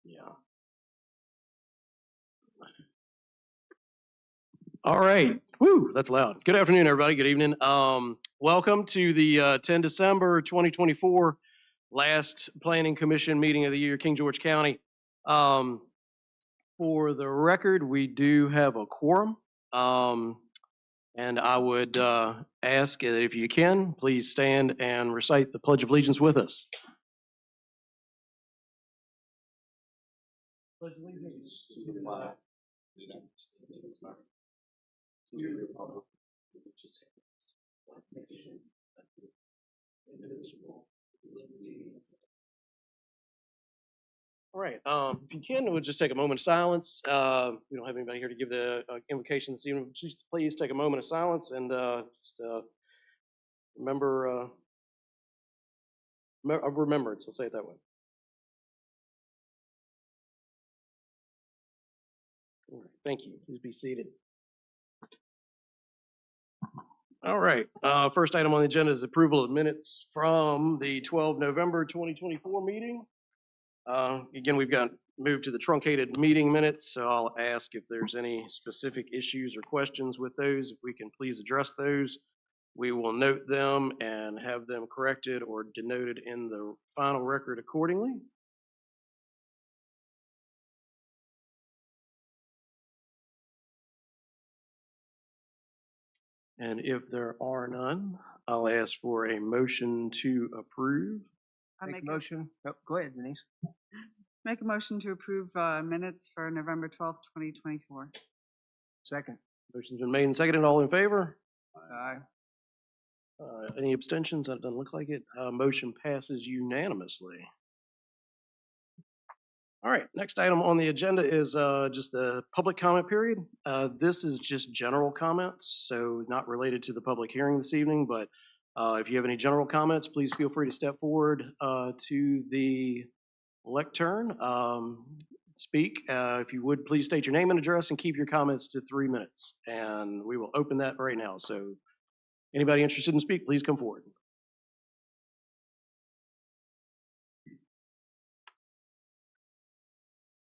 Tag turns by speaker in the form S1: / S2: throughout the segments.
S1: Yeah. All right. Woo, that's loud. Good afternoon, everybody. Good evening. Welcome to the 10 December 2024 last Planning Commission meeting of the year, King George County. Um, for the record, we do have a quorum. And I would ask that if you can, please stand and recite the Pledge of Allegiance with us. Pledge allegiance to the flag of the United States of America, to the republic which is one nation, indivisible, with liberty. All right. If you can, we'll just take a moment of silence. We don't have anybody here to give the invocation this evening. Just please take a moment of silence and just remember of remembrance. We'll say it that way. All right. Thank you. Please be seated. All right. First item on the agenda is approval of minutes from the 12 November 2024 meeting. Again, we've got moved to the truncated meeting minutes, so I'll ask if there's any specific issues or questions with those. If we can please address those, we will note them and have them corrected or denoted in the final record accordingly. And if there are none, I'll ask for a motion to approve.
S2: Make a motion. Oh, go ahead, Denise.
S3: Make a motion to approve minutes for November 12th, 2024.
S2: Second.
S1: Motion's been made and seconded. All in favor?
S2: Aye.
S1: Any abstentions? That doesn't look like it. Motion passes unanimously. All right, next item on the agenda is just the public comment period. This is just general comments, so not related to the public hearing this evening, but if you have any general comments, please feel free to step forward to the lectern. Speak. If you would, please state your name and address and keep your comments to 3 minutes. And we will open that right now. So anybody interested in speak, please come forward.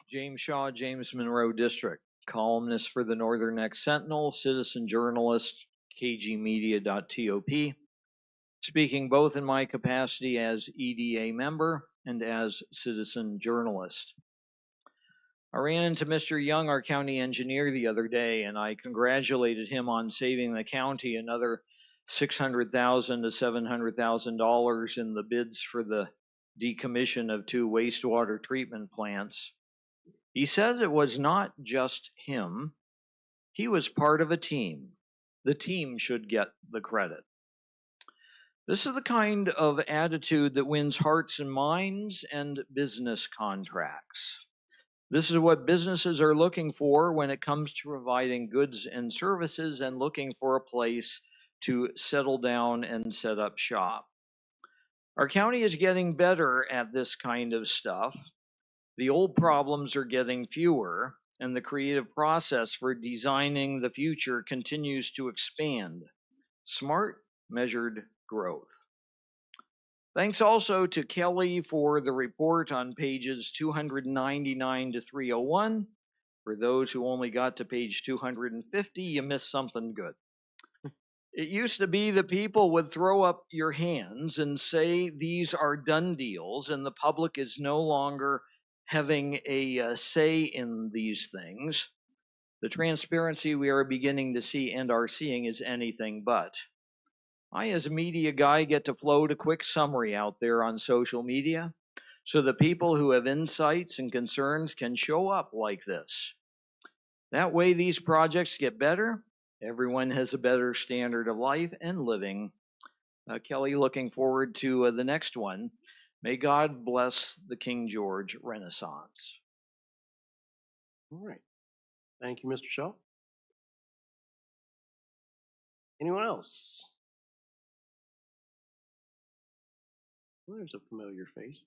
S4: James Shaw, James Monroe District, columnist for the Northern Next Sentinel, citizen journalist, kgmedia.top, speaking both in my capacity as EDA member and as citizen journalist. I ran into Mr. Young, our county engineer, the other day, and I congratulated him on saving the county another $600,000 to $700,000 in the bids for the decommission of 2 wastewater treatment plants. He says it was not just him. He was part of a team. The team should get the credit. This is the kind of attitude that wins hearts and minds and business contracts. This is what businesses are looking for when it comes to providing goods and services and looking for a place to settle down and set up shop. Our county is getting better at this kind of stuff. The old problems are getting fewer, and the creative process for designing the future continues to expand. Smart, measured growth. Thanks also to Kelly for the report on pages 299 to 301. For those who only got to page 250, you missed something good. It used to be the people would throw up your hands and say these are done deals, and the public is no longer having a say in these things. The transparency we are beginning to see and are seeing is anything but. I, as a media guy, get to float a quick summary out there on social media so the people who have insights and concerns can show up like this. That way these projects get better. Everyone has a better standard of life and living. Kelly, looking forward to the next one. May God bless the King George Renaissance.
S1: All right. Thank you, Mr. Shaw. Anyone else? Well, there's a familiar face.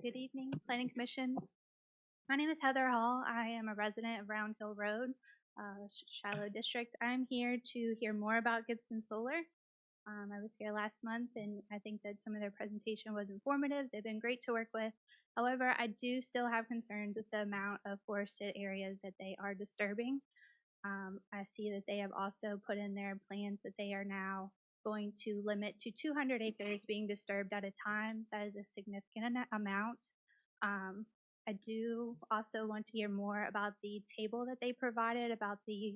S5: Good evening, Planning Commission. My name is Heather Hall. I am a resident of Round Hill Road, Shiloh District. I'm here to hear more about Gibson Solar. I was here last month, and I think that some of their presentation was informative. They've been great to work with. However, I do still have concerns with the amount of forested areas that they are disturbing. I see that they have also put in their plans that they are now going to limit to 200 acres being disturbed at a time. That is a significant amount. I do also want to hear more about the table that they provided about the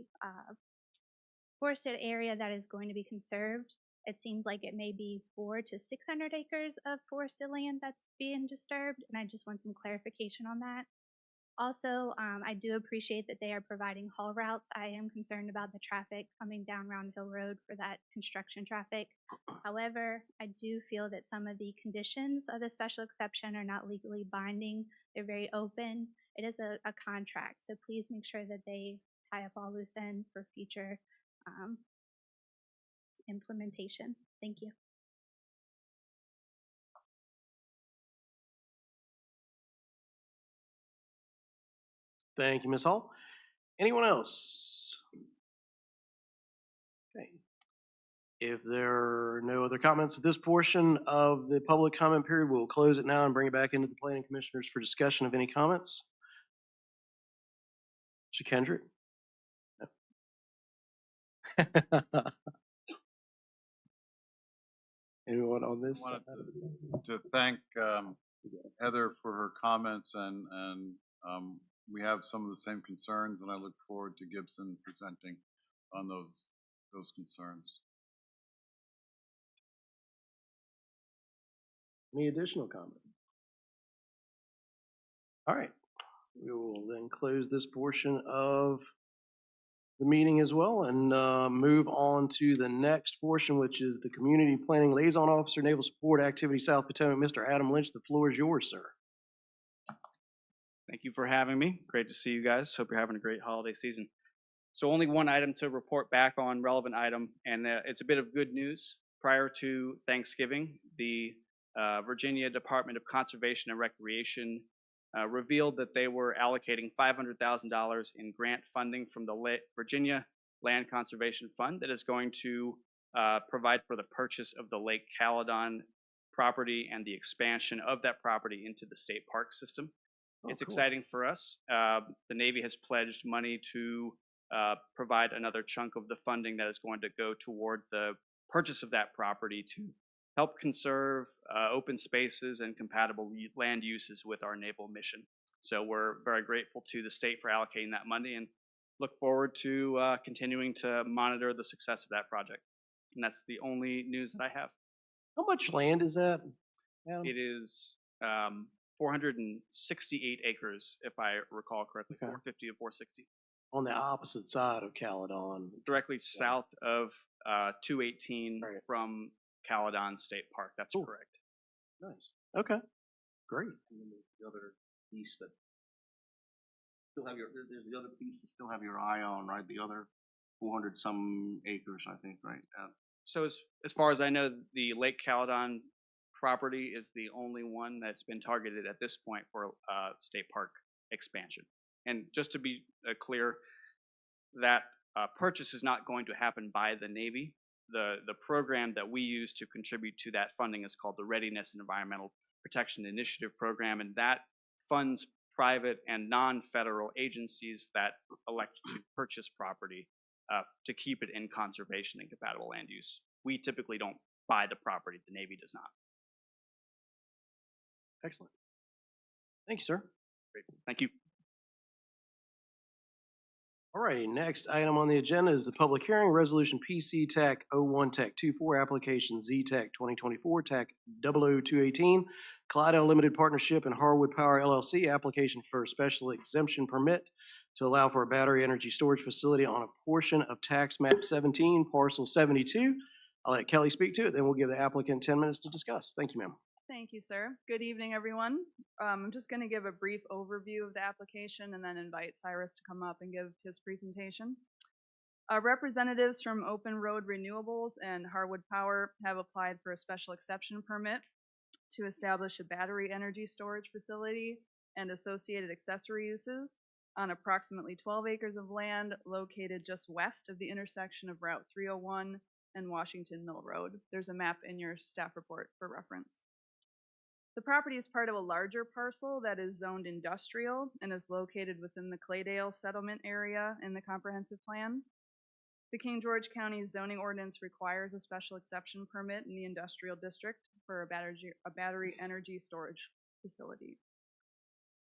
S5: forested area that is going to be conserved. It seems like it may be 400 to 600 acres of forested land that's being disturbed, and I just want some clarification on that. Also, I do appreciate that they are providing haul routes. I am concerned about the traffic coming down Round Hill Road for that construction traffic. However, I do feel that some of the conditions of the special exception are not legally binding. They're very open. It is a contract, so please make sure that they tie up all loose ends for future implementation. Thank you.
S1: Thank you, Ms. Hall. Anyone else? Okay. If there are no other comments at this portion of the public comment period, we'll close it now and bring it back into the planning commissioners for discussion of any comments. Mr. Kendrick? No. Anyone on this?
S6: I wanted to thank Heather for her comments, and we have some of the same concerns, and I look forward to Gibson presenting on those concerns.
S1: Any additional comments? All right, we will then close this portion of the meeting as well and move on to the next portion, which is the Community Planning Liaison Officer, Naval Support Activity South Potomac. Mr. Adam Lynch, the floor is yours, sir.
S7: Thank you for having me. Great to see you guys. Hope you're having a great holiday season. So only one item to report back on, relevant item, and it's a bit of good news. Prior to Thanksgiving, the Virginia Department of Conservation and Recreation revealed that they were allocating $500,000 in grant funding from the Virginia Land Conservation Fund that is going to provide for the purchase of the Lake Caledon property and the expansion of that property into the state park system. It's
S1: cool.
S7: exciting for us. The Navy has pledged money to provide another chunk of the funding that is going to go toward the purchase of that property to help conserve open spaces and compatible land uses with our naval mission. So we're very grateful to the state for allocating that money and look forward to continuing to monitor the success of that project. And that's the only news that I have.
S1: How much land is that, Adam?
S7: It is 468 acres, if I recall correctly,
S1: Okay.
S7: 450 to 460.
S1: On the opposite side of Caledon.
S7: Directly south of 218
S1: Right.
S7: from Caledon State Park. That's
S1: Cool.
S7: correct.
S1: Nice. Okay, great.
S2: And then there's the other piece that still have there's the other piece you still have your eye on, right? The other 400 some acres, I think, right?
S7: So as far as I know, the Lake Caledon property is the only one that's been targeted at this point for state park expansion. And just to be clear, that purchase is not going to happen by the Navy. The program that we use to contribute to that funding is called the Readiness and Environmental Protection Initiative Program, and that funds private and non-federal agencies that elect to purchase property to keep it in conservation and compatible land use. We typically don't buy the property, the Navy does not.
S1: Excellent. Thank you, sir.
S7: Great. Thank you.
S1: All righty, next item on the agenda is the public hearing, Resolution PC TAC 01 TAC 24, application Z-TAC 2024 TAC 00218, Clydell Limited Partnership and Harwood Power LLC, application for a special exemption permit to allow for a battery energy storage facility on a portion of tax map 17, parcel 72. I'll let Kelly speak to it, then we'll give the applicant 10 minutes to discuss. Thank you, ma'am.
S3: Thank you, sir. Good evening, everyone. I'm just going to give a brief overview of the application and then invite Cyrus to come up and give his presentation. Representatives from Open Road Renewables and Harwood Power have applied for a special exception permit to establish a battery energy storage facility and associated accessory uses on approximately 12 acres of land located just west of the intersection of Route 301 and Washington Mill Road. There's a map in your staff report for reference. The property is part of a larger parcel that is zoned industrial and is located within the Claydale settlement area in the comprehensive plan. The King George County zoning ordinance requires a special exception permit in the industrial district for a battery energy storage facility.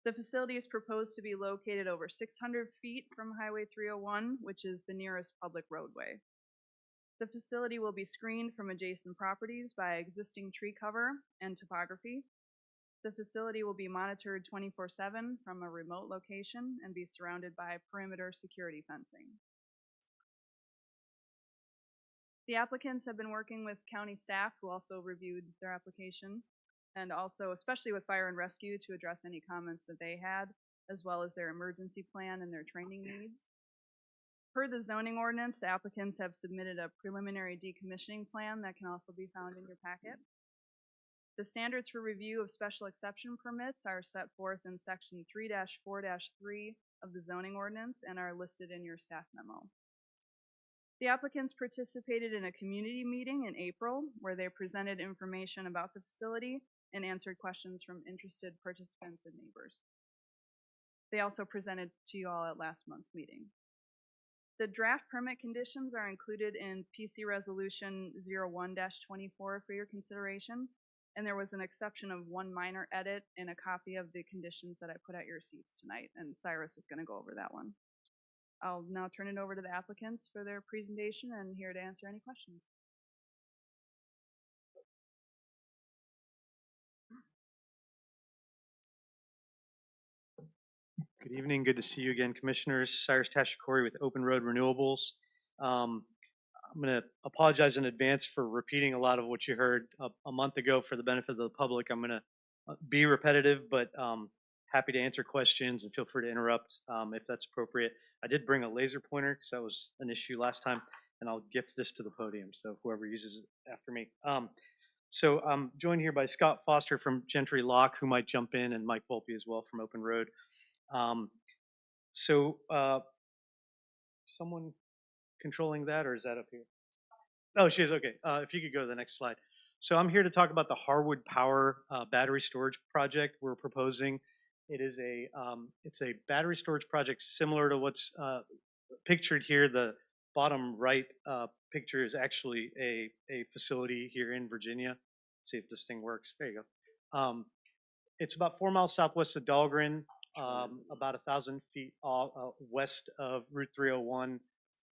S3: The facility is proposed to be located over 600 feet from Highway 301, which is the nearest public roadway. The facility will be screened from adjacent properties by existing tree cover and topography. The facility will be monitored 24/7 from a remote location and be surrounded by perimeter security fencing. The applicants have been working with county staff who also reviewed their application, and also especially with fire and rescue to address any comments that they had, as well as their emergency plan and their training needs. Per the zoning ordinance, the applicants have submitted a preliminary decommissioning plan that can also be found in your packet. The standards for review of special exception permits are set forth in section 3-4-3 of the zoning ordinance and are listed in your staff memo. The applicants participated in a community meeting in April where they presented information about the facility and answered questions from interested participants and neighbors. They also presented to you all at last month's meeting. The draft permit conditions are included in PC Resolution 01-24 for your consideration, and there was an exception of one minor edit in a copy of the conditions that I put at your seats tonight, and Cyrus is going to go over that one. I'll now turn it over to the applicants for their presentation and here to answer any questions.
S8: Good evening. Good to see you again, Commissioners. Cyrus Tashikori with Open Road Renewables. I'm going to apologize in advance for repeating a lot of what you heard a month ago for the benefit of the public. I'm going to be repetitive, but happy to answer questions and feel free to interrupt if that's appropriate. I did bring a laser pointer because that was an issue last time, and I'll gift this to the podium, so whoever uses it after me. So I'm joined here by Scott Foster from Gentry Lock, who might jump in, and Mike Volpe as well from Open Road. Someone controlling that, or is that up here? Oh, she is, okay. If you could go to the next slide. So I'm here to talk about the Harwood Power battery storage project we're proposing. It is it's a battery storage project similar to what's pictured here. The bottom right picture is actually a facility here in Virginia. Let's see if this thing works. There you go. It's about 4 miles southwest of Dahlgren, about 1,000 feet west of Route 301.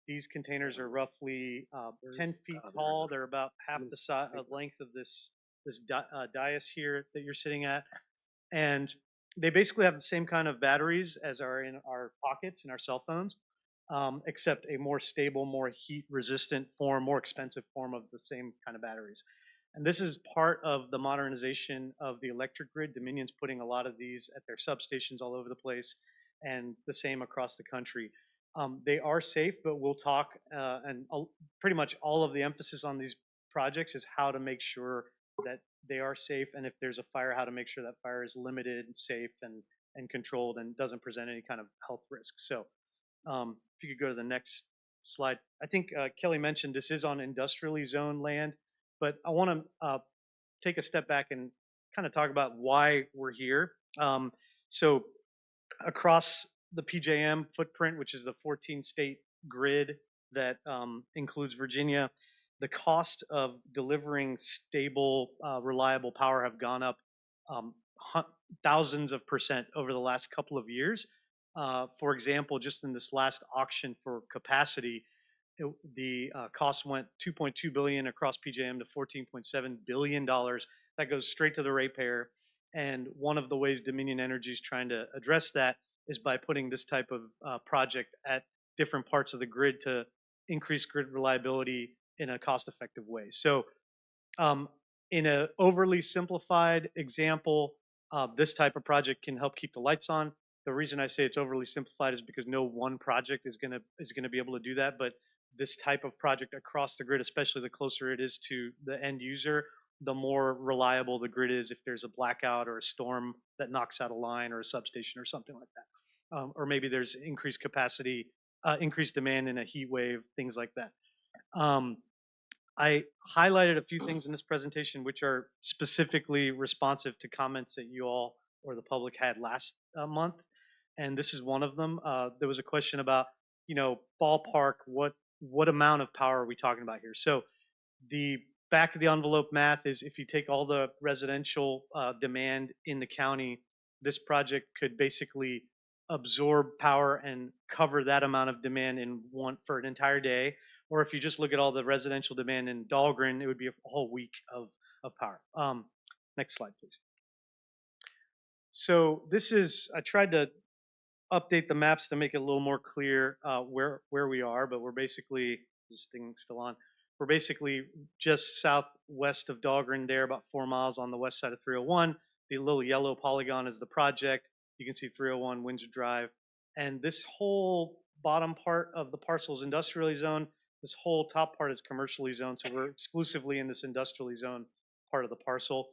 S8: These containers are roughly 10 feet tall. They're about half the length of this dais here that you're sitting at. And they basically have the same kind of batteries as are in our pockets in our cell phones, except a more stable, more heat resistant form, more expensive form of the same kind of batteries. And this is part of the modernization of the electric grid. Dominion's putting a lot of these at their substations all over the place, and the same across the country. They are safe, but we'll talk, and pretty much all of the emphasis on these projects is how to make sure that they are safe, and if there's a fire, how to make sure that fire is limited, safe, and controlled, and doesn't present any kind of health risk. So if you could go to the next slide. I think Kelly mentioned this is on industrially zoned land, but I want to take a step back and kind of talk about why we're here. So across the PJM footprint, which is the 14-state grid that includes Virginia, the cost of delivering stable, reliable power have gone up thousands of percent over the last couple of years. For example, just in this last auction for capacity, the cost went $2.2 billion across PJM to $14.7 billion. That goes straight to the ratepayer. And one of the ways Dominion Energy is trying to address that is by putting this type of project at different parts of the grid to increase grid reliability in a cost-effective way. So in an overly simplified example, this type of project can help keep the lights on. The reason I say it's overly simplified is because no one project is gonna be able to do that, but this type of project across the grid, especially the closer it is to the end user, the more reliable the grid is if there's a blackout or a storm that knocks out a line or a substation or something like that. Or maybe there's increased capacity, increased demand in a heat wave, things like that. I highlighted a few things in this presentation which are specifically responsive to comments that you all or the public had last month, and this is one of them. There was a question about, ballpark, what amount of power are we talking about here? So the back of the envelope math is if you take all the residential demand in the county, this project could basically absorb power and cover that amount of demand for an entire day. Or if you just look at all the residential demand in Dahlgren, it would be a whole week of power. Next slide, please. So I tried to update the maps to make it a little more clear where we are, but we're basically, this thing's still on, we're basically just southwest of Dahlgren there, about 4 miles on the west side of 301. The little yellow polygon is the project. You can see 301 Windsor Drive. And this whole bottom part of the parcel is industrially zoned. This whole top part is commercially zoned. So we're exclusively in this industrially zoned part of the parcel.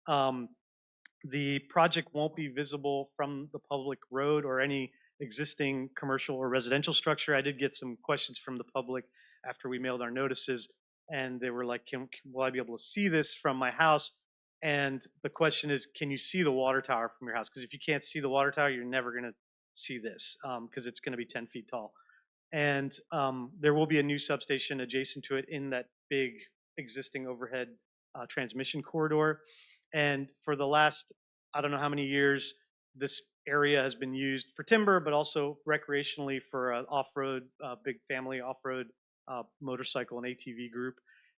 S8: The project won't be visible from the public road or any existing commercial or residential structure. I did get some questions from the public after we mailed our notices, and they were like, will I be able to see this from my house? And the question is, can you see the water tower from your house? Because if you can't see the water tower, you're never going to see this because it's going to be 10 feet tall. And there will be a new substation adjacent to it in that big existing overhead transmission corridor. And for the last, I don't know how many years, this area has been used for timber, but also recreationally for an off-road, big family off-road motorcycle and ATV group.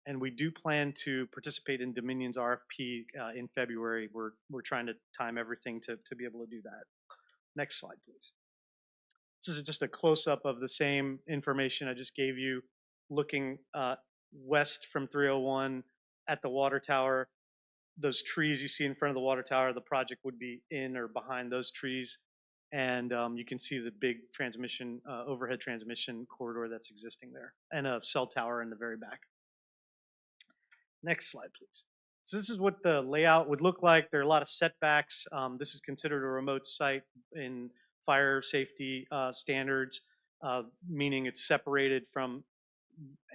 S8: And we do plan to participate in Dominion's RFP in February. We're trying to time everything to be able to do that. Next slide, please. This is just a close-up of the same information I just gave you, looking west from 301 at the water tower. Those trees you see in front of the water tower, the project would be in or behind those trees. And you can see the big transmission, overhead transmission corridor that's existing there, and a cell tower in the very back. Next slide, please. So this is what the layout would look like. There are a lot of setbacks. This is considered a remote site in fire safety standards, meaning it's separated from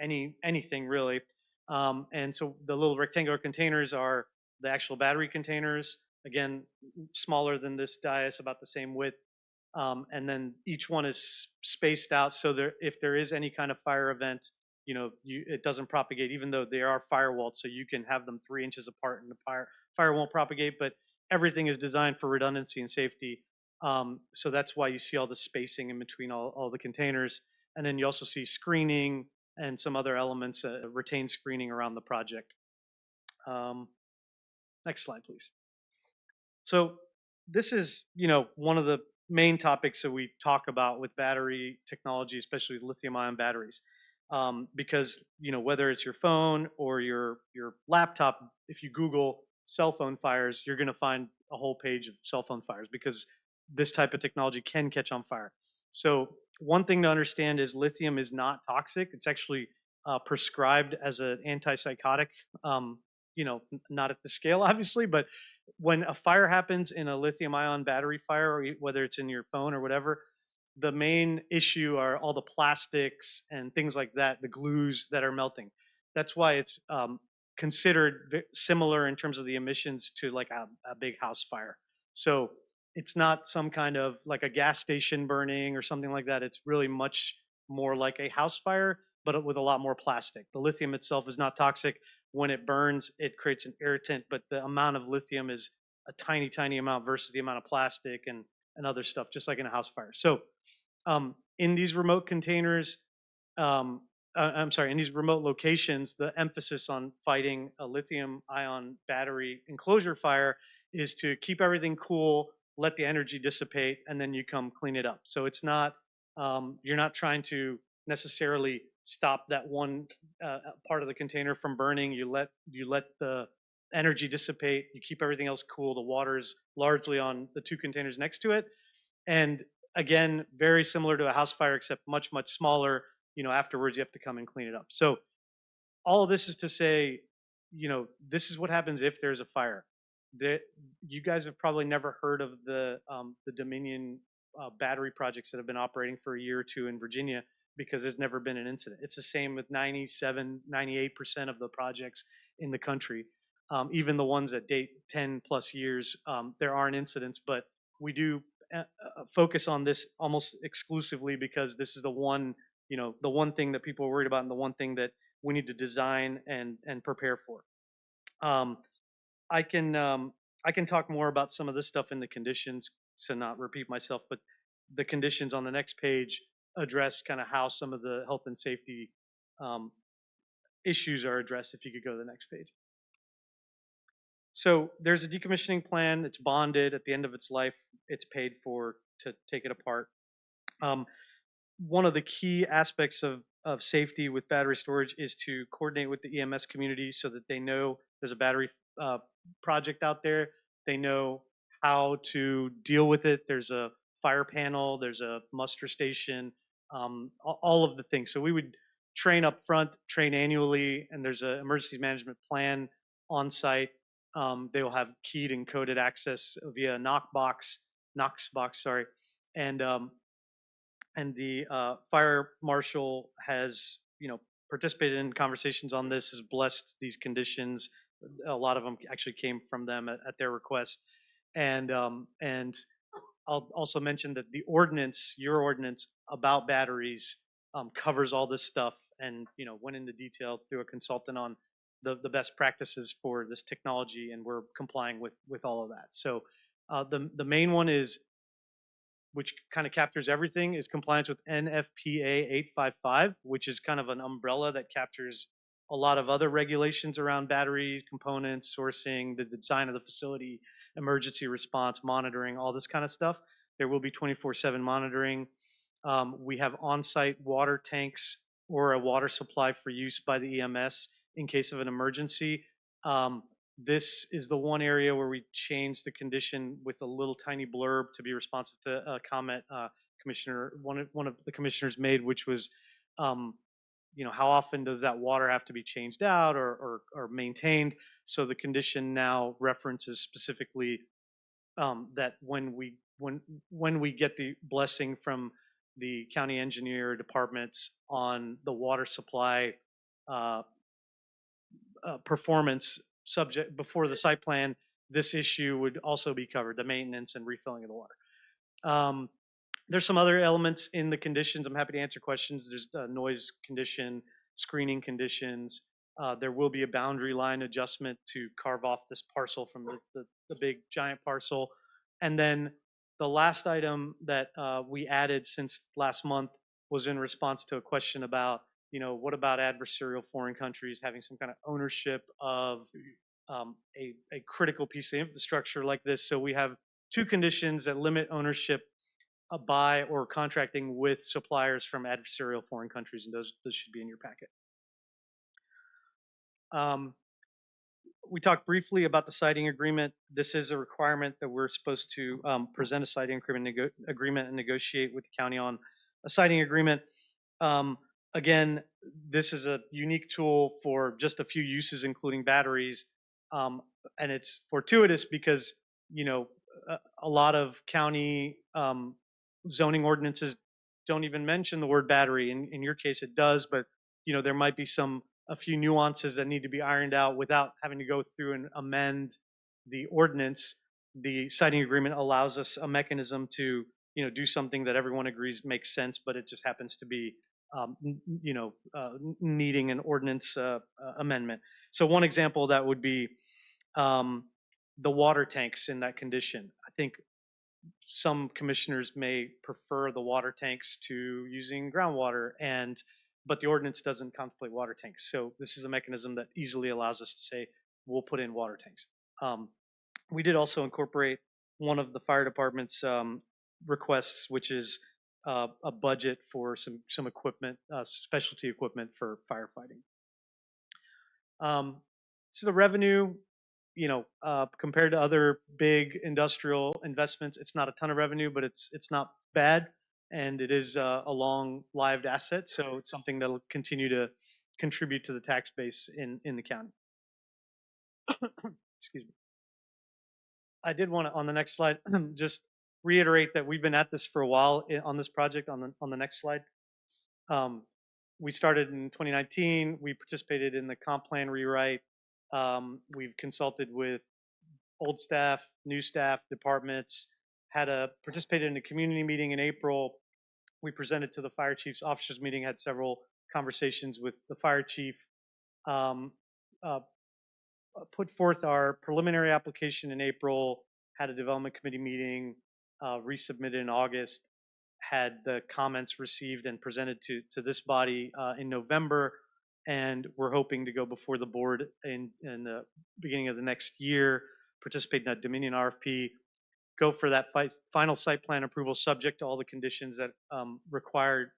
S8: anything really. And so the little rectangular containers are the actual battery containers, again, smaller than this dais, about the same width. And then each one is spaced out so if there is any kind of fire event, it doesn't propagate, even though they are firewalled, so you can have them 3 inches apart and the fire won't propagate, but everything is designed for redundancy and safety. So that's why you see all the spacing in between all the containers. And then you also see screening and some other elements, retained screening around the project. Next slide, please. So this is, one of the main topics that we talk about with battery technology, especially lithium-ion batteries. Because, whether it's your phone or your laptop, if you Google cell phone fires, you're going to find a whole page of cell phone fires because this type of technology can catch on fire. So one thing to understand is lithium is not toxic. It's actually prescribed as an antipsychotic, not at the scale, obviously, but when a fire happens in a lithium-ion battery fire, or whether it's in your phone or whatever, the main issue are all the plastics and things like that, the glues that are melting. That's why it's considered similar in terms of the emissions to like a big house fire. So it's not some kind of like a gas station burning or something like that. It's really much more like a house fire, but with a lot more plastic. The lithium itself is not toxic. When it burns, it creates an irritant, but the amount of lithium is a tiny, tiny amount versus the amount of plastic and other stuff, just like in a house fire. So in these remote containers, in these remote locations, the emphasis on fighting a lithium-ion battery enclosure fire is to keep everything cool, let the energy dissipate, and then you come clean it up. So it's not, you're not trying to necessarily stop that one part of the container from burning. You let the energy dissipate, you keep everything else cool. The water's largely on the 2 containers next to it. And again, very similar to a house fire, except much, much smaller. Afterwards you have to come and clean it up. So all of this is to say, this is what happens if there's a fire. You guys have probably never heard of the Dominion battery projects that have been operating for a year or 2 in Virginia. because there's never been an incident. It's the same with 97, 98% of the projects in the country. Even the ones that date 10 plus years, there aren't incidents, but we do focus on this almost exclusively because this is the one, the one thing that people are worried about and the one thing that we need to design and prepare for. I can talk more about some of this stuff in the conditions to not repeat myself, but the conditions on the next page address kind of how some of the health and safety issues are addressed. If you could go to the next page. So there's a decommissioning plan. It's bonded. At the end of its life, it's paid for to take it apart. One of the key aspects of safety with battery storage is to coordinate with the EMS community so that they know there's a battery project out there. They know how to deal with it. There's a fire panel, there's a muster station, all of the things. So we would train up front, train annually, and there's an emergency management plan on site. They will have keyed and coded access via Knox box, and the fire marshal has, participated in conversations on this, has blessed these conditions. A lot of them actually came from them at their request, and I'll also mention that the ordinance, your ordinance about batteries, covers all this stuff, and went into detail through a consultant on the best practices for this technology, and we're complying with all of that. So the main one is, which kind of captures everything, is compliance with NFPA 855, which is kind of an umbrella that captures a lot of other regulations around batteries, components, sourcing, the design of the facility, emergency response, monitoring, all this kind of stuff. There will be 24/7 monitoring. We have on-site water tanks or a water supply for use by the EMS in case of an emergency. This is the one area where we changed the condition with a little tiny blurb to be responsive to a comment one of the commissioners made, which was, how often does that water have to be changed out or maintained? So the condition now references specifically that when we get the blessing from the county engineer departments on the water supply performance subject before the site plan, this issue would also be covered, the maintenance and refilling of the water. There's some other elements in the conditions. I'm happy to answer questions. There's a noise condition, screening conditions. There will be a boundary line adjustment to carve off this parcel from the big giant parcel. And then the last item that we added since last month was in response to a question about, what about adversarial foreign countries having some kind of ownership of a critical piece of infrastructure like this. So we have two conditions that limit ownership by or contracting with suppliers from adversarial foreign countries, and those should be in your packet. We talked briefly about the siting agreement. This is a requirement that we're supposed to present a siting agreement and negotiate with the county on a siting agreement. Again, this is a unique tool for just a few uses, including batteries. And it's fortuitous because, a lot of county zoning ordinances don't even mention the word battery. In your case, it does, but, there might be a few nuances that need to be ironed out without having to go through and amend the ordinance. The siting agreement allows us a mechanism to, do something that everyone agrees makes sense, but it just happens to be needing an ordinance amendment. So one example of that would be the water tanks in that condition. I think some commissioners may prefer the water tanks to using groundwater, but the ordinance doesn't contemplate water tanks. So this is a mechanism that easily allows us to say, we'll put in water tanks. We did also incorporate one of the fire department's requests, which is a budget for some equipment, specialty equipment for firefighting. So the revenue, compared to other big industrial investments, it's not a ton of revenue, but it's not bad, and it is a long-lived asset, so it's something that'll continue to contribute to the tax base in the county. Excuse me. I did want to, on the next slide, just reiterate that we've been at this for a while on this project. On the next slide, We started in 2019. We participated in the comp plan rewrite. We've consulted with old staff, new staff, departments, participated in a community meeting in April. We presented to the fire chief's officers meeting, had several conversations with the fire chief, um, uh, put forth our preliminary application in April, had a development committee meeting, resubmitted in August, had the comments received and presented to this body in November, and we're hoping to go before the board in the beginning of the next year, participate in that Dominion RFP, go for that final site plan approval subject to all the conditions that required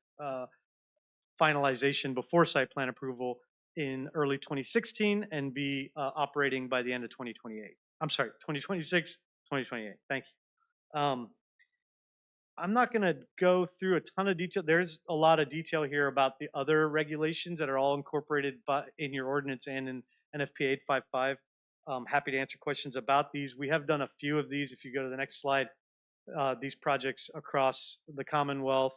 S8: finalization before site plan approval in early 2016 and be operating by the end of 2028. I'm sorry, 2026, 2028. Thank you. I'm not going to go through a ton of detail. There's a lot of detail here about the other regulations that are all incorporated in your ordinance and in NFPA 855. Happy to answer questions about these. We have done a few of these. If you go to the next slide, these projects across the Commonwealth,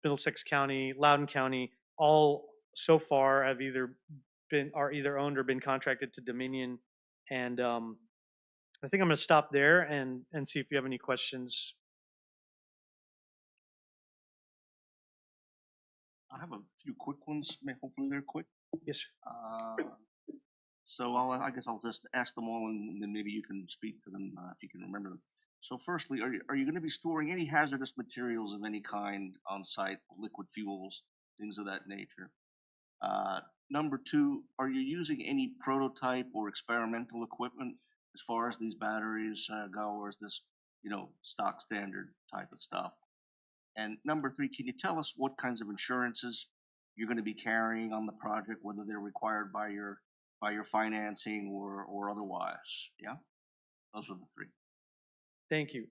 S8: Middlesex County, Loudoun County, all so far have are either owned or been contracted to Dominion. And I think I'm going to stop there and see if you have any questions.
S2: I have a few quick ones. Hopefully they're quick.
S8: Yes, sir.
S2: So I guess I'll just ask them all, and then maybe you can speak to them if you can remember them. So firstly, are you going to be storing any hazardous materials of any kind on site, liquid fuels, things of that nature? Number two, are you using any prototype or experimental equipment as far as these batteries go, or is this, stock standard type of stuff? And number three, can you tell us what kinds of insurances you're going to be carrying on the project, whether they're required by your financing or otherwise? Yeah, those are the three.
S8: Thank you.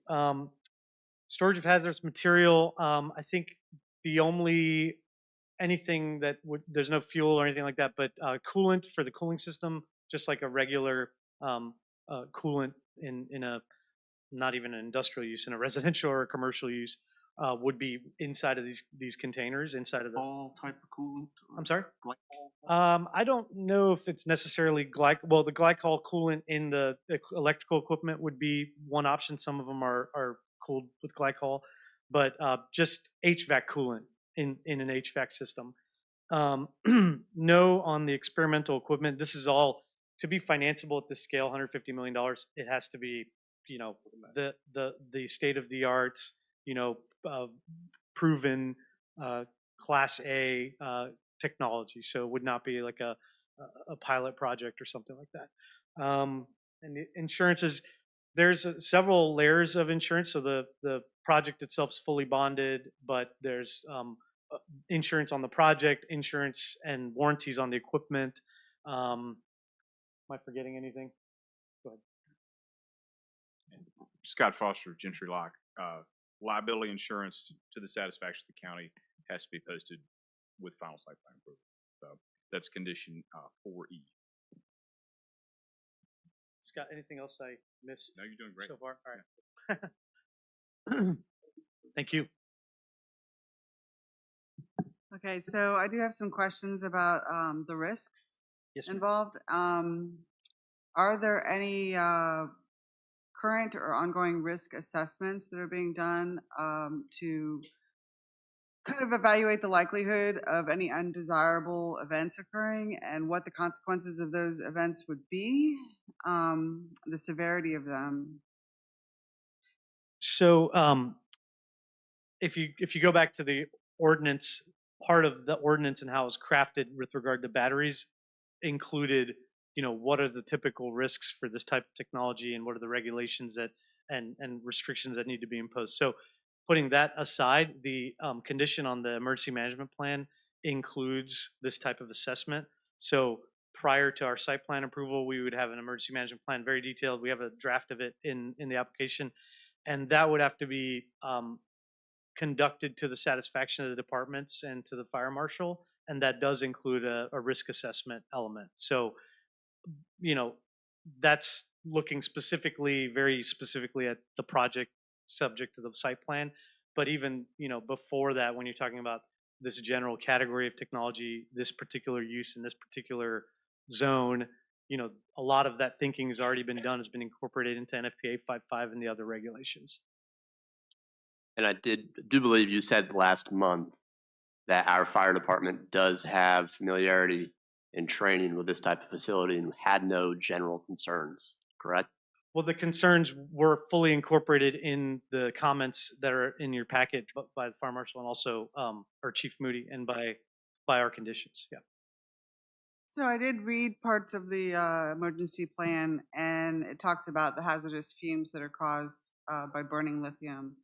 S8: Storage of hazardous material. I think the only anything that there's no fuel or anything like that, but coolant for the cooling system, just like a regular coolant in a not even an industrial use, in a residential or a commercial use, would be inside of these containers, inside of the.
S2: All type of coolant?
S8: I'm sorry?
S2: Glycol?
S8: I don't know if it's necessarily well, the glycol coolant in the electrical equipment would be one option. Some of them are cooled with glycol, but just HVAC coolant in an HVAC system. No, on the experimental equipment, this is all to be financeable at this scale, $150 million. It has to be, the state of the art, proven class A technology. So it would not be like a pilot project or something like that. And the insurances, there's several layers of insurance. So the project itself is fully bonded, but there's insurance on the project, insurance and warranties on the equipment. Am I forgetting anything? Go ahead.
S9: Scott Foster, Gentry Lock. Liability insurance to the satisfaction of the county has to be posted with final site plan approval. So that's condition 4E.
S8: Scott, anything else I missed?
S9: No, you're doing great
S8: So far. All right. Thank you.
S10: Okay, so I do have some questions about the risks
S8: Yes, ma'am.
S10: involved. Are there any current or ongoing risk assessments that are being done to kind of evaluate the likelihood of any undesirable events occurring and what the consequences of those events would be, the severity of them?
S8: So if you go back to the ordinance, part of the ordinance and how it was crafted with regard to batteries included, what are the typical risks for this type of technology and what are the regulations that and restrictions that need to be imposed. So putting that aside, the condition on the emergency management plan includes this type of assessment. So prior to our site plan approval, we would have an emergency management plan, very detailed. We have a draft of it in the application, and that would have to be conducted to the satisfaction of the departments and to the fire marshal, and that does include a risk assessment element. So, that's looking very specifically at the project subject to the site plan. But even, before that, when you're talking about this general category of technology, this particular use in this particular zone, a lot of that thinking has already been done, has been incorporated into NFPA 5.5 and the other regulations.
S11: And I do believe you said last month that our fire department does have familiarity and training with this type of facility and had no general concerns, correct?
S8: Well, the concerns were fully incorporated in the comments that are in your packet by the fire marshal and also our Chief Moody and by our conditions. Yeah.
S10: So I did read parts of the emergency plan, and it talks about the hazardous fumes that are caused by burning lithium.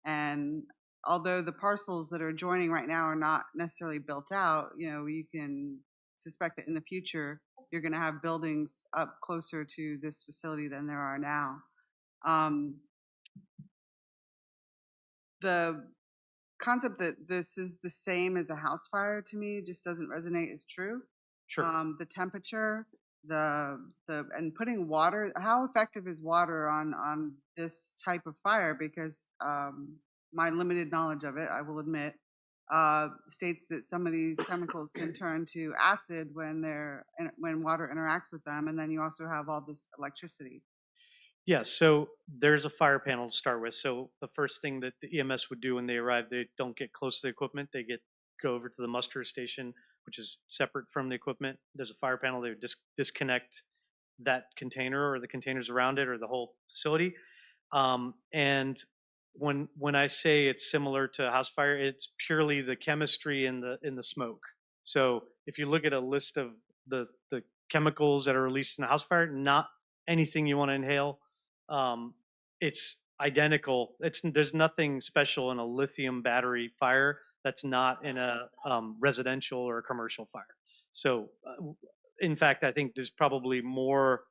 S10: And although the parcels that are adjoining right now are not necessarily built out, you can suspect that in the future you're going to have buildings up closer to this facility than there are now. The concept that this is the same as a house fire to me just doesn't resonate as true.
S8: Sure.
S10: The temperature, and putting water. How effective is water on this type of fire? Because my limited knowledge of it, I will admit, states that some of these chemicals can turn to acid when water interacts with them, and then you also have all this electricity.
S8: Yeah, so there's a fire panel to start with. So the first thing that the EMS would do when they arrive, they don't get close to the equipment. They go over to the muster station, which is separate from the equipment. There's a fire panel. They would disconnect that container or the containers around it or the whole facility. And when I say it's similar to a house fire, it's purely the chemistry in the smoke. So if you look at a list of the chemicals that are released in a house fire, not anything you want to inhale. It's identical. There's nothing special in a lithium battery fire that's not in a residential or a commercial fire. So in fact, I think there's probably more,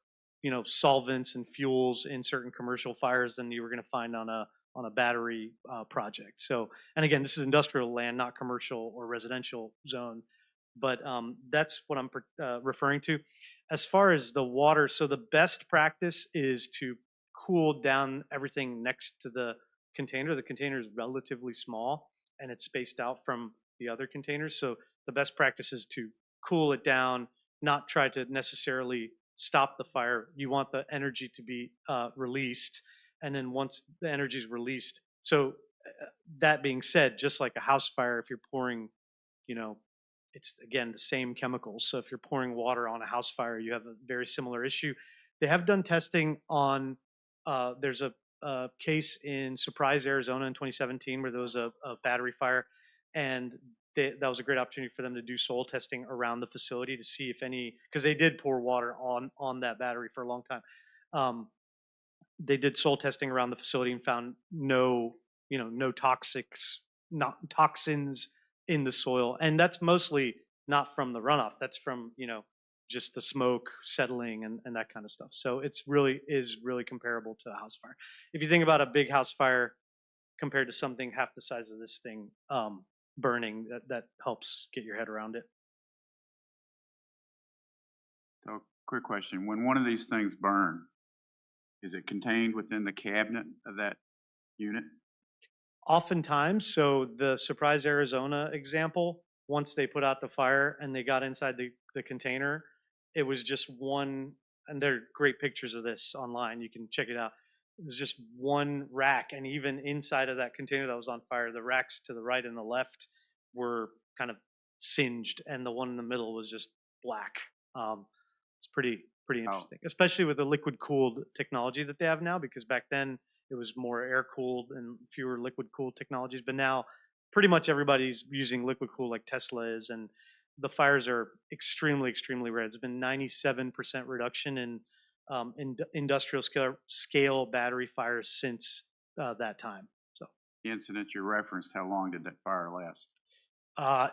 S8: solvents and fuels in certain commercial fires than you were going to find on a battery project. So, and again, this is industrial land, not commercial or residential zone, but that's what I'm referring to. As far as the water, so the best practice is to cool down everything next to the container. The container is relatively small and it's spaced out from the other containers. So the best practice is to cool it down, not try to necessarily stop the fire. You want the energy to be released. And then once the energy is released, so that being said, just like a house fire, if you're pouring, it's again the same chemicals. So if you're pouring water on a house fire, you have a very similar issue. They have done testing on, there's a case in Surprise, Arizona in 2017 where there was a battery fire, and that was a great opportunity for them to do soil testing around the facility to see if any, because they did pour water on that battery for a long time. They did soil testing around the facility and found no toxins in the soil. And that's mostly not from the runoff. That's from, just the smoke settling and that kind of stuff. So it's really comparable to a house fire. If you think about a big house fire compared to something half the size of this thing burning, that helps get your head around it.
S12: So, quick question. When one of these things burn, is it contained within the cabinet of that unit?
S8: Oftentimes, so the Surprise, Arizona example, once they put out the fire and they got inside the container, it was just one, and there are great pictures of this online, you can check it out. It was just one rack, and even inside of that container that was on fire, the racks to the right and the left were kind of singed, and the one in the middle was just black. It's pretty interesting, especially with the liquid cooled technology that they have now, because back then it was more air cooled and fewer liquid cooled technologies. But now pretty much everybody's using liquid cool like Tesla is, and the fires are extremely rare. It's been 97% reduction in industrial scale battery fires since that time. So
S12: The incident you referenced, how long did that fire last?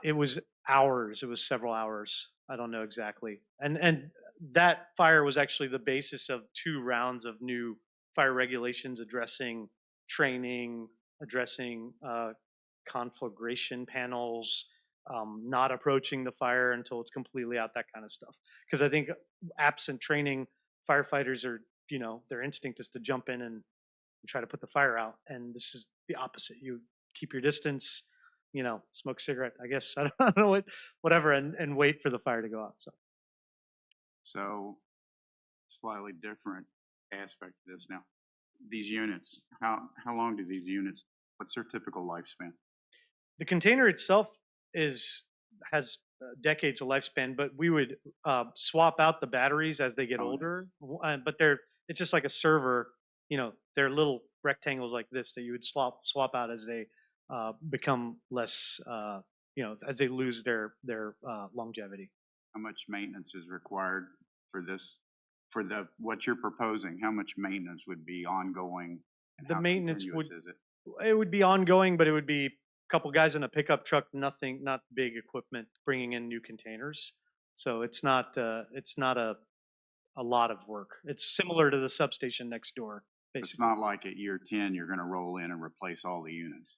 S8: it was hours. It was several hours. I don't know exactly. And that fire was actually the basis of 2 rounds of new fire regulations addressing training, addressing conflagration panels, not approaching the fire until it's completely out, that kind of stuff. Because I think absent training, firefighters are, their instinct is to jump in and try to put the fire out. And this is the opposite. You keep your distance, smoke a cigarette, I guess. I don't know whatever, and wait for the fire to go out.
S12: So slightly different aspect of this now. These units, how long do these units, what's their typical lifespan?
S8: The container itself has decades of lifespan, but we would swap out the batteries as they get older. But it's just like a server. They're little rectangles like this that you would swap out as they become less. As they lose their longevity.
S12: How much maintenance is required for this? For what you're proposing, how much maintenance would be ongoing? And
S8: The
S12: how
S8: maintenance
S12: continuous
S8: would
S12: is it?
S8: it would be ongoing, but it would be a couple guys in a pickup truck, not big equipment bringing in new containers. So it's not a lot of work. It's similar to the substation next door,
S12: It's
S8: basically.
S12: not like at year 10, you're going to roll in and replace all the units.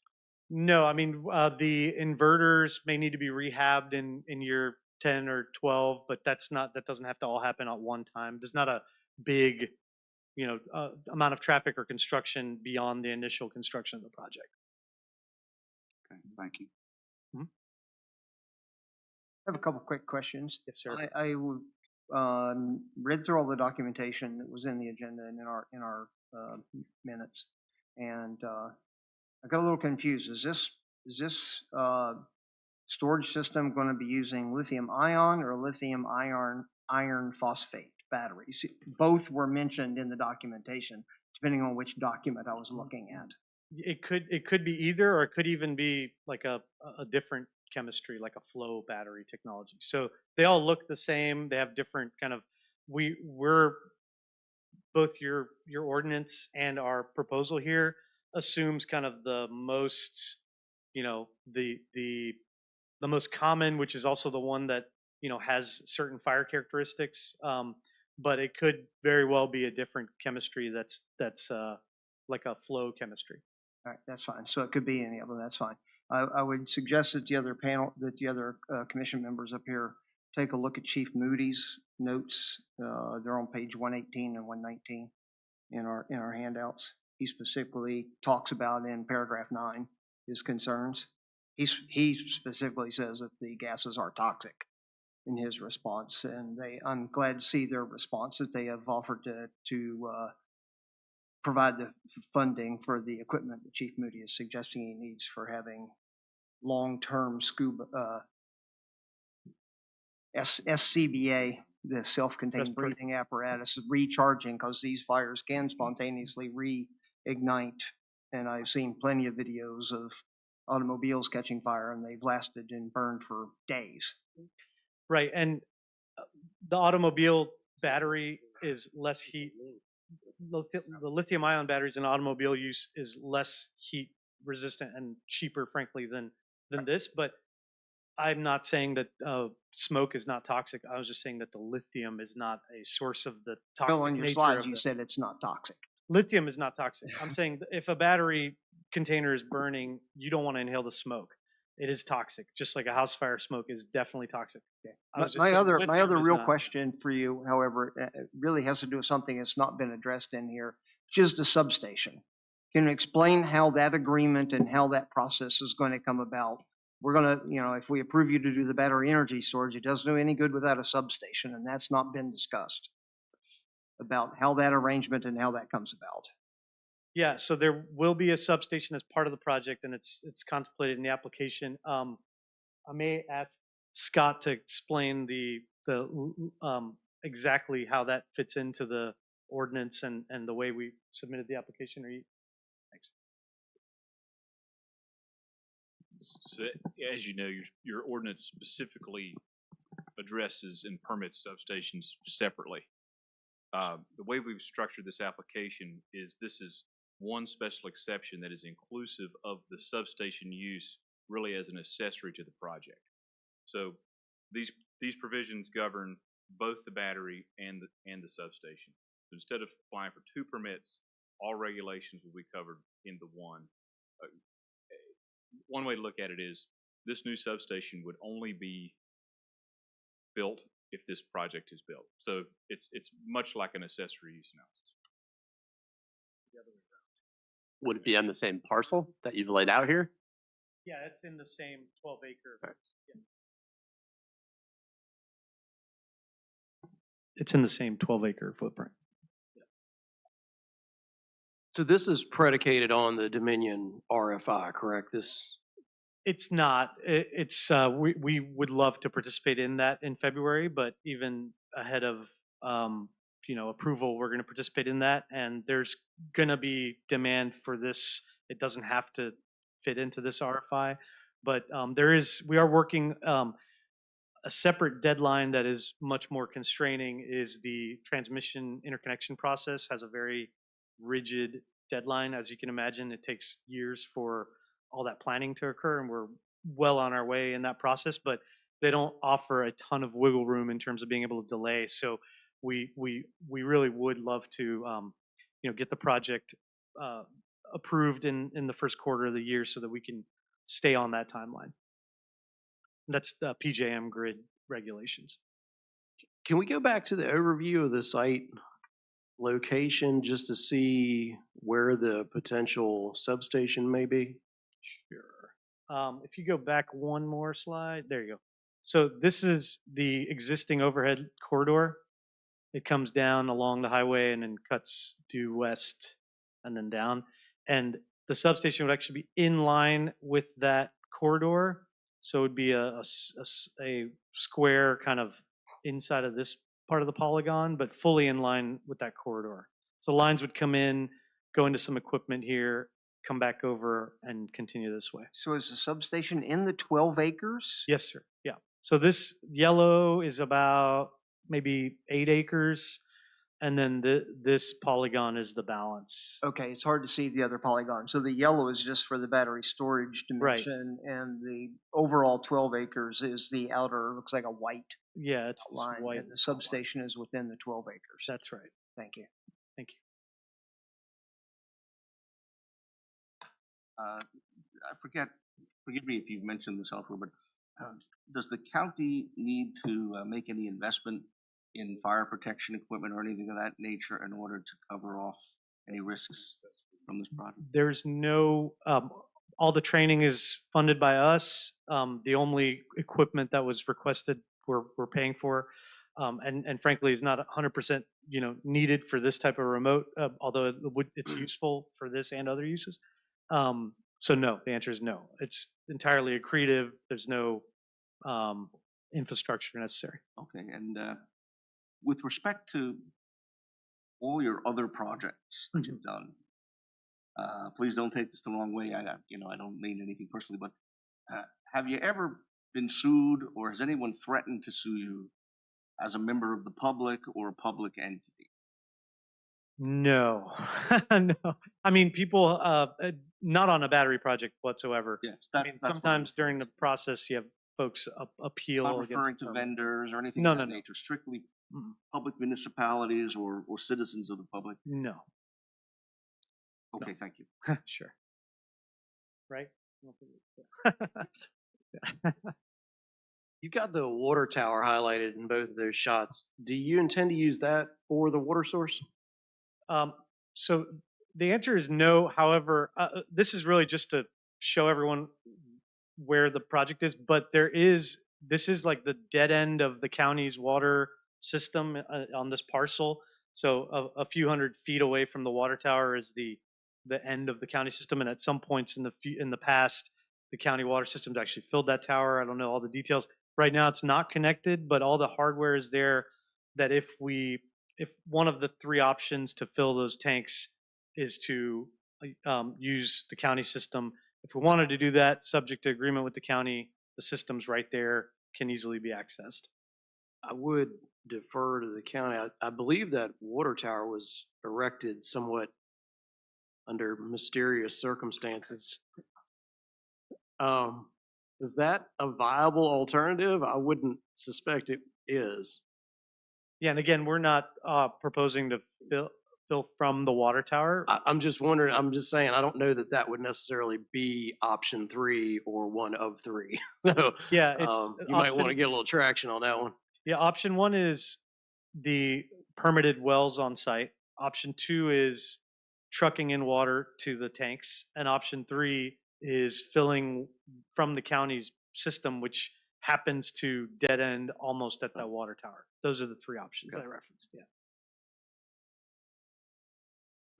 S8: No, I mean the inverters may need to be rehabbed in year 10 or 12, but that doesn't have to all happen at one time. There's not a big amount of traffic or construction beyond the initial construction of the project.
S12: Okay, thank you.
S13: I have a couple quick questions.
S8: Yes, sir.
S13: I read through all the documentation that was in the agenda and in our minutes, and I got a little confused. Is this storage system going to be using lithium ion or lithium iron phosphate batteries? Both were mentioned in the documentation, depending on which document I was looking at.
S8: It could be either, or it could even be like a different chemistry, like a flow battery technology. So they all look the same. They have different kind of. We're both your ordinance and our proposal here assumes kind of the most, the most common, which is also the one that has certain fire characteristics. But it could very well be a different chemistry that's like a flow chemistry.
S13: All right, that's fine. So it could be any of them. That's fine. I would suggest that the other commission members up here take a look at Chief Moody's notes. They're on page 118 and 119 in our handouts. He specifically talks about in paragraph 9 his concerns. He specifically says that the gases are toxic in his response, and I'm glad to see their response that they have offered to provide the funding for the equipment that Chief Moody is suggesting he needs for having long-term scuba SCBA, the self-contained breathing apparatus, recharging, because these fires can spontaneously reignite. And I've seen plenty of videos of automobiles catching fire, and they've lasted and burned for days.
S8: Right, and the automobile battery is less heat. The lithium-ion batteries in automobile use is less heat resistant and cheaper, frankly, than this. But I'm not saying that smoke is not toxic. I was just saying that the lithium is not a source of the toxic
S13: Bill, on your
S8: nature
S13: slides,
S8: of
S13: you
S8: the-
S13: said it's not toxic.
S8: Lithium is not toxic. I'm saying that if a battery container is burning, you don't want to inhale the smoke. It is toxic, just like a house fire smoke is definitely toxic. I was just
S13: My
S8: saying
S13: other
S8: lithium is
S13: real
S8: not.
S13: question for you, however, it really has to do with something that's not been addressed in here, which is the substation. Can you explain how that agreement and how that process is going to come about? We're going to, if we approve you to do the battery energy storage, it doesn't do any good without a substation, and that's not been discussed about how that arrangement and how that comes about.
S8: Yeah, so there will be a substation as part of the project, and it's contemplated in the application. I may ask Scott to explain the exactly how that fits into the ordinance and the way we submitted the application. Thanks.
S9: So as you know, your ordinance specifically addresses and permits substations separately. The way we've structured this application is this is one special exception that is inclusive of the substation use really as an accessory to the project. So these provisions govern both the battery and the substation. So instead of applying for 2 permits, all regulations will be covered in the one. One way to look at it is this new substation would only be built if this project is built. So it's much like an accessory use analysis.
S11: Would it be on the same parcel that you've laid out here?
S8: Yeah, it's in the same 12 acre.
S1: Right.
S8: Yeah. It's in the same 12 acre footprint.
S1: So this is predicated on the Dominion RFI, correct? This,
S8: It's not. We would love to participate in that in February, but even ahead of approval, we're going to participate in that, and there's going to be demand for this. It doesn't have to fit into this RFI, but we are working a separate deadline that is much more constraining. Is the transmission interconnection process has a very rigid deadline. As you can imagine, it takes years for all that planning to occur, and we're well on our way in that process, but they don't offer a ton of wiggle room in terms of being able to delay. So we really would love to get the project approved in the first quarter of the year so that we can stay on that timeline. That's the PJM grid regulations.
S1: can we go back to the overview of the site location just to see where the potential substation may be?
S8: Sure. If you go back one more slide, there you go. So this is the existing overhead corridor. It comes down along the highway and then cuts due west and then down. And the substation would actually be in line with that corridor. So it would be a square kind of inside of this part of the polygon, but fully in line with that corridor. So lines would come in, go into some equipment here, come back over and continue this way.
S13: So is the substation in the 12 acres?
S8: Yes, sir. Yeah. So this yellow is about maybe 8 acres, and then this polygon is the balance.
S13: Okay, it's hard to see the other polygon. So the yellow is just for the battery storage
S8: Right.
S13: dimension, and the overall 12 acres is the outer, looks like a white
S8: Yeah, it's this
S13: line,
S8: white.
S13: and the substation is within the 12 acres.
S8: That's right.
S13: Thank you.
S8: Thank you.
S2: Forgive me if you've mentioned this elsewhere, but does the county need to make any investment in fire protection equipment or anything of that nature in order to cover off any risks from this project?
S8: There's no, all the training is funded by us. The only equipment that was requested, we're paying for. And frankly, is not 100% needed for this type of remote, although it's useful for this and other uses. So no, the answer is no. It's entirely accretive. There's no infrastructure necessary.
S2: Okay, and with respect to all your other projects that you've done, please don't take this the wrong way. I don't mean anything personally, but have you ever been sued, or has anyone threatened to sue you as a member of the public or a public entity?
S8: No, no. I mean, people, not on a battery project whatsoever.
S2: Yes,
S8: I mean, sometimes during the process, you have folks appeal.
S2: Not
S8: against
S2: referring
S8: the
S2: to
S8: permit.
S2: vendors or anything
S8: No,
S2: of
S8: no,
S2: that
S8: no.
S2: nature, strictly
S8: Mm-mm.
S2: public municipalities or citizens of the public?
S8: No.
S2: Okay, thank you.
S8: Sure. Right?
S1: You've got the water tower highlighted in both of those shots. Do you intend to use that for the water source?
S8: So the answer is no. However, this is really just to show everyone where the project is, but this is like the dead end of the county's water system on this parcel. So a few hundred feet away from the water tower is the end of the county system. And at some points in the past, the county water system's actually filled that tower. I don't know all the details. Right now it's not connected, but all the hardware is there that if one of the 3 options to fill those tanks is to use the county system. If we wanted to do that, subject to agreement with the county, the system's right there, can easily be accessed.
S1: I would defer to the county. I believe that water tower was erected somewhat under mysterious circumstances. Is that a viable alternative? I wouldn't suspect it is.
S8: Yeah, and again, we're not proposing to fill from the water tower.
S1: I'm just wondering, I'm just saying, I don't know that that would necessarily be option 3 or one of 3. So
S8: Yeah,
S1: you might want to get a little traction on that one.
S8: Yeah, option 1 is the permitted wells on site. Option 2 is trucking in water to the tanks, and option 3 is filling from the county's system, which happens to dead end almost at that water tower. Those are the three options I referenced, yeah.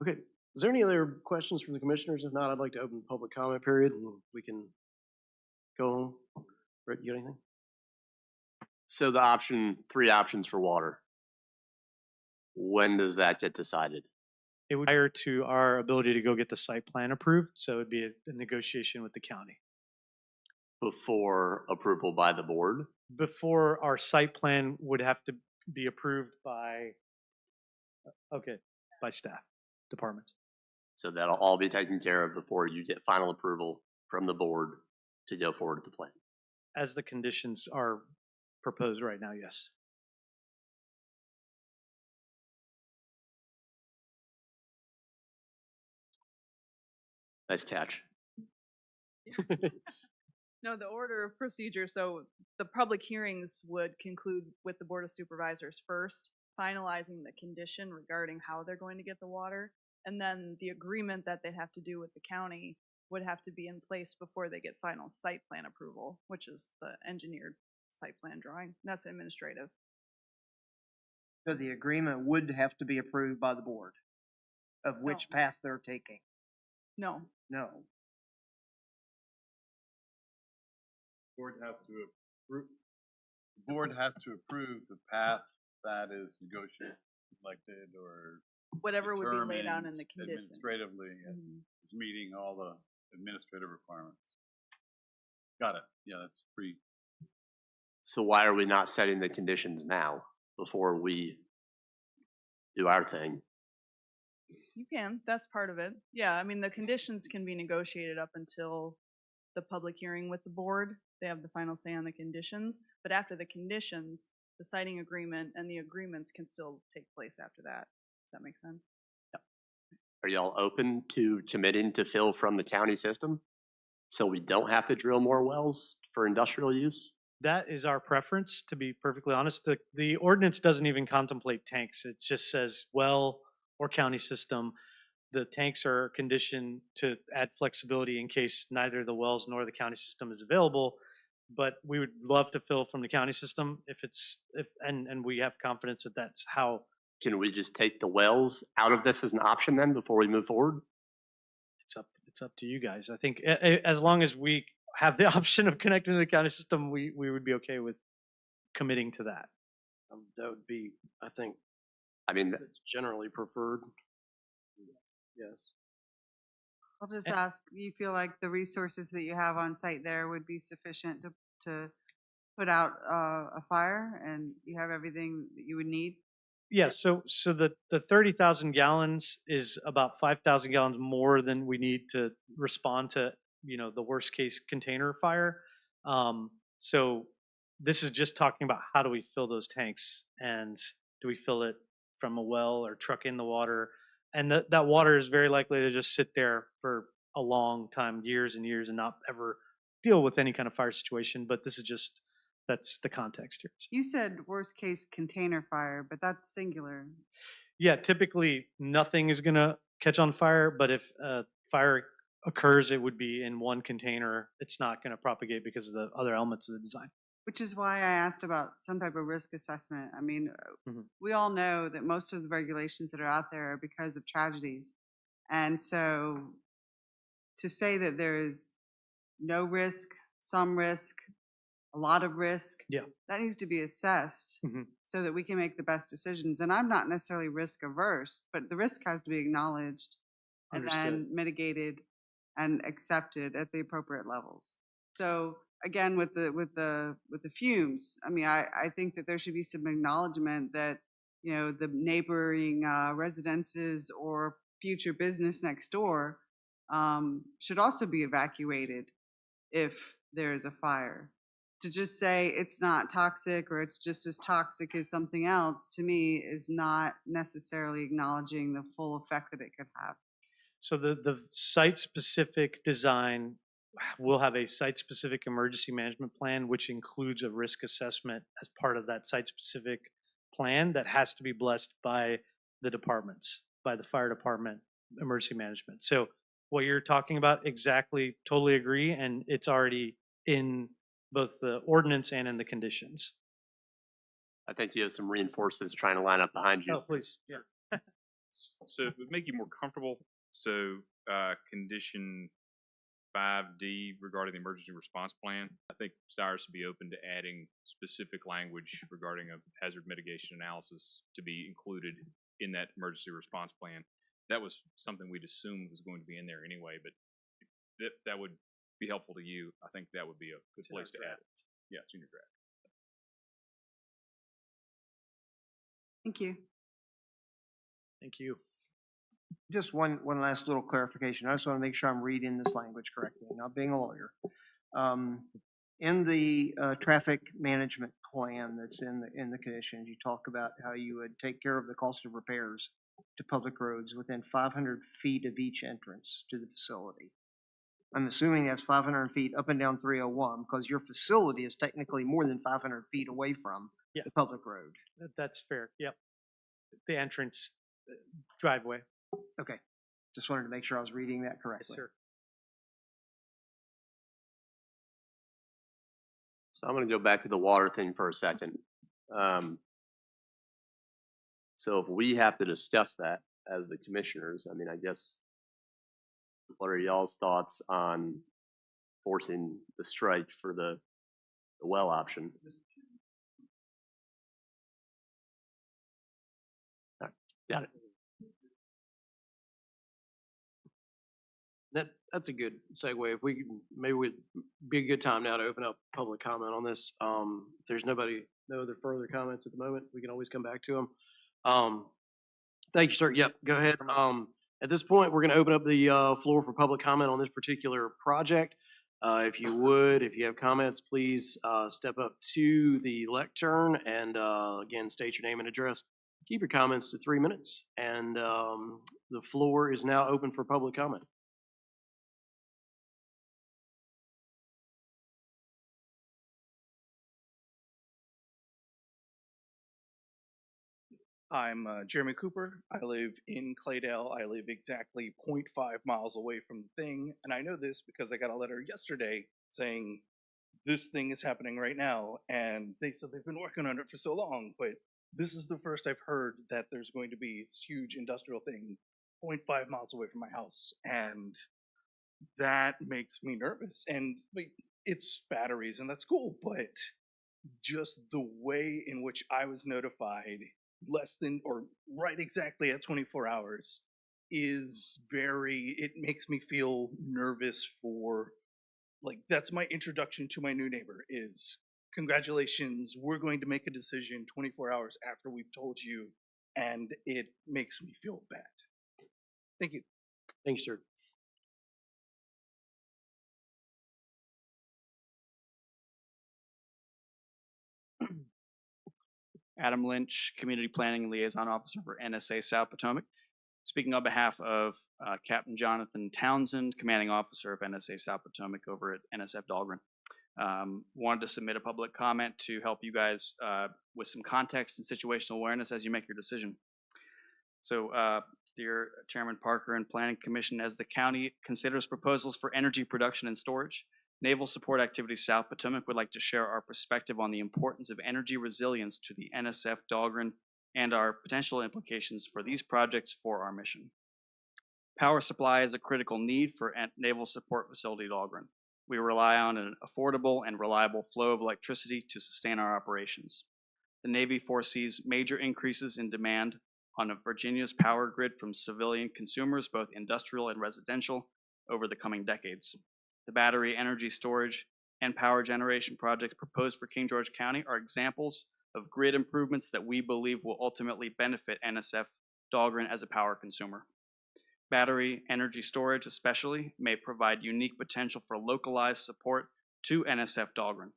S1: Okay, is there any other questions from the commissioners? If not, I'd like to open the public comment period and we can go home. Brett, you got anything?
S11: So the three options for water. When does that get decided?
S8: It would prior to our ability to go get the site plan approved, so it'd be a negotiation with the county.
S11: Before approval by the board?
S8: Before our site plan would have to be approved by, by staff departments.
S11: So that'll all be taken care of before you get final approval from the board to go forward with the plan.
S8: As the conditions are proposed right now, yes.
S11: Nice catch.
S3: No, the order of procedure, so the public hearings would conclude with the Board of Supervisors first, finalizing the condition regarding how they're going to get the water, and then the agreement that they have to do with the county would have to be in place before they get final site plan approval, which is the engineered site plan drawing. That's administrative.
S13: So the agreement would have to be approved by the board of which path they're taking.
S3: No,
S13: No.
S6: Board has to approve, the board has to approve the path that is negotiated, selected, or
S3: whatever would be laid out in
S6: determined
S3: the condition.
S6: administratively
S3: Mhm.
S6: is meeting all the administrative requirements. Got it. Yeah, that's pretty.
S11: So why are we not setting the conditions now before we do our thing?
S3: You can, that's part of it. Yeah, I mean, the conditions can be negotiated up until the public hearing with the board. They have the final say on the conditions, but after the conditions, the siting agreement and the agreements can still take place after that. Does that make sense?
S11: Are y'all open to committing to fill from the county system? So we don't have to drill more wells for industrial use?
S8: That is our preference, to be perfectly honest. The ordinance doesn't even contemplate tanks. It just says well or county system. The tanks are conditioned to add flexibility in case neither the wells nor the county system is available. But we would love to fill from the county system and we have confidence that that's how.
S11: Can we just take the wells out of this as an option then before we move forward?
S8: It's up to you guys. I think as long as we have the option of connecting to the county system, we would be okay with committing to that.
S1: That would be, I think,
S11: I mean,
S1: it's generally preferred. Yes.
S10: I'll just ask, you feel like the resources that you have on site there would be sufficient to put out a fire and you have everything that you would need?
S8: Yeah, so the 30,000 gallons is about 5,000 gallons more than we need to respond to, the worst case container fire. So this is just talking about how do we fill those tanks, and do we fill it from a well or truck in the water? And that water is very likely to just sit there for a long time, years and years, and not ever deal with any kind of fire situation. But this is that's the context here.
S10: You said worst case container fire, but that's singular.
S8: Yeah, typically nothing is gonna catch on fire, but if fire occurs, it would be in one container. It's not gonna propagate because of the other elements of the design.
S10: Which is why I asked about some type of risk assessment. I mean, we all know that most of the regulations that are out there are because of tragedies. And so to say that there is no risk, some risk, a lot of risk, that needs to be assessed so that we can make the best decisions. And I'm not necessarily risk averse, but the risk has to be acknowledged and then mitigated and accepted at the appropriate levels. So again, with the fumes, I mean, I think that there should be some acknowledgement that, the neighboring residences or future business next door should also be evacuated if there is a fire. To just say it's not toxic or it's just as toxic as something else, to me, is not necessarily acknowledging the full effect that it could have.
S8: So the site-specific design will have a site-specific emergency management plan, which includes a risk assessment as part of that site-specific plan that has to be blessed by the departments, by the fire department, emergency management. So what you're talking about exactly, totally agree, and it's already in both the ordinance and in the conditions.
S11: I think you have some reinforcements trying to line up behind you.
S8: Oh, please, yeah.
S9: So it would make you more comfortable, so, condition 5D regarding the emergency response plan, I think Cyrus would be open to adding specific language regarding a hazard mitigation analysis to be included in that emergency response plan. That was something we'd assumed was going to be in there anyway, but if that would be helpful to you. I think that would be a good place to add it. Yeah, it's in your draft.
S10: Thank you.
S8: Thank you.
S13: Just one last little clarification. I just want to make sure I'm reading this language correctly, not being a lawyer. In the traffic management plan that's in the conditions, you talk about how you would take care of the cost of repairs to public roads within 500 feet of each entrance to the facility. I'm assuming that's 500 feet up and down 301 because your facility is technically more than 500 feet away from the public road.
S8: That's fair. Yep. The entrance driveway.
S13: Okay. Just wanted to make sure I was reading that correctly.
S8: Yes, sir.
S11: So I'm going to go back to the water thing for a second. So if we have to discuss that as the commissioners, I mean, I guess, what are y'all's thoughts on forcing the strike for the well option? All right, got it.
S1: That's a good segue. If we could, maybe would be a good time now to open up public comment on this. If there's no other further comments at the moment, we can always come back to them. Thank you, sir. Yep, go ahead. At this point, we're going to open up the floor for public comment on this particular project. If you have comments, please step up to the lectern and again, state your name and address. Keep your comments to 3 minutes, and the floor is now open for public comment.
S14: I'm Jeremy Cooper. I live in Claydale. I live exactly 0.5 miles away from the thing. And I know this because I got a letter yesterday saying this thing is happening right now. And they said they've been working on it for so long. But this is the first I've heard that there's going to be this huge industrial thing 0.5 miles away from my house. And that makes me nervous. And it's batteries, and that's cool. But just the way in which I was notified less than or right exactly at 24 hours is it makes me feel nervous for, like, that's my introduction to my new neighbor is congratulations, we're going to make a decision 24 hours after we've told you, and it makes me feel bad. Thank you.
S1: Thank you, sir.
S7: Adam Lynch, Community Planning Liaison Officer for NSA South Potomac. Speaking on behalf of Captain Jonathan Townsend, Commanding Officer of NSA South Potomac over at NSF Dahlgren. Wanted to submit a public comment to help you guys with some context and situational awareness as you make your decision. So, dear Chairman Parker and Planning Commission, as the county considers proposals for energy production and storage, Naval Support Activities South Potomac would like to share our perspective on the importance of energy resilience to the NSF Dahlgren and our potential implications for these projects for our mission. Power supply is a critical need for Naval Support Facility Dahlgren. We rely on an affordable and reliable flow of electricity to sustain our operations. The Navy foresees major increases in demand on Virginia's power grid from civilian consumers, both industrial and residential, over the coming decades. The battery energy storage and power generation projects proposed for King George County are examples of grid improvements that we believe will ultimately benefit NSF Dahlgren as a power consumer. Battery energy storage especially may provide unique potential for localized support to NSF Dahlgren.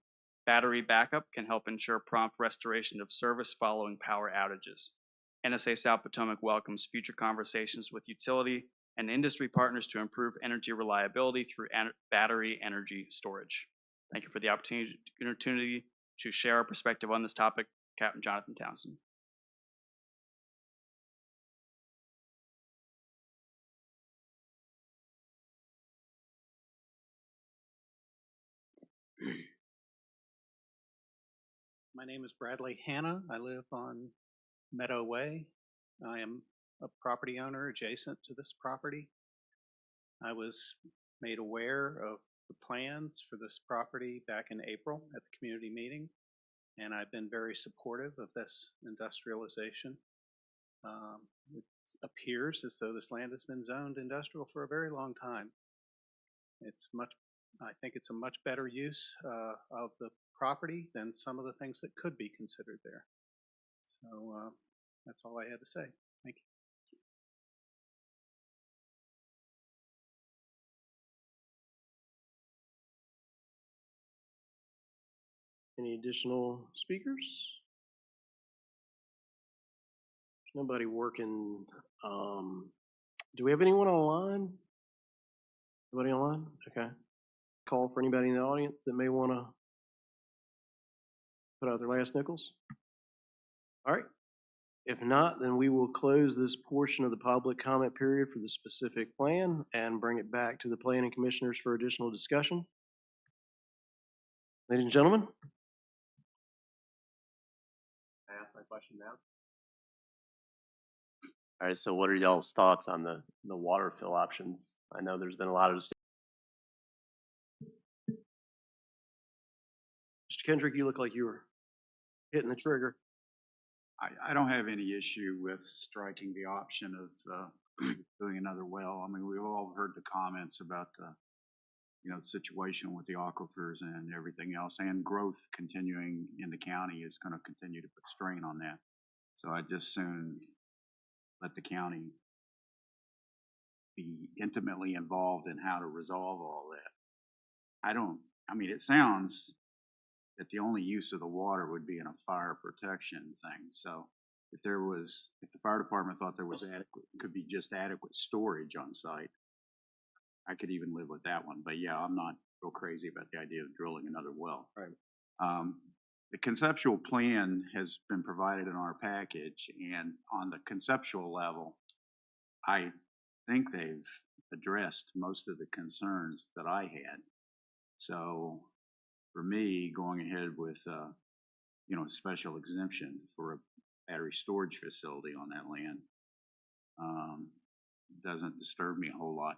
S7: Battery backup can help ensure prompt restoration of service following power outages. NSA South Potomac welcomes future conversations with utility and industry partners to improve energy reliability through battery energy storage. Thank you for the opportunity to share our perspective on this topic, Captain Jonathan Townsend.
S15: My name is Bradley Hanna. I live on Meadow Way. I am a property owner adjacent to this property. I was made aware of the plans for this property back in April at the community meeting, and I've been very supportive of this industrialization. It appears as though this land has been zoned industrial for a very long time. I think it's a much better use of the property than some of the things that could be considered there. So that's all I had to say. Thank you.
S1: Any additional speakers? There's nobody working. Do we have anyone online? Anybody online? Okay. Call for anybody in the audience that may want to put out their last nickels. All right. If not, then we will close this portion of the public comment period for the specific plan and bring it back to the planning commissioners for additional discussion. Ladies and gentlemen.
S11: Can I ask my question now? All right, so what are y'all's thoughts on the water fill options? I know there's been a lot of
S1: Mr. Kendrick, you look like you were hitting the trigger.
S12: I don't have any issue with striking the option of doing another well. I mean, we've all heard the comments about the situation with the aquifers and everything else, and growth continuing in the county is going to continue to put strain on that. So I'd just soon let the county be intimately involved in how to resolve all that. I mean, it sounds that the only use of the water would be in a fire protection thing. So if the fire department thought there was could be just adequate storage on site, I could even live with that one. But yeah, I'm not real crazy about the idea of drilling another well.
S1: Right.
S12: The conceptual plan has been provided in our package, and on the conceptual level, I think they've addressed most of the concerns that I had. So for me, going ahead with special exemption for a battery storage facility on that land doesn't disturb me a whole lot.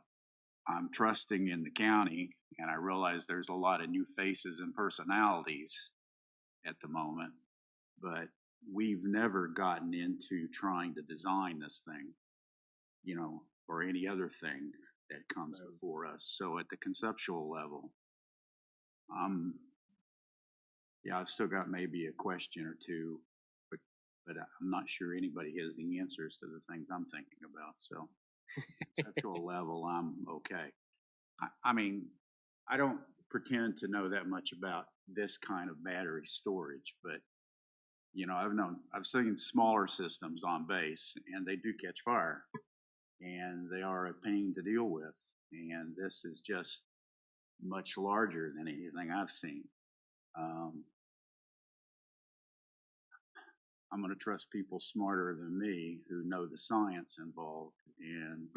S12: I'm trusting in the county, and I realize there's a lot of new faces and personalities at the moment, but we've never gotten into trying to design this thing, or any other thing that comes before us. So at the conceptual level, I've still got maybe a question or two, but I'm not sure anybody has the answers to the things I'm thinking about. So conceptual level, I'm okay. I mean, I don't pretend to know that much about this kind of battery storage, but I've seen smaller systems on base, and they do catch fire, and they are a pain to deal with. And this is just much larger than anything I've seen. I'm going to trust people smarter than me who know the science involved and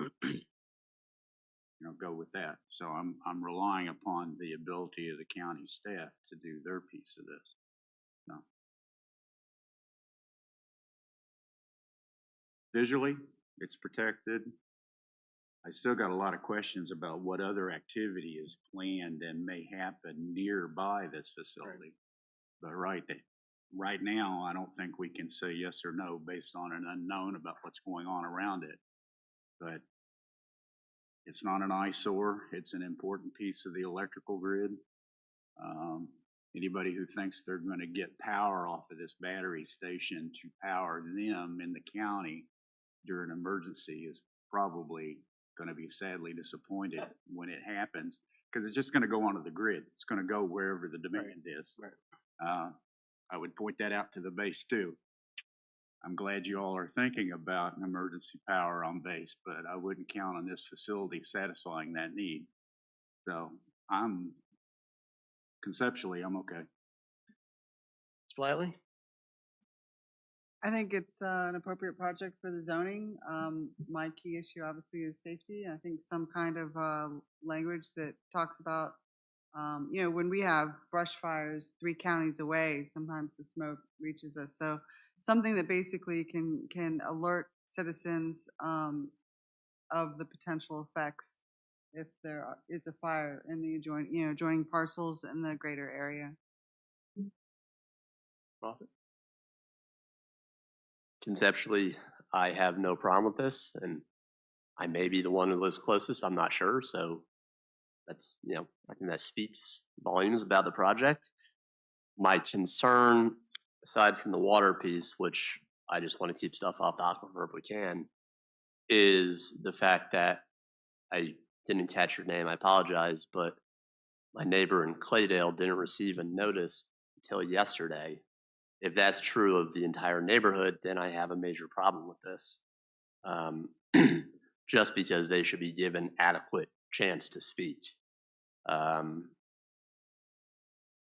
S12: go with that. So I'm relying upon the ability of the county staff to do their piece of this. So visually, it's protected. I still got a lot of questions about what other activity is planned and may happen nearby this facility. But right now, I don't think we can say yes or no based on an unknown about what's going on around it. But it's not an eyesore. It's an important piece of the electrical grid. Anybody who thinks they're going to get power off of this battery station to power them in the county during an emergency is probably going to be sadly disappointed when it happens, because it's just going to go onto the grid. It's going to go wherever the demand is. I would point that out to the base too. I'm glad you all are thinking about an emergency power on base, but I wouldn't count on this facility satisfying that need. So conceptually, I'm okay.
S1: Flatley?
S10: I think it's an appropriate project for the zoning. My key issue obviously is safety. I think some kind of language that talks about You know, when we have brush fires 3 counties away, sometimes the smoke reaches us. So something that basically can alert citizens of the potential effects if is a fire in the adjoining parcels in the greater area.
S1: Moffett?
S11: Conceptually, I have no problem with this, and I may be the one who lives closest, I'm not sure, so that's, I think that speaks volumes about the project. My concern, aside from the water piece, which I just want to keep stuff off the aquifer if we can, is the fact that I didn't catch your name, I apologize, but my neighbor in Claydale didn't receive a notice until yesterday. If that's true of the entire neighborhood, then I have a major problem with this. Just because they should be given adequate chance to speak.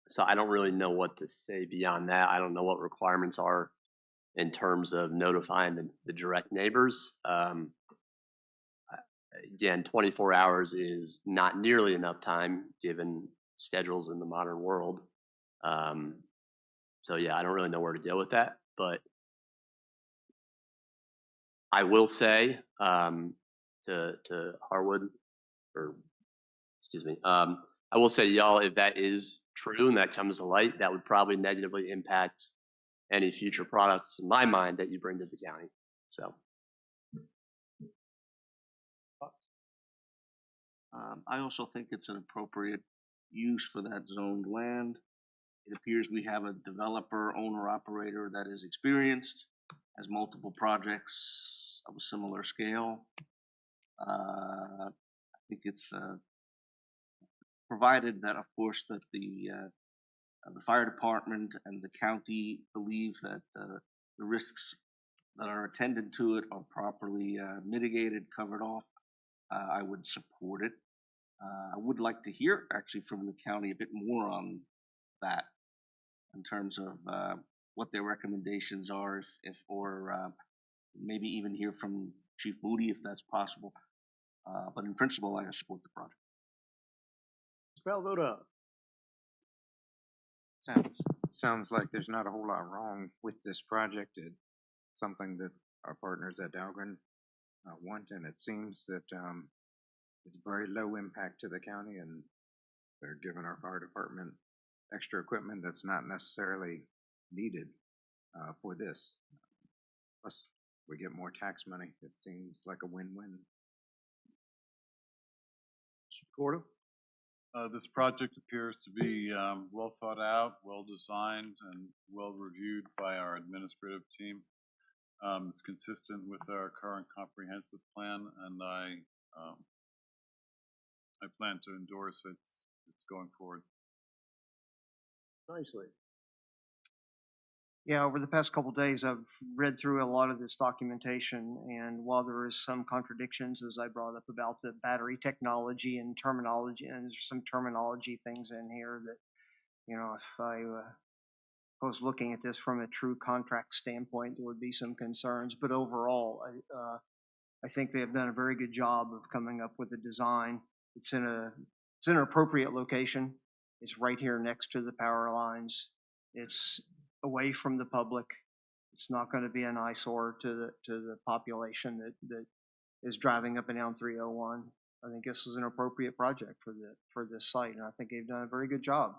S11: So I don't really know what to say beyond that. I don't know what requirements are in terms of notifying the direct neighbors. Again, 24 hours is not nearly enough time given schedules in the modern world. So yeah, I don't really know where to go with that, but I will say to Harwood, or excuse me, I will say, y'all, if that is true and that comes to light, that would probably negatively impact any future products in my mind that you bring to the county. So.
S2: I also think it's an appropriate use for that zoned land. It appears we have a developer, owner, operator that is experienced, has multiple projects of a similar scale. I think it's provided that, of course, that the fire department and the county believe that the risks that are attended to it are properly mitigated, covered off. I would support it. I would like to hear actually from the county a bit more on that in terms of what their recommendations are, or maybe even hear from Chief Moody if that's possible. But in principle, I support the project.
S1: Spell vote up.
S16: Sounds like there's not a whole lot wrong with this project. It's something that our partners at Dahlgren want, and it seems that it's very low impact to the county, and they're giving our fire department extra equipment that's not necessarily needed for this. Plus, we get more tax money. It seems like a win-win.
S1: Gordo?
S6: This project appears to be well thought out, well designed, and well reviewed by our administrative team. It's consistent with our current comprehensive plan, and I plan to endorse it. It's going forward.
S1: Nicely.
S13: Yeah, over the past couple of days, I've read through a lot of this documentation, and while there is some contradictions, as I brought up about the battery technology and terminology, and there's some terminology things in here that, if I was looking at this from a true contract standpoint, there would be some concerns. But overall, I think they have done a very good job of coming up with a design. It's in an appropriate location. It's right here next to the power lines. It's away from the public. It's not going to be an eyesore to the population that is driving up and down 301. I think this is an appropriate project for this site, and I think they've done a very good job.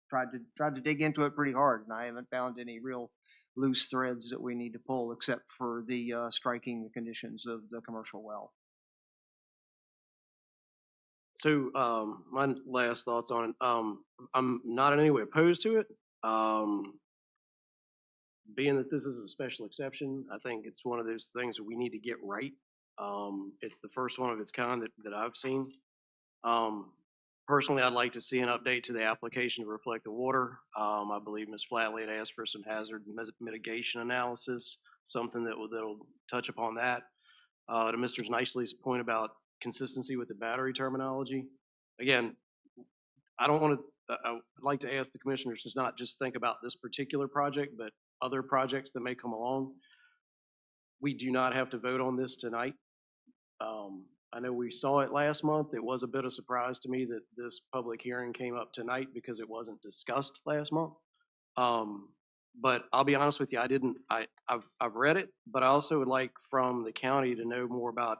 S13: Tried to dig into it pretty hard, and I haven't found any real loose threads that we need to pull, except for the striking the conditions of the commercial well.
S1: So my last thoughts on it. I'm not in any way opposed to it. Being that this is a special exception, I think it's one of those things that we need to get right. It's the first one of its kind that I've seen. Personally, I'd like to see an update to the application to reflect the water. I believe Ms. Flatley had asked for some hazard mitigation analysis, something that'll touch upon that. To Mr. Nicely's point about consistency with the battery terminology, again, I'd like to ask the commissioners to not just think about this particular project, but other projects that may come along. We do not have to vote on this tonight. I know we saw it last month. It was a bit of surprise to me that this public hearing came up tonight because it wasn't discussed last month. But I'll be honest with you, I've read it, but I also would like from the county to know more about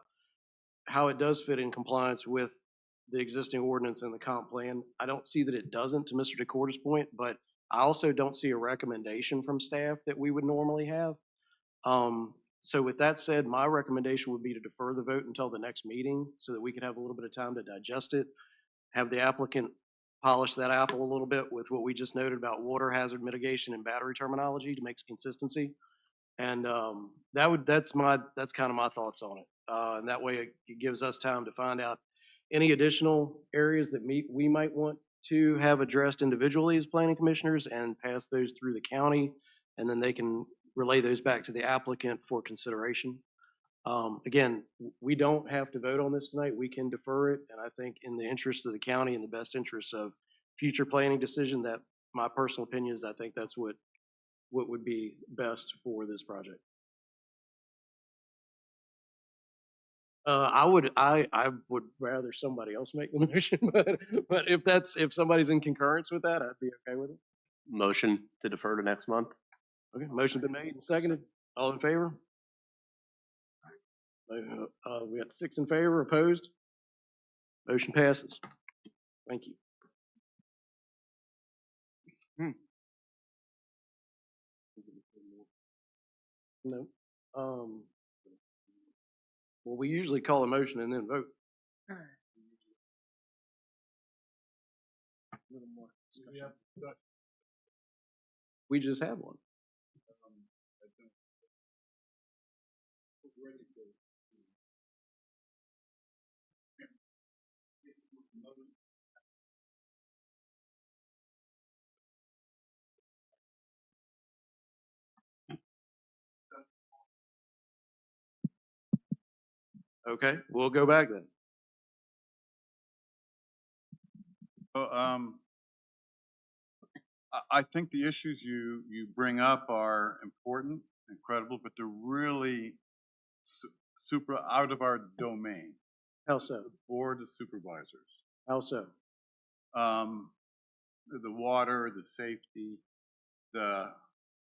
S1: how it does fit in compliance with the existing ordinance and the comp plan. I don't see that it doesn't, to Mr. DeCourta's point, but I also don't see a recommendation from staff that we would normally have. So with that said, my recommendation would be to defer the vote until the next meeting so that we could have a little bit of time to digest it, have the applicant polish that apple a little bit with what we just noted about water hazard mitigation and battery terminology to make consistency. And that's kind of my thoughts on it. And that way it gives us time to find out any additional areas that we might want to have addressed individually as planning commissioners and pass those through the county, and then they can relay those back to the applicant for consideration. Again, we don't have to vote on this tonight. We can defer it, and I think in the interest of the county and the best interest of future planning decision, that my personal opinion is I think that's what would be best for this project. I would rather somebody else make the motion, but if somebody's in concurrence with that, I'd be okay with it.
S11: Motion to defer to next month?
S1: Okay, motion's been made and seconded. All in favor? We got 6 in favor, opposed? Motion passes. Thank you. No. Well, we usually call a motion and then vote. We just had one. Okay, we'll go back then.
S6: I think the issues you bring up are important and credible, but they're really super out of our domain.
S1: How so?
S6: The Board of Supervisors.
S1: How so?
S6: The water, the safety,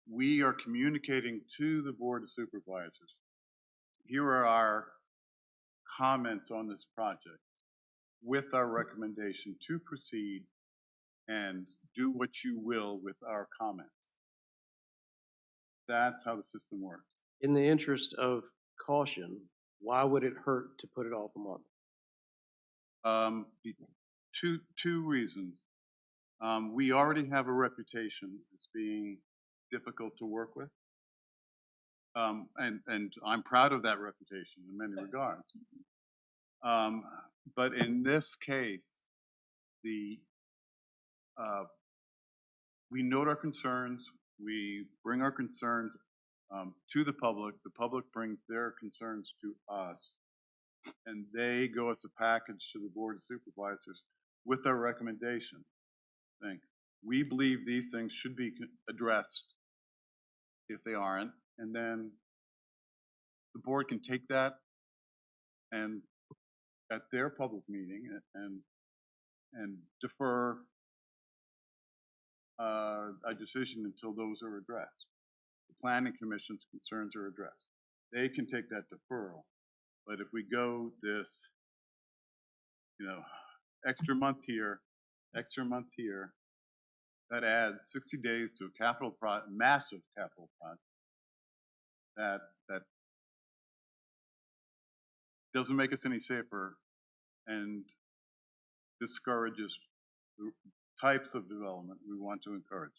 S6: we are communicating to the Board of Supervisors. Here are our comments on this project with our recommendation to proceed and do what you will with our comments. That's how the system works.
S1: In the interest of caution, why would it hurt to put it off a month?
S6: Two reasons. We already have a reputation as being difficult to work with. And I'm proud of that reputation in many regards. But in this case, we note our concerns, we bring our concerns to the public brings their concerns to us, and they go as a package to the Board of Supervisors with our recommendation. We believe these things should be addressed if they aren't, and then the board can take that and at their public meeting and defer a decision until those are addressed. The Planning Commission's concerns are addressed. They can take that deferral, but if we go this, extra month here, that adds 60 days to a massive capital project. That doesn't make us any safer and discourages the types of development we want to encourage.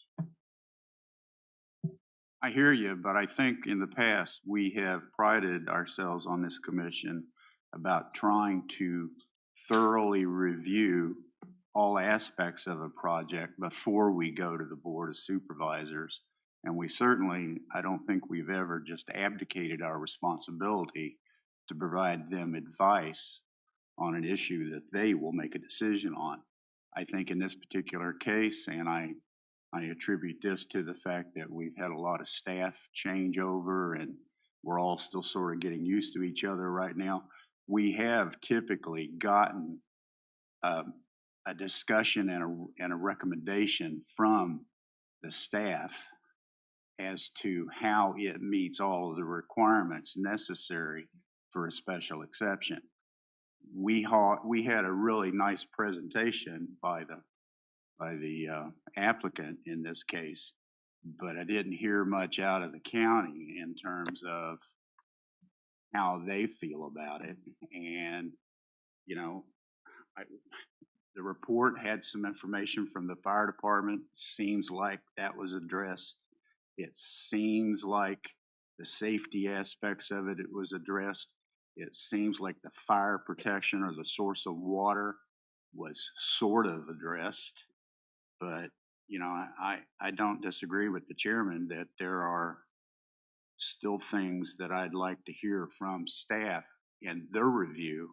S12: I hear you, but I think in the past we have prided ourselves on this commission about trying to thoroughly review all aspects of a project before we go to the Board of Supervisors. And we certainly, I don't think we've ever just abdicated our responsibility to provide them advice on an issue that they will make a decision on. I think in this particular case, and I attribute this to the fact that we've had a lot of staff changeover and we're all still sort of getting used to each other right now. we have typically gotten a discussion and a recommendation from the staff as to how it meets all of the requirements necessary for a special exception. We had a really nice presentation by the applicant in this case, but I didn't hear much out of the county in terms of how they feel about it. And, you know, the report had some information from the fire department. Seems like that was addressed. It seems like the safety aspects of it was addressed. It seems like the fire protection or the source of water was sort of addressed. But, you know, I don't disagree with the chairman that there are still things that I'd like to hear from staff and their review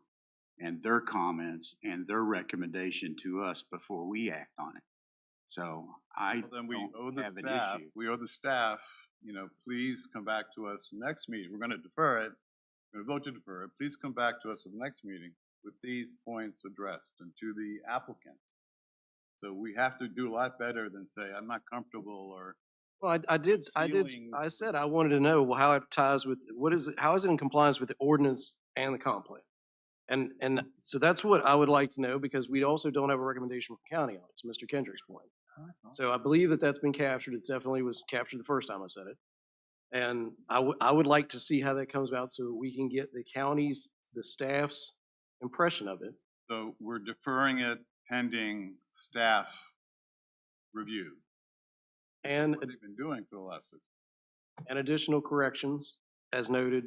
S12: and their comments and their recommendation to us before we act on it. So I
S6: Well, then we owe
S12: don't
S6: the
S12: have an
S6: staff,
S12: issue.
S6: we owe the staff, you know, please come back to us next meeting. We're gonna defer it. We're gonna vote to defer it. Please come back to us at the next meeting with these points addressed and to the applicant. So we have to do a lot better than say, I'm not comfortable or.
S1: Well,
S6: feeling-
S1: I said I wanted to know how it ties with, how is it in compliance with the ordinance and the comp plan? And so that's what I would like to know, because we also don't have a recommendation from county on it, to Mr. Kendrick's point. So I believe that that's been captured. It definitely was captured the first time I said it. And I would like to see how that comes out so we can get the county's, the staff's impression of it.
S6: So we're deferring it pending staff review.
S1: And,
S6: What they've been doing for the last 6
S1: and additional corrections, as noted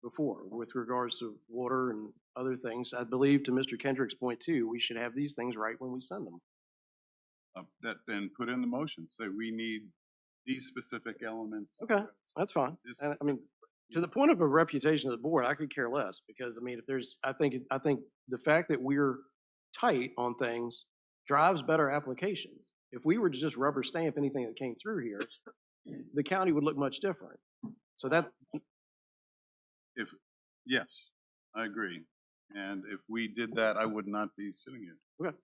S1: before, with regards to water and other things. I believe, to Mr. Kendrick's point too, we should have these things right when we send them.
S6: That then put in the motion, say we need these specific elements.
S1: Okay, that's fine.
S6: This-
S1: And I mean, to the point of a reputation of the board, I could care less, because I mean, if there's, I think the fact that we're tight on things drives better applications. If we were to just rubber stamp anything that came through here, the county would look much different. So that,
S6: Yes, I agree. And if we did that, I would not be sitting here.
S1: Okay.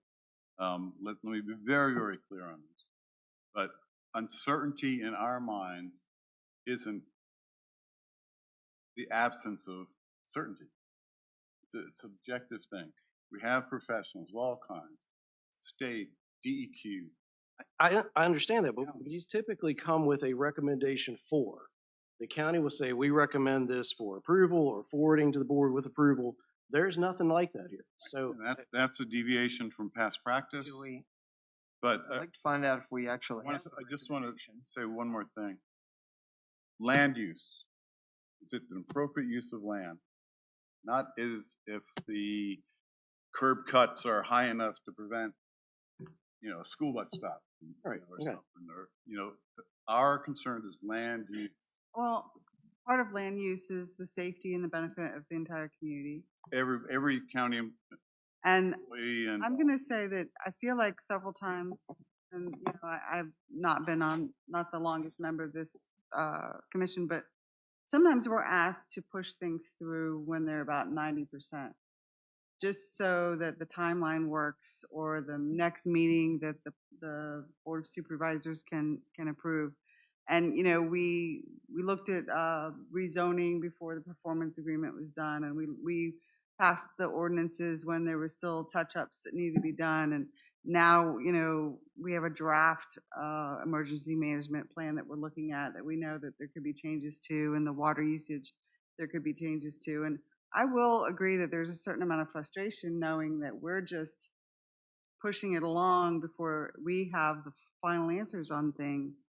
S6: Let me be very, very clear on this. But uncertainty in our minds isn't the absence of certainty. It's a subjective thing. We have professionals of all kinds, state, DEQ.
S1: I understand that, but these typically come with a recommendation for. The county will say, we recommend this for approval or forwarding to the board with approval. There's nothing like that here. So
S6: And that's a deviation from past practice.
S13: Do we,
S6: But
S13: I'd like to find out if we actually have.
S6: I just want to say one more thing. Land use. Is it an appropriate use of land? Not is if the curb cuts are high enough to prevent, you know, a school bus stop.
S1: Right,
S6: Or
S1: okay.
S6: something, or, you know, our concern is land use.
S10: Well, part of land use is the safety and the benefit of the entire community.
S6: Every county
S10: And
S6: employee and.
S10: I'm gonna say that I feel like several times, and you know, I've not been not the longest member of this commission, but sometimes we're asked to push things through when they're about 90%, just so that the timeline works or the next meeting that the board of supervisors can approve. And you know, we looked at rezoning before the performance agreement was done, and we passed the ordinances when there were still touch-ups that needed to be done. And now, you know, we have a draft emergency management plan that we're looking at that we know that there could be changes to, and the water usage there could be changes to. And I will agree that there's a certain amount of frustration knowing that we're just pushing it along before we have the final answers on things.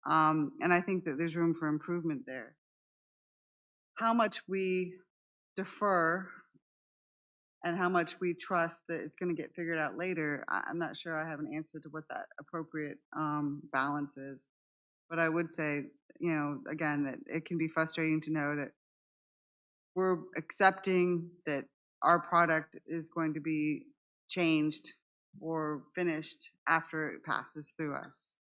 S10: And I think that there's room for improvement there. How much we defer and how much we trust that it's going to get figured out later, I'm not sure I have an answer to what that appropriate balance is. But I would say, you know, again, that it can be frustrating to know that we're accepting that our product is going to be changed or finished after it passes through us.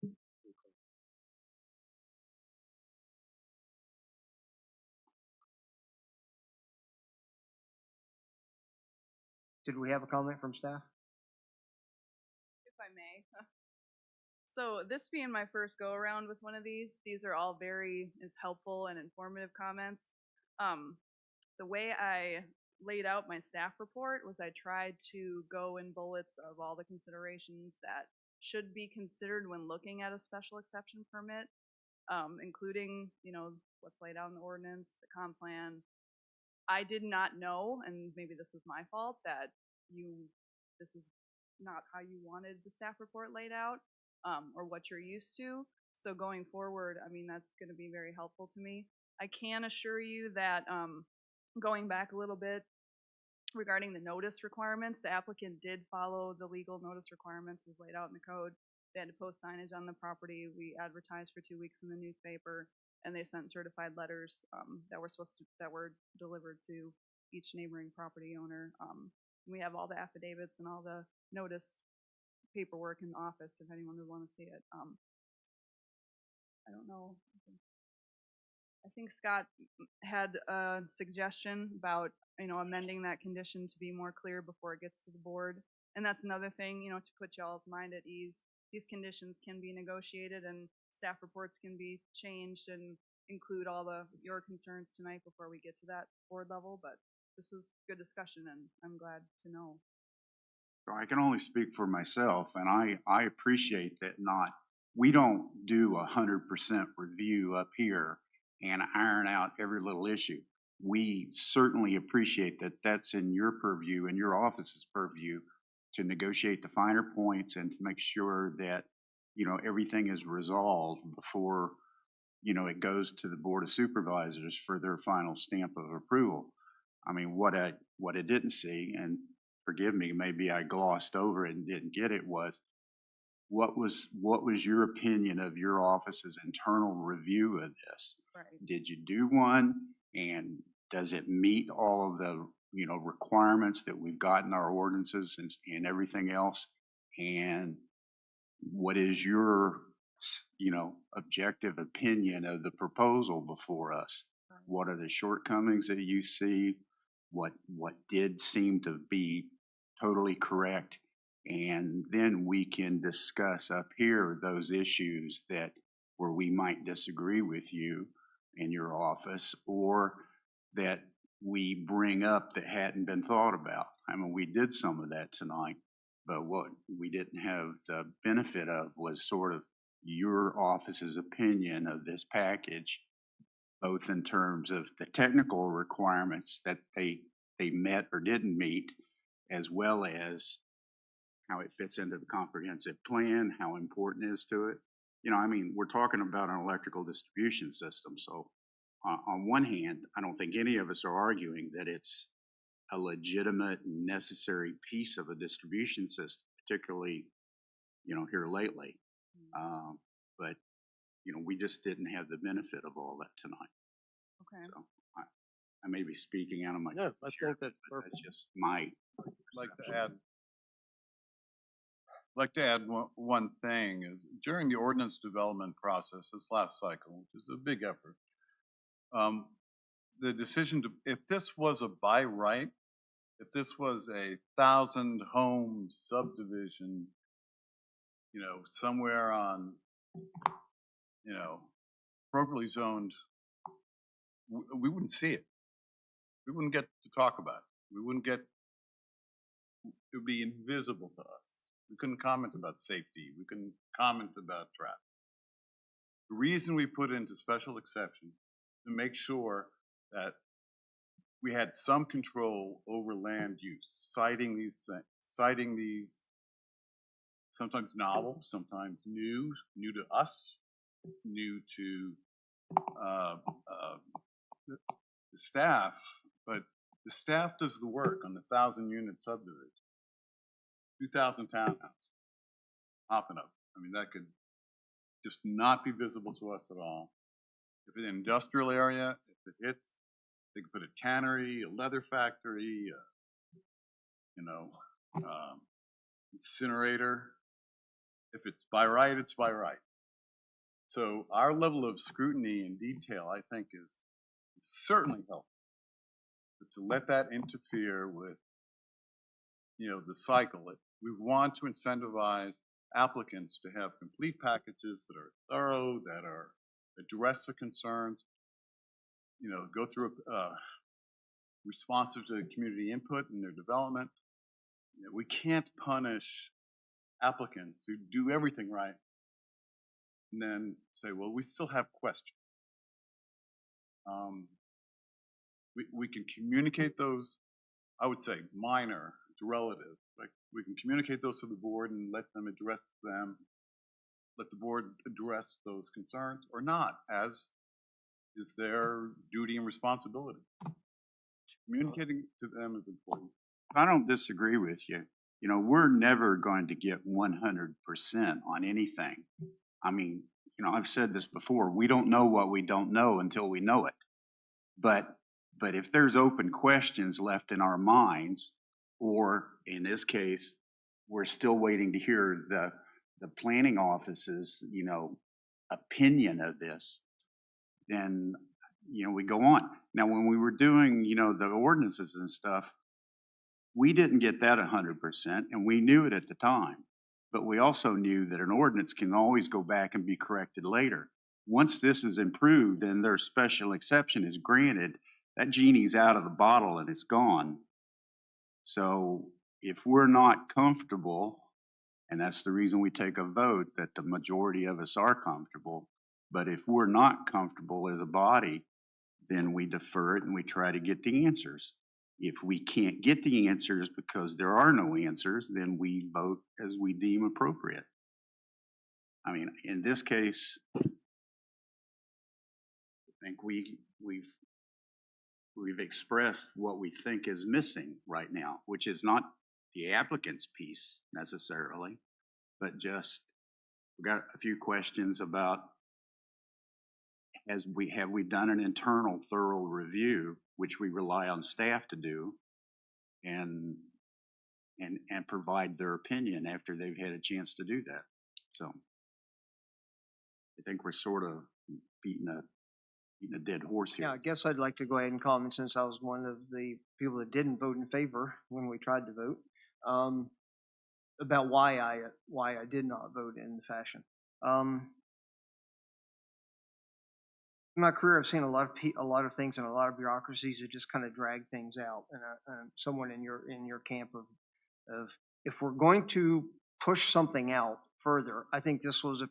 S13: Did we have a comment from staff?
S3: If I may. So this being my first go around with one of these are all very helpful and informative comments. The way I laid out my staff report was I tried to go in bullets of all the considerations that should be considered when looking at a special exception permit, including, you know, what's laid out in the ordinance, the comp plan. I did not know, and maybe this is my fault, that this is not how you wanted the staff report laid out, or what you're used to. So going forward, I mean, that's going to be very helpful to me. I can assure you that going back a little bit regarding the notice requirements, the applicant did follow the legal notice requirements as laid out in the code. They had to post signage on the property. We advertised for 2 weeks in the newspaper, and they sent certified letters that were delivered to each neighboring property owner. We have all the affidavits and all the notice paperwork in the office if anyone would want to see it. I don't know. I think Scott had a suggestion about, you know, amending that condition to be more clear before it gets to the board. And that's another thing, you know, to put y'all's mind at ease. These conditions can be negotiated and staff reports can be changed and include all your concerns tonight before we get to that board level. But this was good discussion, and I'm glad to know.
S12: So I can only speak for myself, and I appreciate that we don't do 100% review up here and iron out every little issue. We certainly appreciate that that's in your purview and your office's purview to negotiate the finer points and to make sure that, you know, everything is resolved before, you know, it goes to the Board of Supervisors for their final stamp of approval. I mean, what I didn't see, and forgive me, maybe I glossed over it and didn't get it, was what was your opinion of your office's internal review of this?
S3: Right.
S12: Did you do one, and does it meet all of the, you know, requirements that we've got in our ordinances and everything else? And what is your, you know, objective opinion of the proposal before us?
S3: Right.
S12: What are the shortcomings that you see? What did seem to be totally correct? And then we can discuss up here those issues where we might disagree with you in your office, or that we bring up that hadn't been thought about. I mean, we did some of that tonight, but what we didn't have the benefit of was sort of your office's opinion of this package, both in terms of the technical requirements that they met or didn't meet, as well as how it fits into the comprehensive plan, how important it is to it. You know, I mean, we're talking about an electrical distribution system. So on one hand, I don't think any of us are arguing that it's a legitimate and necessary piece of a distribution system, particularly, you know, here lately. But, you know, we just didn't have the benefit of all that tonight.
S3: Okay.
S12: So I may be speaking out of my.
S1: No, I think that's
S12: but
S1: perfect.
S12: that's just my.
S6: Like to add one thing is during the ordinance development process this last cycle, which is a big effort, the decision if this was a by right, if this was a 1,000 home subdivision, you know, somewhere on, you know, appropriately zoned, we wouldn't see it. We wouldn't get to talk about it. It would be invisible to us. We couldn't comment about safety. We couldn't comment about traffic. The reason we put into special exception to make sure that we had some control over land use, citing these sometimes novel, sometimes new to us, new to the staff, but the staff does the work on the 1,000-unit subdivision. 2,000 townhouses popping up. I mean, that could just not be visible to us at all. If it's an industrial area, if it hits, they could put a tannery, a leather factory, you know, incinerator. If it's by right, it's by right. So our level of scrutiny and detail, I think, is certainly helpful. But to let that interfere with the cycle. We want to incentivize applicants to have complete packages that are thorough, that address the concerns, go through responsive to community input and their development. We can't punish applicants who do everything right and then say, well, we still have questions. We can communicate those, I would say minor, it's relative. Like we can communicate those to the board and let them address them, let the board address those concerns or not, as is their duty and responsibility. Communicating to them is important.
S12: I don't disagree with you. We're never going to get 100% on anything. I mean, I've said this before, we don't know what we don't know until we know it. But if there's open questions left in our minds, or in this case, we're still waiting to hear the planning office's, opinion of this, then, we go on. Now, when we were doing, the ordinances and stuff, we didn't get that 100%, and we knew it at the time. But we also knew that an ordinance can always go back and be corrected later. Once this is improved and their special exception is granted, that genie's out of the bottle and it's gone. So if we're not comfortable, and that's the reason we take a vote, that the majority of us are comfortable, but if we're not comfortable as a body, then we defer it and we try to get the answers. If we can't get the answers because there are no answers, then we vote as we deem appropriate. I mean, in this case, I think we've expressed what we think is missing right now, which is not the applicant's piece necessarily, but just we got a few questions about have we done an internal thorough review, which we rely on staff to do, and provide their opinion after they've had a chance to do that. So I think we're sort of beating a dead horse here.
S13: Yeah, I guess I'd like to go ahead and comment since I was one of the people that didn't vote in favor when we tried to vote, about why I did not vote in the fashion. In my career, I've seen a lot of things and a lot of bureaucracies that just kind of drag things out. And someone in your camp of if we're going to push something out further, I think this was a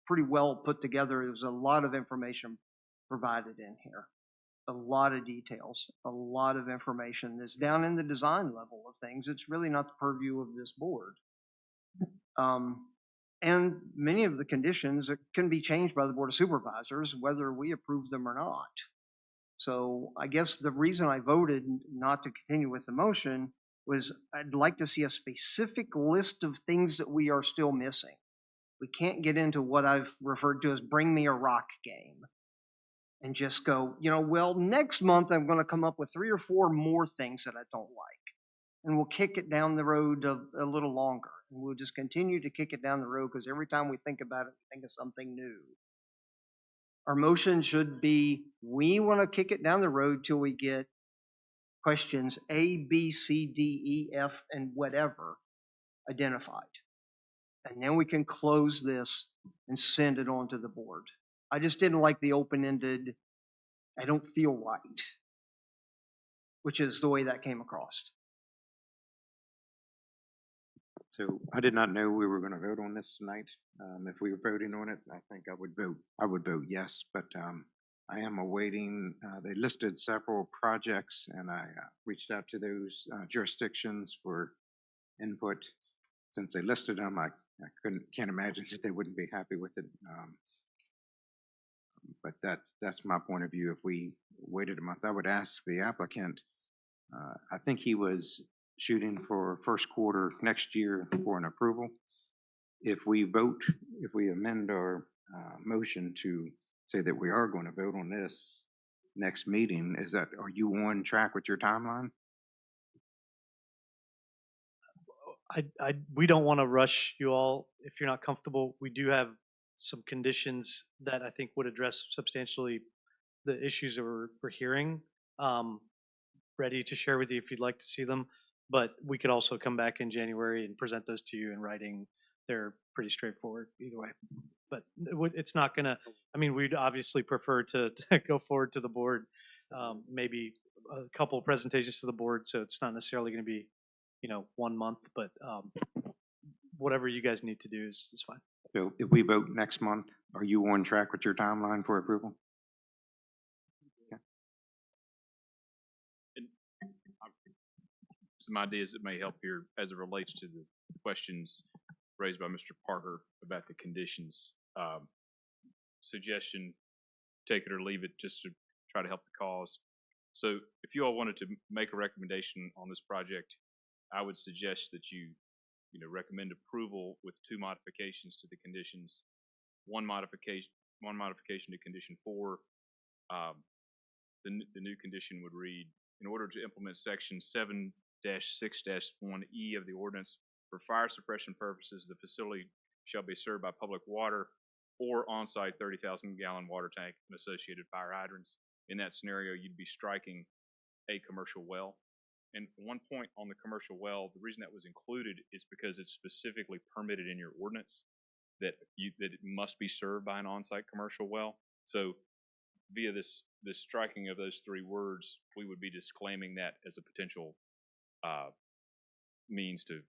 S13: pretty well put together. There was a lot of information provided in here, a lot of details, a lot of information that's down in the design level of things. It's really not the purview of this board. And many of the conditions that can be changed by the Board of Supervisors, whether we approve them or not. So I guess the reason I voted not to continue with the motion was I'd like to see a specific list of things that we are still missing. We can't get into what I've referred to as bring me a rock game and just go, well, next month I'm going to come up with 3 or 4 more things that I don't like. And we'll kick it down the road a little longer. And we'll just continue to kick it down the road because every time we think about it, we think of something new. Our motion should be, we want to kick it down the road till we get questions A, B, C, D, E, F, and whatever identified. And then we can close this and send it on to the board. I just didn't like the open-ended, I don't feel right, which is the way that came across.
S16: So I did not know we were going to vote on this tonight. If we were voting on it, I think I would vote yes, but I am awaiting, they listed several projects and I reached out to those jurisdictions for input. Since they listed them, I can't imagine that they wouldn't be happy with it. But that's my point of view. If we waited a month, I would ask the applicant, I think he was shooting for first quarter next year for an approval. If we amend our motion to say that we are going to vote on this next meeting, are you on track with your timeline?
S8: We don't want to rush you all. If you're not comfortable, we do have some conditions that I think would address substantially the issues that we're hearing. Ready to share with you if you'd like to see them. But we could also come back in January and present those to you in writing. They're pretty straightforward either way. But it's not gonna, I mean, we'd obviously prefer to go forward to the board, maybe a couple of presentations to the board, so it's not necessarily gonna be, 1 month, but whatever you guys need to do is fine.
S16: So if we vote next month, are you on track with your timeline for approval?
S9: Some ideas that may help here as it relates to the questions raised by Mr. Parker about the conditions. Suggestion, take it or leave it, just to try to help the cause. So if you all wanted to make a recommendation on this project, I would suggest that you recommend approval with 2 modifications to the conditions. One modification to condition 4. The new condition would read, in order to implement section 7-6-1E of the ordinance, for fire suppression purposes, the facility shall be served by public water or on-site 30,000-gallon water tank and associated fire hydrants. In that scenario, you'd be striking a commercial well. And one point on the commercial well, the reason that was included is because it's specifically permitted in your ordinance that it must be served by an on-site commercial well. So via this striking of those 3 words, we would be disclaiming that as a potential means to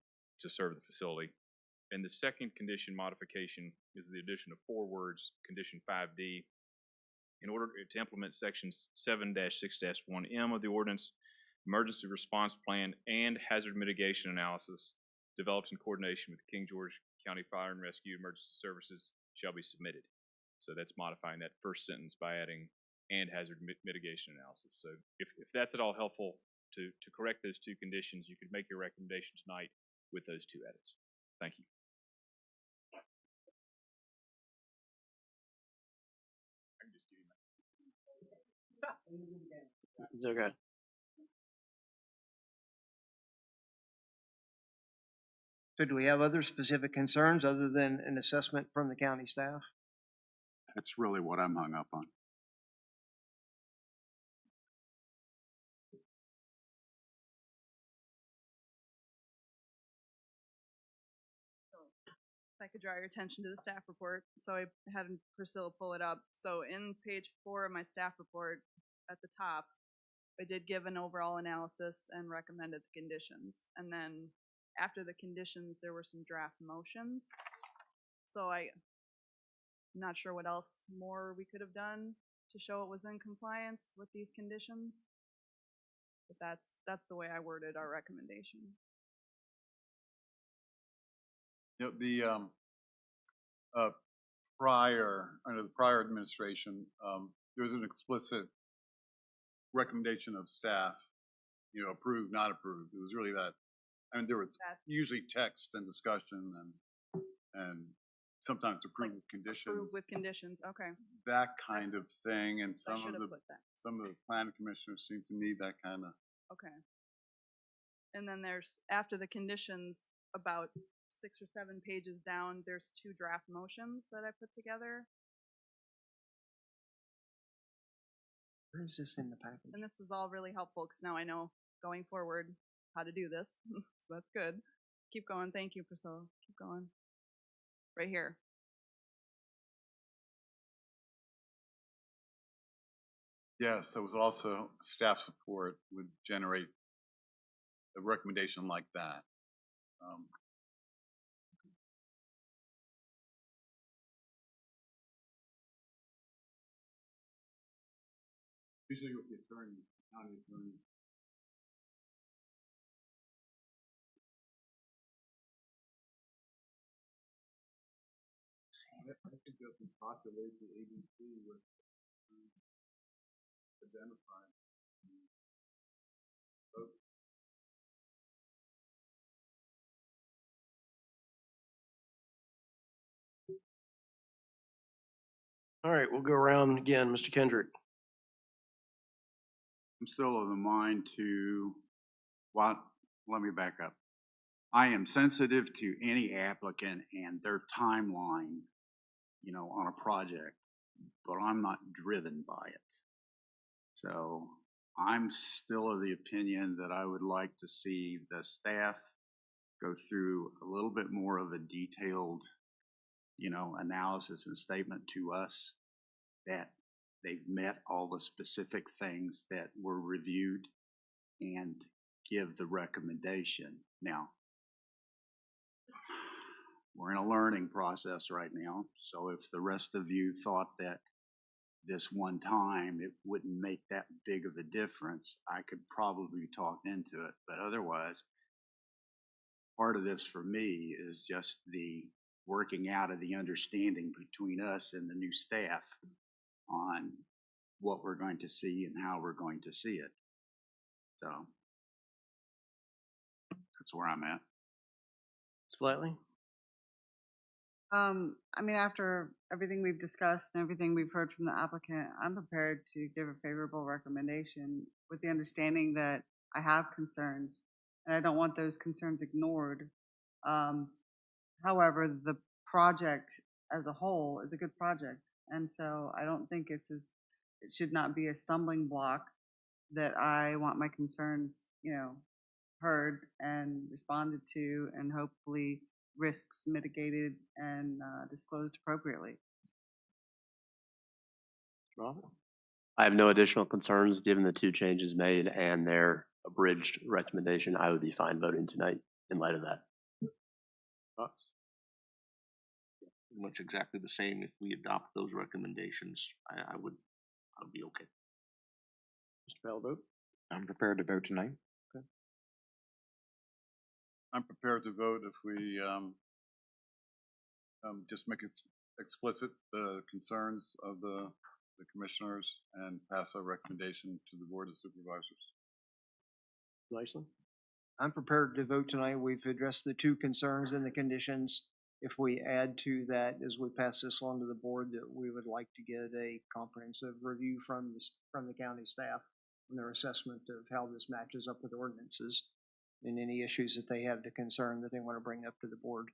S9: serve the facility. And the second condition modification is the addition of 4 words, condition 5D. In order to implement section 7-6-1M of the ordinance, emergency response plan and hazard mitigation analysis developed in coordination with King George County Fire and Rescue Emergency Services shall be submitted. So that's modifying that first sentence by adding and hazard mitigation analysis. So if that's at all helpful to correct those 2 conditions, you could make your recommendation tonight with those 2 edits. Thank you.
S1: It's okay.
S13: So do we have other specific concerns other than an assessment from the county staff?
S12: That's really what I'm hung up on.
S3: If I could draw your attention to the staff report. So I had Priscilla pull it up. So in page 4 of my staff report at the top, I did give an overall analysis and recommended the conditions. And then after the conditions, there were some draft motions. So I'm not sure what else more we could have done to show it was in compliance with these conditions. But that's the way I worded our recommendation.
S6: Under the prior administration, there was an explicit recommendation of staff, approved, not approved. It was really that. I mean, there was usually text and discussion and sometimes approved with conditions.
S3: Approved with conditions, okay.
S6: That kind of thing, and
S3: I should have put that.
S6: some of the planning commissioners seem to need that kind of.
S3: Okay. And then there's, after the conditions, about 6 or 7 pages down, there's 2 draft motions that I put together.
S13: Where is this in the package?
S3: And this is all really helpful because now I know going forward how to do this. So that's good. Keep going. Thank you, Priscilla. Keep going. Right here.
S6: Yes, there was also staff support would generate a recommendation like that. Usually with the attorney, county attorney. I think that we populate the ABC with identify.
S1: All right, we'll go around again. Mr. Kendrick.
S12: I'm still of the mind to let me back up. I am sensitive to any applicant and their timeline, on a project, but I'm not driven by it. So I'm still of the opinion that I would like to see the staff go through a little bit more of a detailed, analysis and statement to us that they've met all the specific things that were reviewed and give the recommendation. Now, we're in a learning process right now, so if the rest of you thought that this one time it wouldn't make that big of a difference, I could probably talk into it. But otherwise, part of this for me is just the working out of the understanding between us and the new staff on what we're going to see and how we're going to see it. So that's where I'm at.
S1: Ms. Flatley?
S10: After everything we've discussed and everything we've heard from the applicant, I'm prepared to give a favorable recommendation with the understanding that I have concerns and I don't want those concerns ignored. However, the project as a whole is a good project. And so I don't think it should not be a stumbling block that I want my concerns, heard and responded to and hopefully risks mitigated and disclosed appropriately.
S1: Robert?
S11: I have no additional concerns, given the 2 changes made and their abridged recommendation. I would be fine voting tonight in light of that.
S1: Thoughts?
S2: Pretty much exactly the same. If we adopt those recommendations, I would be okay.
S1: Mr. Falvo?
S16: I'm prepared to vote tonight.
S6: I'm prepared to vote if we just make it explicit the concerns of the commissioners and pass a recommendation to the Board of Supervisors.
S1: Nicely.
S13: I'm prepared to vote tonight. We've addressed the 2 concerns and the conditions. If we add to that, as we pass this on to the board, that we would like to get a comprehensive review from the county staff on their assessment of how this matches up with ordinances and any issues that they have to concern that they want to bring up to the board.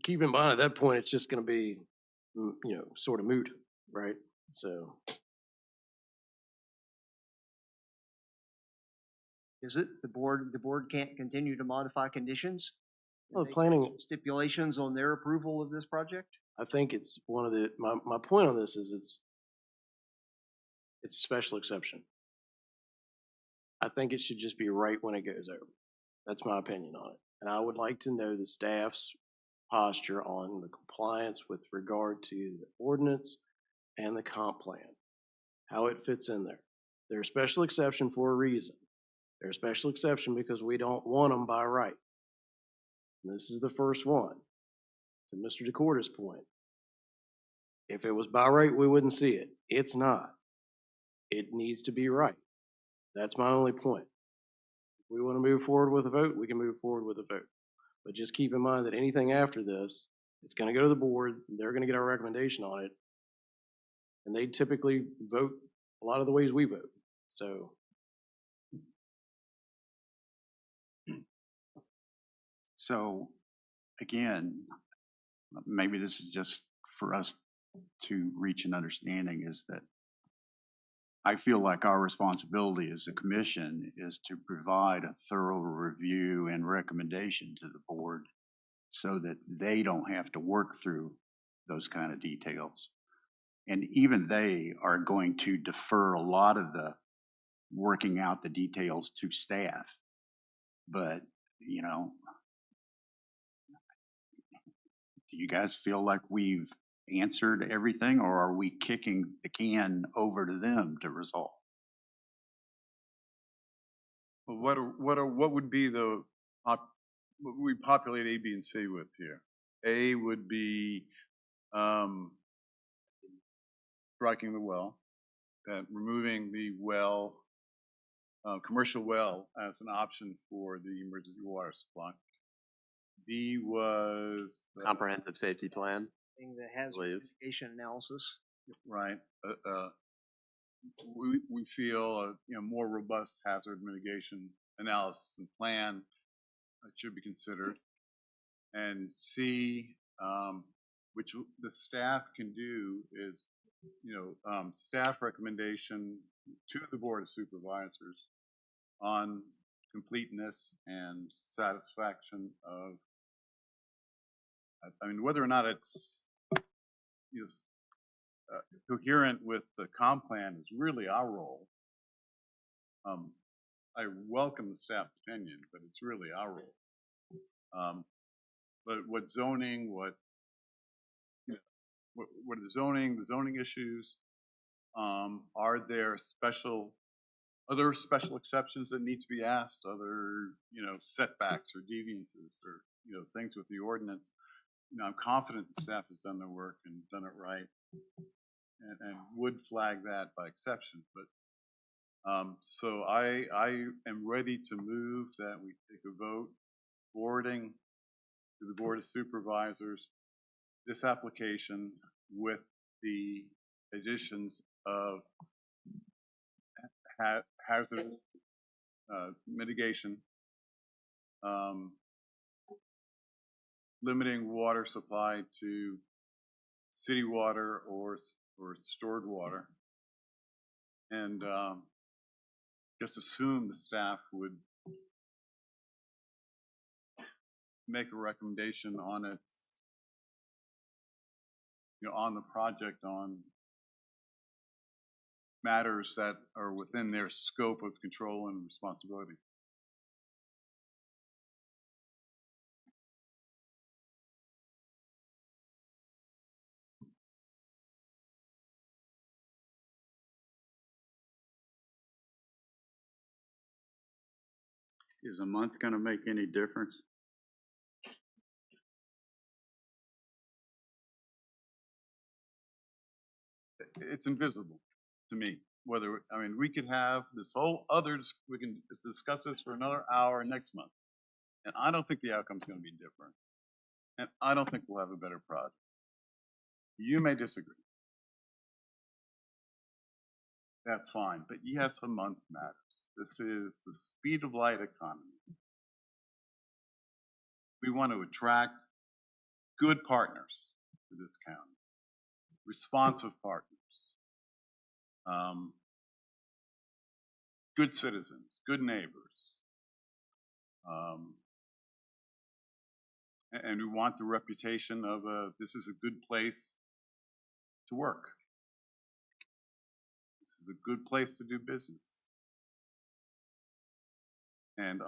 S1: Keep in mind, at that point, it's just going to be, sort of moot, right? So.
S13: Is it? The board can't continue to modify conditions?
S1: Well,
S13: Make
S1: planning,
S13: stipulations on their approval of this project?
S1: I think it's one of the, my point on this is it's a special exception. I think it should just be right when it goes over. That's my opinion on it. And I would like to know the staff's posture on the compliance with regard to the ordinance and the comp plan, how it fits in there. They're a special exception for a reason. They're a special exception because we don't want them by right. And this is the first one. To Mr. DeCorda's point, if it was by right, we wouldn't see it. It's not. It needs to be right. That's my only point. If we want to move forward with a vote, we can move forward with a vote. But just keep in mind that anything after this, it's going to go to the board. They're going to get our recommendation on it. And they typically vote a lot of the ways we vote. So.
S12: So again, maybe this is just for us to reach an understanding, is that I feel like our responsibility as a commission is to provide a thorough review and recommendation to the board so that they don't have to work through those kind of details. And even they are going to defer a lot of the working out the details to staff. But, do you guys feel like we've answered everything, or are we kicking the can over to them to resolve?
S6: Well, what would be what we populate A, B, and C with here? A would be striking the well, that removing the well, commercial well, as an option for the emergency water supply. B was the
S11: Comprehensive safety plan.
S13: Thing that has mitigation analysis.
S6: Right. We feel a more robust hazard mitigation analysis and plan that should be considered. And C, which the staff can do, is staff recommendation to the Board of Supervisors on completeness and satisfaction of, I mean, whether or not it's, you know, coherent with the comp plan is really our role. I welcome the staff's opinion, but it's really our role. But what zoning, what are the zoning issues? Are there other special exceptions that need to be asked? Other, setbacks or deviances or, things with the ordinance? I'm confident the staff has done their work and done it right, and would flag that by exception. But so I am ready to move that we take a vote forwarding to the Board of Supervisors this application with the additions of hazard mitigation, limiting water supply to city water or stored water, and just assume the staff would make a recommendation on it, on the project, on matters that are within their scope of control and responsibility.
S12: Is a month going to make any difference?
S6: It's invisible to me. Whether, I mean, we could have this whole we can discuss this for another hour next month, and I don't think the outcome's going to be different. And I don't think we'll have a better project. You may disagree. That's fine, but yes, a month matters. This is the speed of light economy. We want to attract good partners to this county, responsive partners, good citizens, good neighbors. And we want the reputation of this is a good place to work. This is a good place to do business. And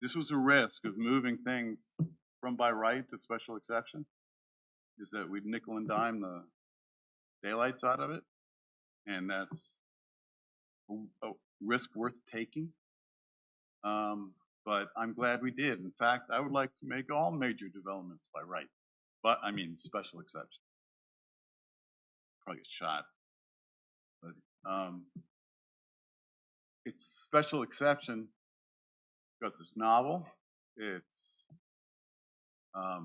S6: this was a risk of moving things from by right to special exception, is that we'd nickel and dime the daylights out of it. And that's a risk worth taking. But I'm glad we did. In fact, I would like to make all major developments by right. But I mean, special exception. Probably a shot. But it's special exception because it's novel. It's a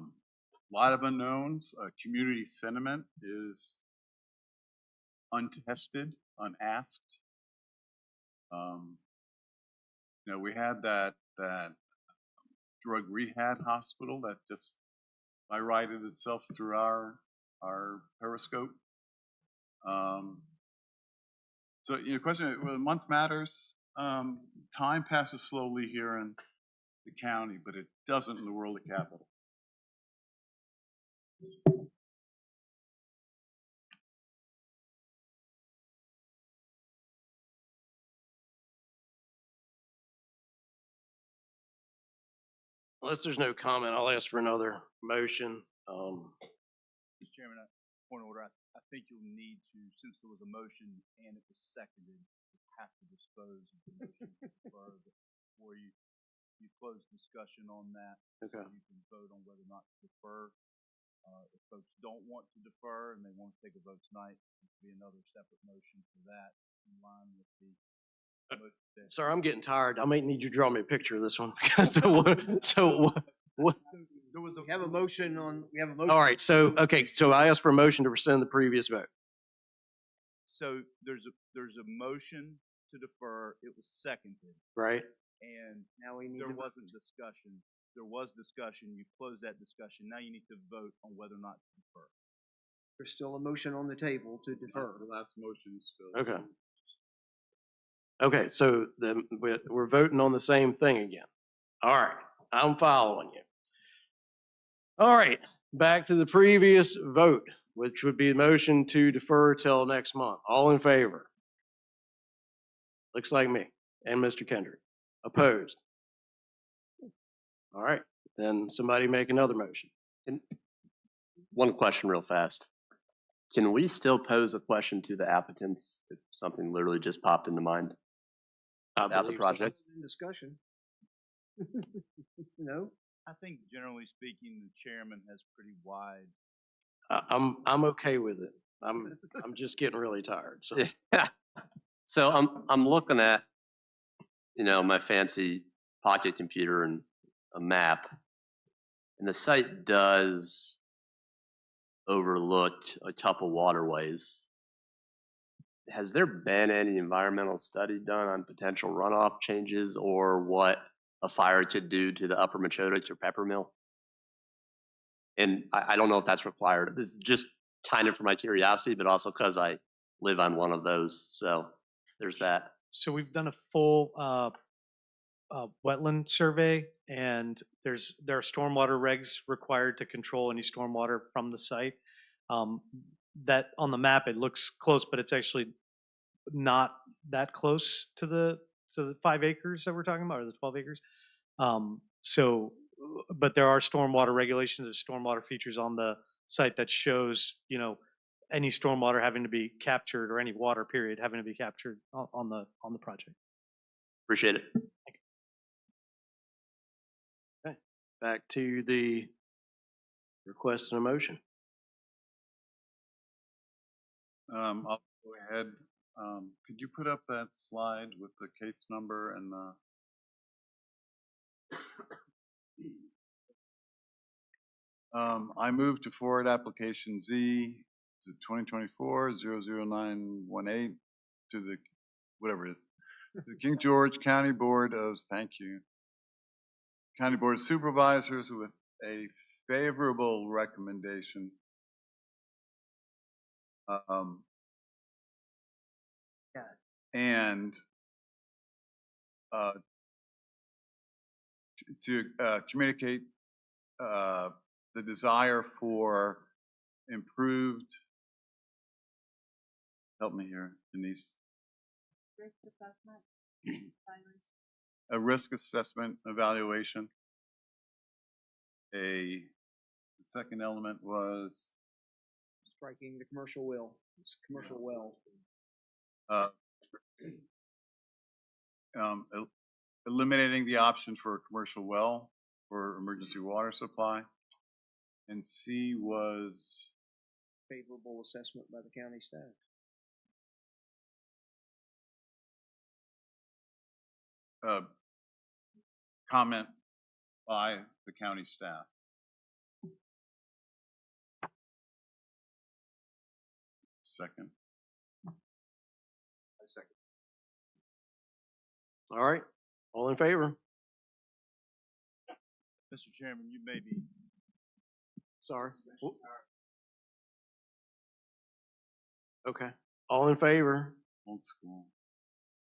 S6: lot of unknowns. Community sentiment is untested, unasked. We had that drug rehab hospital that just by-righted itself through our periscope. So your question, well, a month matters. Time passes slowly here in the county, but it doesn't in the world of capital.
S1: Unless there's no comment, I'll ask for another motion.
S17: Mr. Chairman, point of order, I think you'll need to, since there was a motion and it was seconded, you have to dispose of the motion before you close discussion on that.
S1: Okay.
S17: So you can vote on whether or not to defer. If folks don't want to defer and they want to take a vote tonight, there could be another separate motion for that in line with the motion.
S1: Sir, I'm getting tired. I might need you to draw me a picture of this one. What?
S2: We have a motion.
S1: All right. So I asked for a motion to rescind the previous vote.
S17: So there's a motion to defer. It was seconded.
S1: Right.
S17: And
S1: now we need
S17: there wasn't discussion. There was discussion. You closed that discussion. Now you need to vote on whether or not to defer.
S13: There's still a motion on the table to defer.
S6: The last motion is still.
S1: Okay. Okay, so then we're voting on the same thing again. All right, I'm following you. All right, back to the previous vote, which would be a motion to defer till next month. All in favor? Looks like me and Mr. Kendrick. Opposed? All right, then somebody make another motion.
S11: And one question real fast. Can we still pose a question to the applicants if something literally just popped into mind about the project?
S13: In discussion. No?
S17: I think generally speaking, the chairman has pretty wide.
S1: I'm okay with it. I'm just getting really tired, so.
S11: Yeah. So I'm looking at, you know, my fancy pocket computer and a map, and the site does overlook a couple waterways. Has there been any environmental study done on potential runoff changes or what a fire could do to the upper Machoda or Pepper Mill? And I don't know if that's required. This is just kind of for my curiosity, but also because I live on one of those. So there's that.
S8: So we've done a full wetland survey, and there are stormwater regs required to control any stormwater from the site. That on the map it looks close, but it's actually not that close to the 5 acres that we're talking about, or the 12 acres. But there are stormwater regulations and stormwater features on the site that shows, you know, any stormwater having to be captured or any water period having to be captured on the project.
S11: Appreciate it.
S1: Okay, back to the request and a motion.
S6: I'll go ahead. Could you put up that slide with the case number and the? I move to forward application Z to 2024-00918 to the, whatever it is, to the King George County Board of, thank you, County Board of Supervisors with a favorable recommendation. And to communicate the desire for improved, help me here, Denise.
S3: Risk assessment.
S6: A risk assessment evaluation. The second element was
S13: Striking the commercial well.
S6: Eliminating the option for a commercial well for emergency water supply. And C was
S13: Favorable assessment by the county staff.
S6: Comment by the county staff. Second.
S1: All right, all in favor?
S17: Mr. Chairman, you may be.
S1: Sorry. Okay, all in favor?
S6: Old school.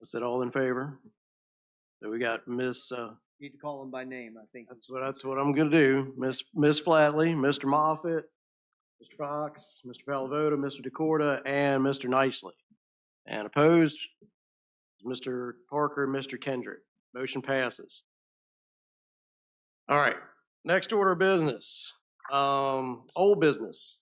S1: I said all in favor. So we got Miss,
S13: Need to call them by name, I think.
S1: that's what I'm gonna do. Miss Flatley, Mr. Moffitt, Mr. Fox, Mr. Palavoda, Mr. DeCorda, and Mr. Nicely. And opposed, Mr. Parker and Mr. Kendrick. Motion passes. All right, next order of business. Old business.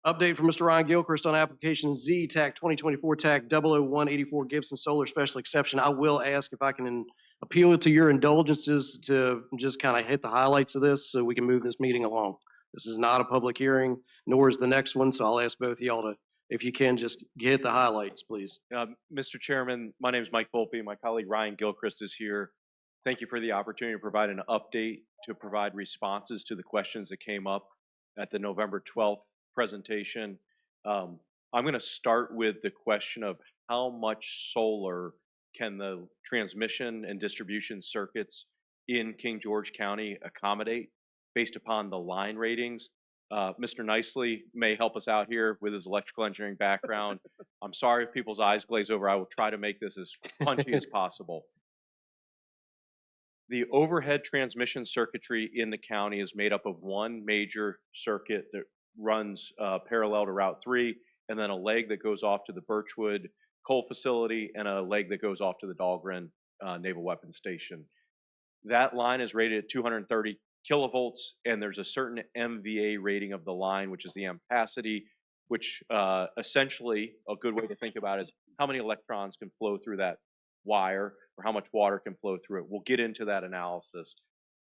S1: Update from Mr. Ryan Gilchrist on application Z TAC 2024 TAC 00184 Gibson Solar Special Exception. I will ask if I can appeal to your indulgences to just kind of hit the highlights of this so we can move this meeting along. This is not a public hearing, nor is the next one, so I'll ask both of y'all to, if you can, just hit the highlights, please.
S18: Mr. Chairman, my name is Mike Volpe. My colleague Ryan Gilchrist is here. Thank you for the opportunity to provide an update, to provide responses to the questions that came up at the November 12th presentation. I'm going to start with the question of how much solar can the transmission and distribution circuits in King George County accommodate based upon the line ratings. Mr. Nicely may help us out here with his electrical engineering background. I'm sorry if people's eyes glaze over. I will try to make this as punchy as possible. The overhead transmission circuitry in the county is made up of one major circuit that runs parallel to Route 3, and then a leg that goes off to the Birchwood coal facility and a leg that goes off to the Dahlgren Naval Weapons Station. That line is rated at 230 kilovolts, and there's a certain MVA rating of the line, which is the ampacity, which essentially a good way to think about it is how many electrons can flow through that wire or how much water can flow through it. We'll get into that analysis.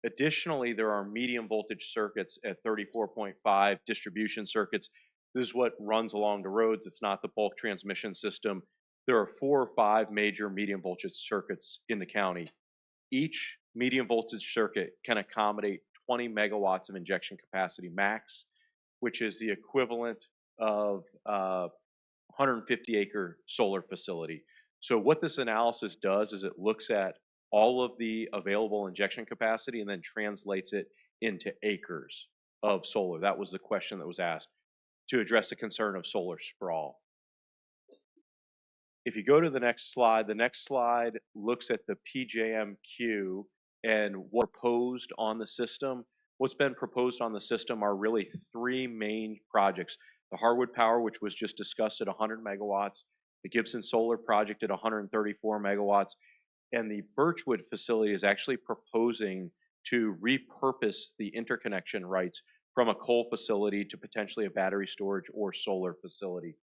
S18: Additionally, there are medium voltage circuits at 34.5 distribution circuits. This is what runs along the roads. It's not the bulk transmission system. There are 4 or 5 major medium voltage circuits in the county. Each medium voltage circuit can accommodate 20 megawatts of injection capacity max, which is the equivalent of a 150-acre solar facility. So what this analysis does is it looks at all of the available injection capacity and then translates it into acres of solar. That was the question that was asked to address the concern of solar sprawl. If you go to the next slide looks at the PJMQ and what proposed on the system. What's been proposed on the system are really 3 main projects. The Harwood Power, which was just discussed at 100 megawatts, the Gibson Solar Project at 134 megawatts, and the Birchwood facility is actually proposing to repurpose the interconnection rights from a coal facility to potentially a battery storage or solar facility.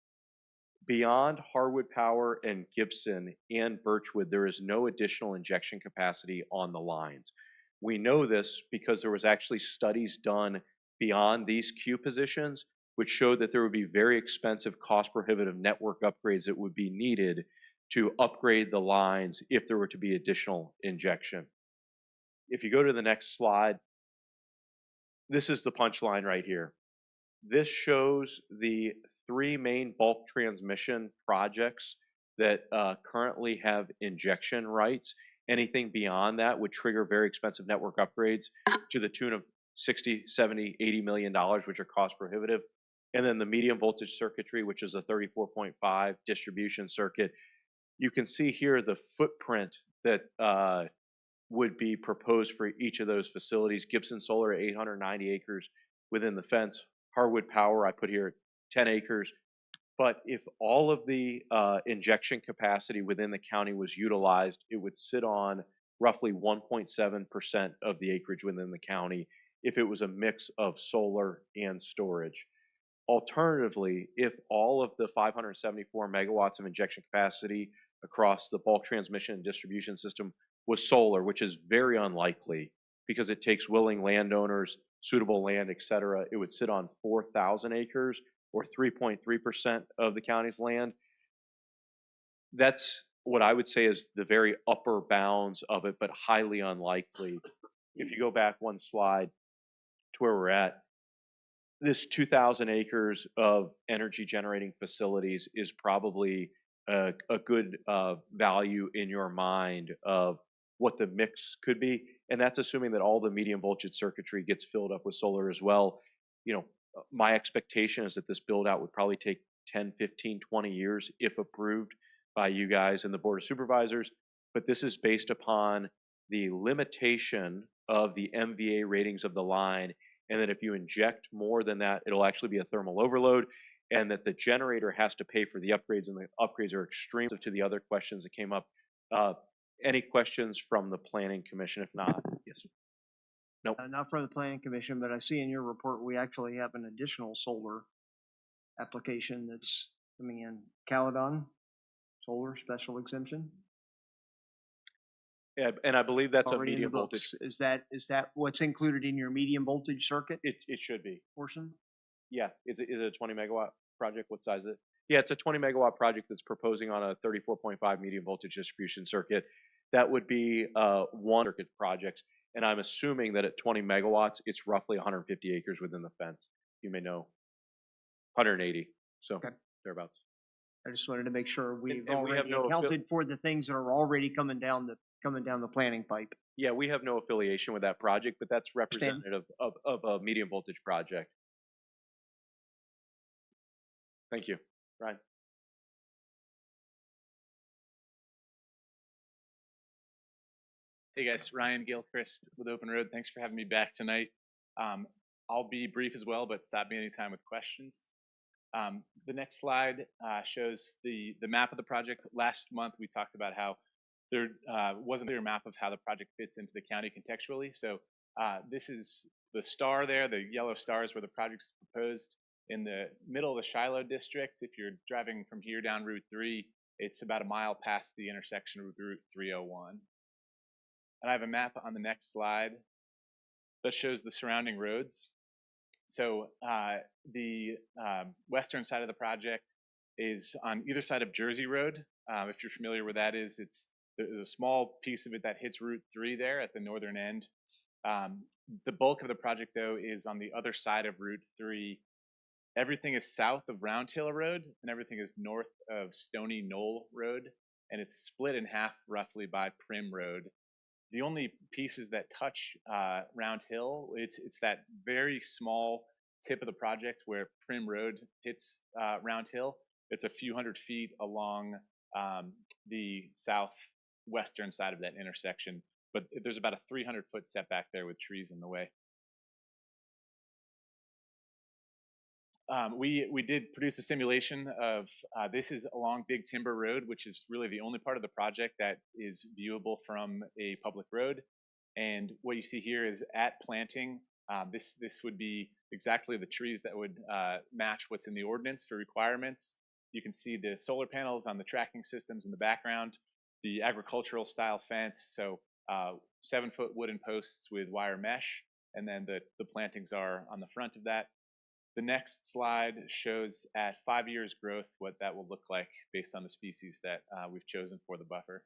S18: Beyond Harwood Power and Gibson and Birchwood, there is no additional injection capacity on the lines. We know this because there was actually studies done beyond these queue positions, which showed that there would be very expensive, cost-prohibitive network upgrades that would be needed to upgrade the lines if there were to be additional injection. If you go to the next slide, this is the punchline right here. This shows the 3 main bulk transmission projects that currently have injection rights. Anything beyond that would trigger very expensive network upgrades to the tune of 60, 70, 80 million dollars, which are cost prohibitive. And then the medium voltage circuitry, which is a 34.5 distribution circuit. You can see here the footprint that would be proposed for each of those facilities. Gibson Solar, 890 acres within the fence. Harwood Power, I put here 10 acres. But if all of the injection capacity within the county was utilized, it would sit on roughly 1.7% of the acreage within the county if it was a mix of solar and storage. Alternatively, if all of the 574 megawatts of injection capacity across the bulk transmission and distribution system was solar, which is very unlikely because it takes willing landowners, suitable land, et cetera, it would sit on 4,000 acres or 3.3% of the county's land. That's what I would say is the very upper bounds of it, but highly unlikely. If you go back one slide to where we're at, this 2,000 acres of energy generating facilities is probably a good value in your mind of what the mix could be. And that's assuming that all the medium voltage circuitry gets filled up with solar as well. You know, my expectation is that this build out would probably take 10, 15, 20 years if approved by you guys and the Board of Supervisors. But this is based upon the limitation of the MVA ratings of the line, and that if you inject more than that, it'll actually be a thermal overload, and that the generator has to pay for the upgrades, and the upgrades are extreme. To the other questions that came up, any questions from the Planning Commission? If not, yes. Nope.
S13: Not from the Planning Commission, but I see in your report, we actually have an additional solar application that's coming in. Caledon, solar special exemption.
S18: Yeah, and I believe that's a
S13: Already in the
S18: medium
S13: books.
S18: voltage.
S13: Is that what's included in your medium voltage circuit
S18: It should be.
S13: portion?
S18: Yeah, is it a 20 megawatt project? What size is it? Yeah, it's a 20 megawatt project that's proposing on a 34.5 medium voltage distribution circuit. That would be one circuit project, and I'm assuming that at 20 megawatts, it's roughly 150 acres within the fence. You may know, 180, so thereabouts.
S13: I just wanted to make sure we've
S18: and we have
S13: already
S18: no
S13: accounted for the things that are already coming down the planning pipe.
S18: Yeah, we have no affiliation with that project, but that's representative of a medium voltage project. Thank you. Ryan?
S19: Hey guys, Ryan Gilchrist with Open Road. Thanks for having me back tonight. I'll be brief as well, but stop me anytime with questions. The next slide shows the map of the project. Last month we talked about how there wasn't a clear map of how the project fits into the county contextually. So this is the star there, the yellow star is where the project's proposed. In the middle of the Shiloh district, if you're driving from here down Route 3, it's about a mile past the intersection of Route 301. And I have a map on the next slide that shows the surrounding roads. So the western side of the project is on either side of Jersey Road. If you're familiar where that is, there's a small piece of it that hits Route 3 there at the northern end. The bulk of the project, though, is on the other side of Route 3. Everything is south of Round Hill Road, and everything is north of Stony Knoll Road, and it's split in half roughly by Prim Road. The only pieces that touch Round Hill, it's that very small tip of the project where Prim Road hits Round Hill. It's a few hundred feet along the southwestern side of that intersection, but there's about a 300-foot setback there with trees in the way. We did produce a simulation of, this is along Big Timber Road, which is really the only part of the project that is viewable from a public road. And what you see here is at planting, this would be exactly the trees that would match what's in the ordinance for requirements. You can see the solar panels on the tracking systems in the background, the agricultural style fence, so 7-foot wooden posts with wire mesh, and then the plantings are on the front of that. The next slide shows at 5 years growth what that will look like based on the species that we've chosen for the buffer.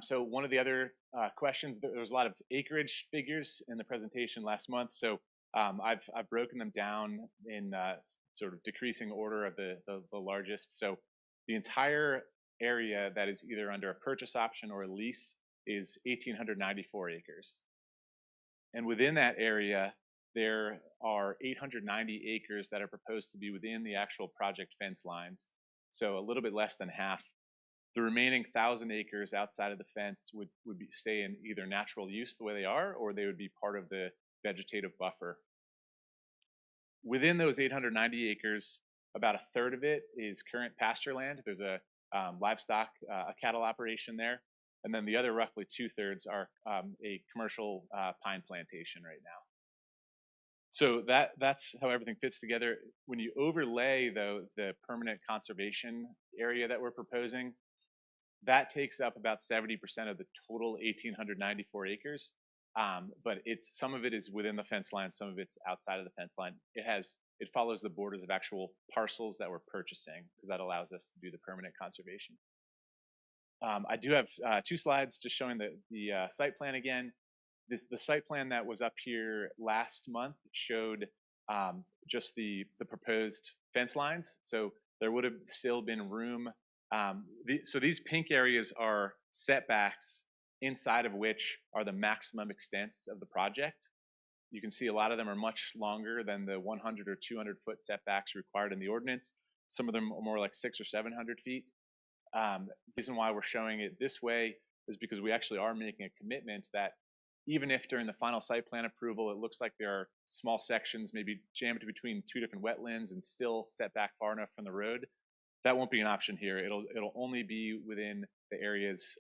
S19: So one of the other questions, there was a lot of acreage figures in the presentation last month. So I've broken them down in sort of decreasing order of the largest. So the entire area that is either under a purchase option or a lease is 1,894 acres. And within that area, there are 890 acres that are proposed to be within the actual project fence lines. So a little bit less than half. The remaining 1,000 acres outside of the fence would stay in either natural use the way they are, or they would be part of the vegetative buffer. Within those 890 acres, about a third of it is current pasture land. There's a livestock, a cattle operation there. And then the other roughly 2/3 are a commercial pine plantation right now. So that's how everything fits together. When you overlay, though, the permanent conservation area that we're proposing, that takes up about 70% of the total 1,894 acres. But some of it is within the fence line, some of it's outside of the fence line. It follows the borders of actual parcels that we're purchasing, because that allows us to do the permanent conservation. I do have 2 slides just showing the site plan again. The site plan that was up here last month showed just the proposed fence lines. So there would have still been room. So these pink areas are setbacks inside of which are the maximum extents of the project. You can see a lot of them are much longer than the 100 or 200 foot setbacks required in the ordinance. Some of them are more like 600 or 700 feet. The reason why we're showing it this way is because we actually are making a commitment that even if during the final site plan approval it looks like there are small sections maybe jammed between 2 different wetlands and still set back far enough from the road, that won't be an option here. It'll only be within the areas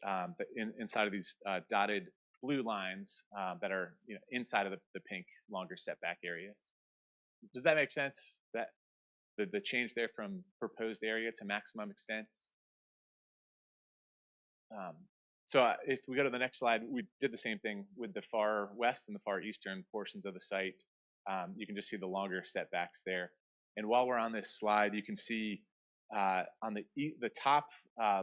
S19: inside of these dotted blue lines that are inside of the pink longer setback areas. Does that make sense? That the change there from proposed area to maximum extents? So if we go to the next slide, we did the same thing with the far west and the far eastern portions of the site. You can just see the longer setbacks there. And while we're on this slide, you can see on the top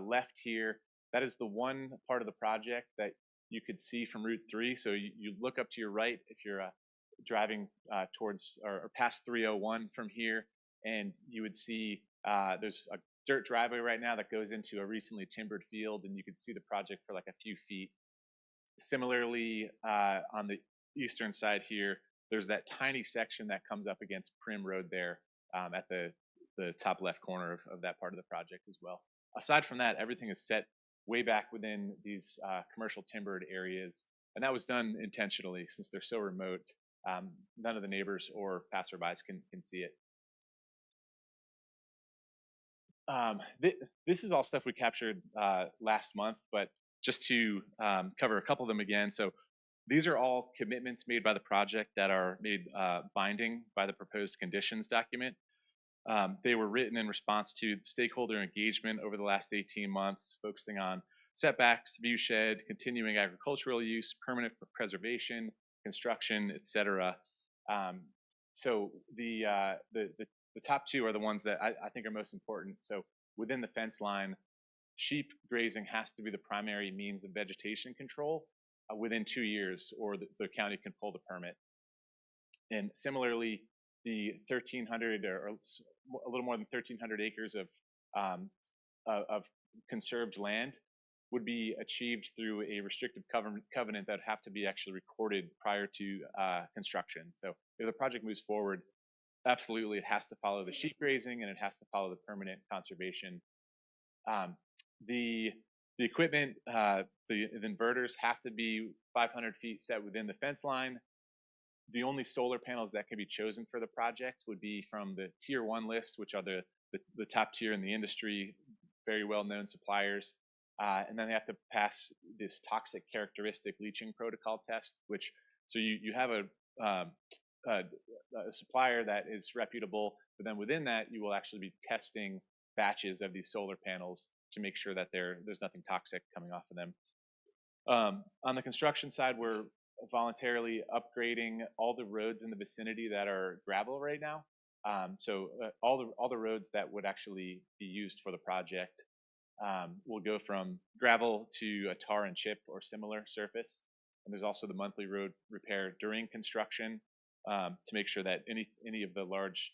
S19: left here, that is the one part of the project that you could see from Route 3. So you look up to your right if you're driving towards or past 301 from here, and you would see there's a dirt driveway right now that goes into a recently timbered field, and you can see the project for like a few feet. Similarly, on the eastern side here, there's that tiny section that comes up against Prim Road there at the top left corner of that part of the project as well. Aside from that, everything is set way back within these commercial timbered areas, and that was done intentionally since they're so remote. None of the neighbors or passerbys can see it. This is all stuff we captured last month, but just to cover a couple of them again. So these are all commitments made by the project that are made binding by the proposed conditions document. They were written in response to stakeholder engagement over the last 18 months, focusing on setbacks, viewshed, continuing agricultural use, permanent preservation, construction, etc. So the top two are the ones that I think are most important. So within the fence line, sheep grazing has to be the primary means of vegetation control within 2 years, or the county can pull the permit. And similarly, the 1,300 or a little more than 1,300 acres of conserved land would be achieved through a restrictive covenant that would have to be actually recorded prior to construction. So if the project moves forward, absolutely it has to follow the sheep grazing and it has to follow the permanent conservation. The equipment, the inverters have to be 500 feet set within the fence line. The only solar panels that can be chosen for the project would be from the tier 1 list, which are the top tier in the industry, very well-known suppliers. And then they have to pass this toxic characteristic leaching protocol test, which, so you have a supplier that is reputable, but then within that, you will actually be testing batches of these solar panels to make sure that there's nothing toxic coming off of them. On the construction side, we're voluntarily upgrading all the roads in the vicinity that are gravel right now. So all the roads that would actually be used for the project will go from gravel to a tar and chip or similar surface. And there's also the monthly road repair during construction to make sure that any of the large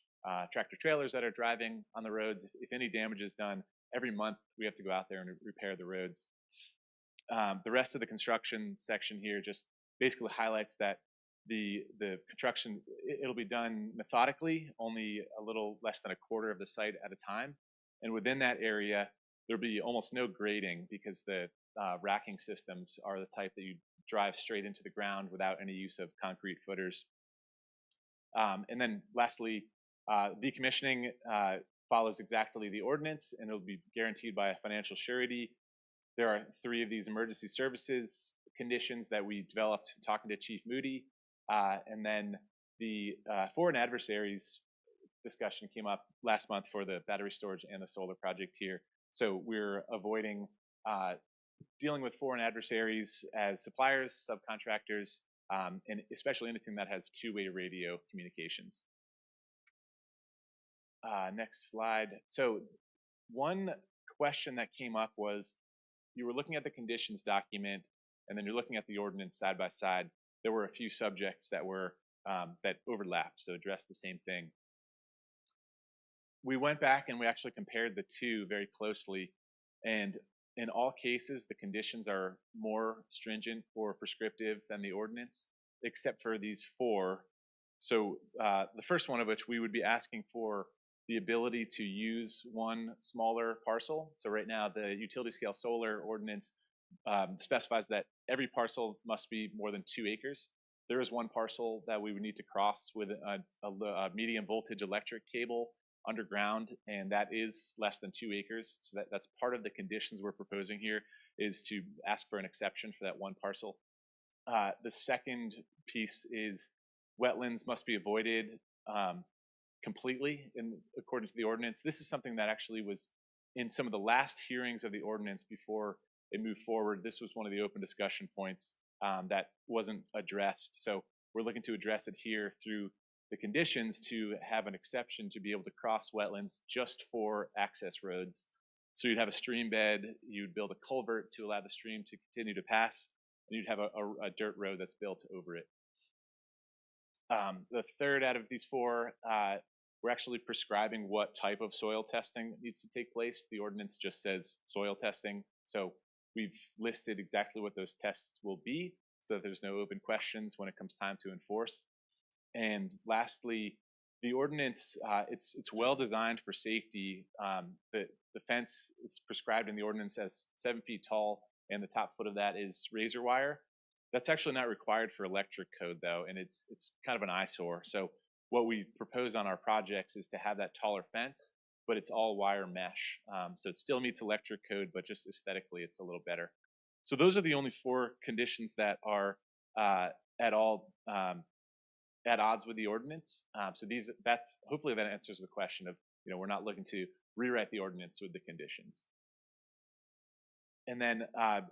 S19: tractor trailers that are driving on the roads, if any damage is done, every month we have to go out there and repair the roads. The rest of the construction section here just basically highlights that the construction, it'll be done methodically, only a little less than a quarter of the site at a time. And within that area, there'll be almost no grading because the racking systems are the type that you drive straight into the ground without any use of concrete footers. And then lastly, decommissioning follows exactly the ordinance, and it'll be guaranteed by a financial surety. There are 3 of these emergency services conditions that we developed talking to Chief Moody. And then the foreign adversaries discussion came up last month for the battery storage and the solar project here. So we're avoiding dealing with foreign adversaries as suppliers, subcontractors, and especially anything that has two-way radio communications. Next slide. So one question that came up was, you were looking at the conditions document, and then you're looking at the ordinance side by side. There were a few subjects that were that overlapped, so addressed the same thing. We went back and we actually compared the two very closely, and in all cases, the conditions are more stringent or prescriptive than the ordinance, except for these 4. So the first one of which we would be asking for the ability to use one smaller parcel. So right now, the utility scale solar ordinance specifies that every parcel must be more than 2 acres. There is one parcel that we would need to cross with a medium voltage electric cable underground, and that is less than 2 acres. So that's part of the conditions we're proposing here, is to ask for an exception for that one parcel. The second piece is wetlands must be avoided completely according to the ordinance. This is something that actually was in some of the last hearings of the ordinance before it moved forward. This was one of the open discussion points that wasn't addressed. So we're looking to address it here through the conditions to have an exception to be able to cross wetlands just for access roads. So you'd have a stream bed, you'd build a culvert to allow the stream to continue to pass, and you'd have a dirt road that's built over it. The third out of these 4, we're actually prescribing what type of soil testing needs to take place. The ordinance just says soil testing. So we've listed exactly what those tests will be so that there's no open questions when it comes time to enforce. And lastly, the ordinance, it's well designed for safety. The fence is prescribed in the ordinance as 7 feet tall, and the top foot of that is razor wire. That's actually not required for electric code though, and it's kind of an eyesore. So what we propose on our projects is to have that taller fence, but it's all wire mesh. So it still meets electric code, but just aesthetically, it's a little better. So those are the only 4 conditions that are at all at odds with the ordinance. So hopefully that answers the question of, we're not looking to rewrite the ordinance with the conditions. And then I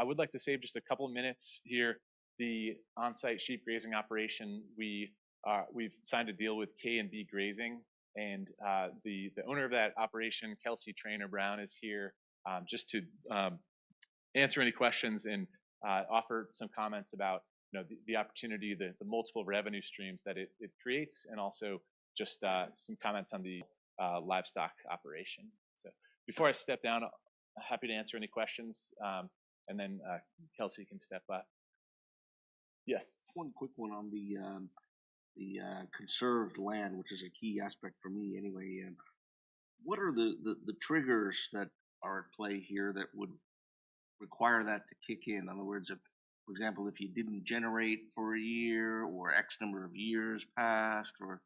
S19: would like to save just a couple of minutes here. The on-site sheep grazing operation, we've signed a deal with K&B Grazing, and the owner of that operation, Kelsey Trainer Brown, is here just to answer any questions and offer some comments about the opportunity, the multiple revenue streams that it creates, and also just some comments on the livestock operation. So before I step down, happy to answer any questions, and then Kelsey can step up. Yes.
S2: One quick one on the conserved land, which is a key aspect for me anyway. What are the triggers that are at play here that would require that to kick in? In other words, for example, if you didn't generate for a year or X number of years passed, or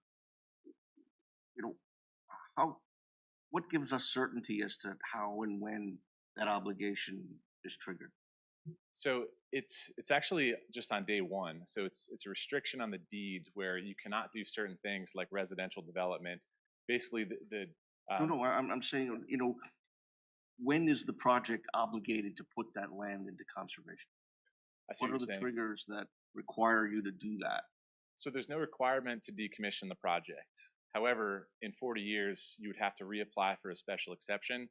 S2: what gives us certainty as to how and when that obligation is triggered?
S19: So it's actually just on day one. So it's a restriction on the deed where you cannot do certain things like residential development. Basically,
S2: No, I'm saying, when is the project obligated to put that land into conservation?
S19: I see
S2: what
S19: what
S2: are
S19: you're
S2: the
S19: saying.
S2: triggers that require you to do that?
S19: So there's no requirement to decommission the project. However, in 40 years, you would have to reapply for a special exception.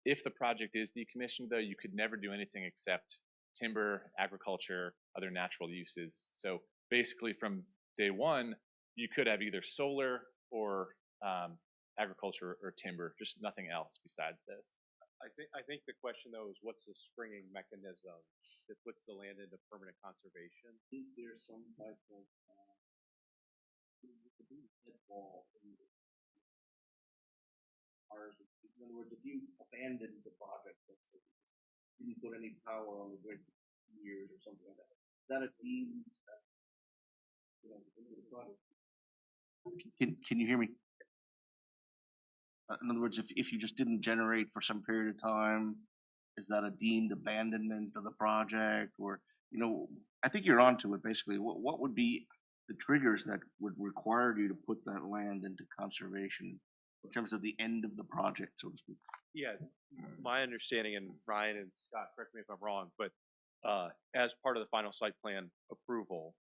S19: If the project is decommissioned, though, you could never do anything except timber, agriculture, other natural uses. So basically, from day one, you could have either solar or agriculture or timber, just nothing else besides this.
S18: I think the question though is what's the springing mechanism that puts the land into permanent conservation?
S2: Is there some type of wall? In other words, if you abandoned the project, let's say, didn't put any power on the grid for years or something like that, is that a deemed into the project? Can you hear me? In other words, if you just didn't generate for some period of time, is that a deemed abandonment of the project? Or, I think you're onto it basically. What would be the triggers that would require you to put that land into conservation in terms of the end of the project, so to speak?
S18: Yeah, my understanding, and Ryan and Scott, correct me if I'm wrong, but as part of the final site plan approval,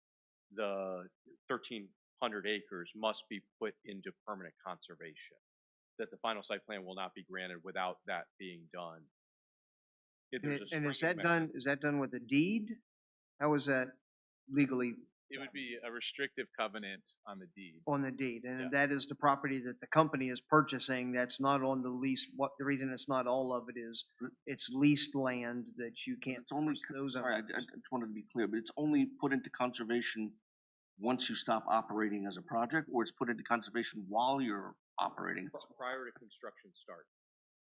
S18: the 1,300 acres must be put into permanent conservation. That the final site plan will not be granted without that being done. If there's a
S13: And is
S18: springing
S13: that done, is that done with a deed? How is that legally
S19: It would be a restrictive covenant on the deed.
S13: on the deed?
S19: Yeah.
S13: And that is the property that the company is purchasing, that's not on the lease. What, the reason it's not all of it is it's leased land that you can't.
S2: It's only,
S13: those
S2: sorry, I just wanted to be clear, but it's only put into conservation once you stop operating as a project, or it's put into conservation while you're operating?
S18: prior to construction start.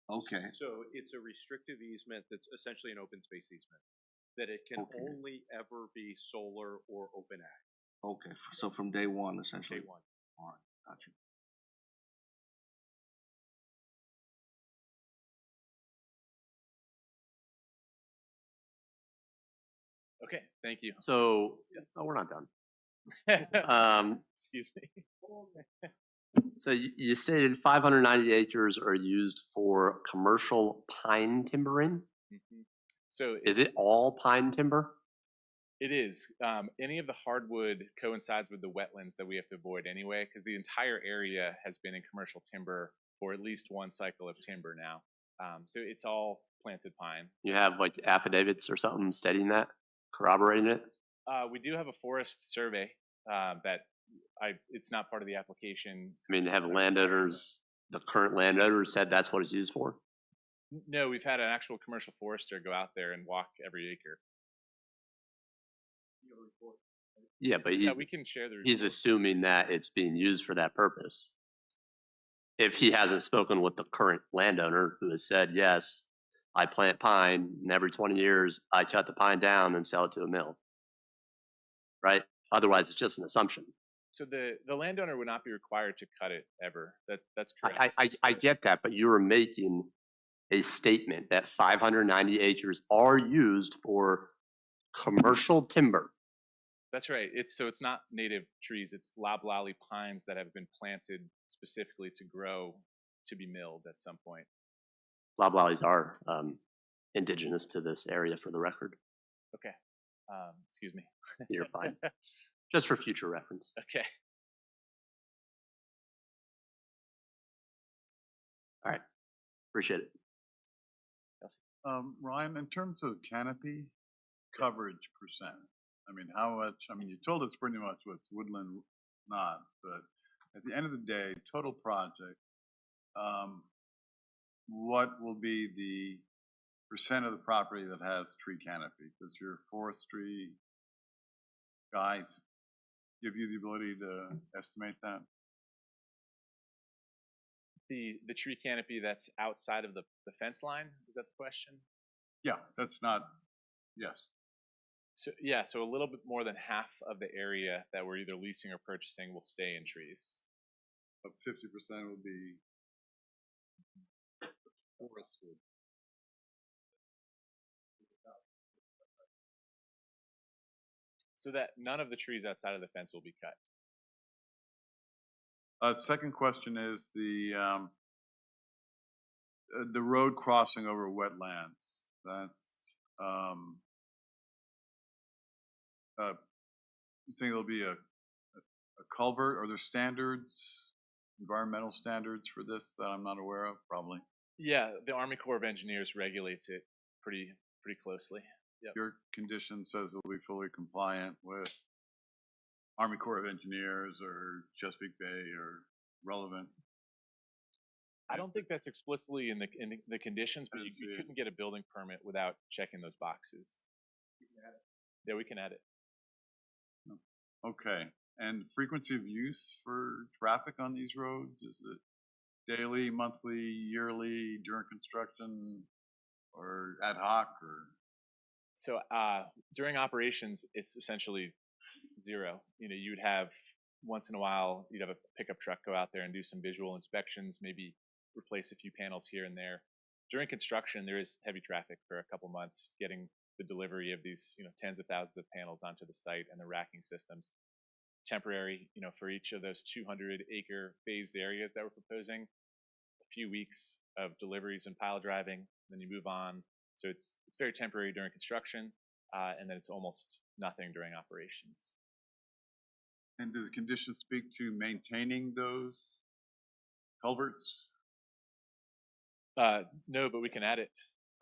S2: Okay.
S18: So it's a restrictive easement that's essentially an open space easement, that it can
S2: Okay.
S18: only ever be solar or open ag.
S2: Okay, so from day one, essentially.
S18: Day one.
S2: All right, gotcha.
S19: Okay, thank you.
S11: So,
S19: Yes.
S11: oh, we're not done.
S19: Excuse me.
S11: So you stated 590 acres are used for commercial pine timbering?
S19: So
S11: Is it all pine timber?
S19: It is. Any of the hardwood coincides with the wetlands that we have to avoid anyway, because the entire area has been in commercial timber for at least one cycle of timber now. So it's all planted pine.
S11: You have like affidavits or something stating that, corroborating it?
S19: We do have a forest survey it's not part of the application.
S11: I mean, have landowners, the current landowners said that's what it's used for?
S19: No, we've had an actual commercial forester go out there and walk every acre.
S11: Yeah, but
S19: Yeah, we can share the
S11: he's
S19: report.
S11: assuming that it's being used for that purpose. If he hasn't spoken with the current landowner who has said, yes, I plant pine and every 20 years I cut the pine down and sell it to a mill. Right? Otherwise, it's just an assumption.
S19: So the landowner would not be required to cut it ever. That's
S11: I,
S19: correct.
S11: I, I get that, but you were making a statement that 590 acres are used for commercial timber.
S19: That's right. It's not native trees. It's loblolly pines that have been planted specifically to grow to be milled at some point.
S11: Loblollies are indigenous to this area, for the record.
S19: Okay. Excuse me.
S11: You're fine. Just for future reference.
S19: Okay.
S11: All right. Appreciate it.
S6: Ryan, in terms of canopy coverage percent, I mean, how much, I mean, you told us pretty much what's woodland not, but at the end of the day, total project, what will be the percent of the property that has tree canopy? Does your forestry guys give you the ability to estimate that?
S19: The tree canopy that's outside of the fence line, is that the question?
S6: Yeah, that's not, yes.
S19: So yeah, so a little bit more than half of the area that we're either leasing or purchasing will stay in trees.
S6: But 50% will be forested.
S19: So that none of the trees outside of the fence will be cut.
S6: Second question is the road crossing over wetlands. That's, you think there'll be a culvert? Are there standards, environmental standards for this that I'm not aware of? Probably.
S19: Yeah, the Army Corps of Engineers regulates it pretty closely. Yep.
S6: Your condition says it'll be fully compliant with Army Corps of Engineers or Chesapeake Bay or relevant.
S19: I don't think that's explicitly in the conditions, but you couldn't get a building permit without checking those boxes. Yeah, we can add it.
S6: Okay, and frequency of use for traffic on these roads, is it daily, monthly, yearly, during construction, or ad hoc, or?
S19: So during operations, it's essentially zero. You know, you'd have once in a while, you'd have a pickup truck go out there and do some visual inspections, maybe replace a few panels here and there. During construction, there is heavy traffic for a couple months, getting the delivery of these, tens of thousands of panels onto the site and the racking systems. Temporary, for each of those 200-acre phased areas that we're proposing, a few weeks of deliveries and pile driving, then you move on. So it's very temporary during construction, and then it's almost nothing during operations.
S6: And do the conditions speak to maintaining those culverts?
S19: No, but we can add it.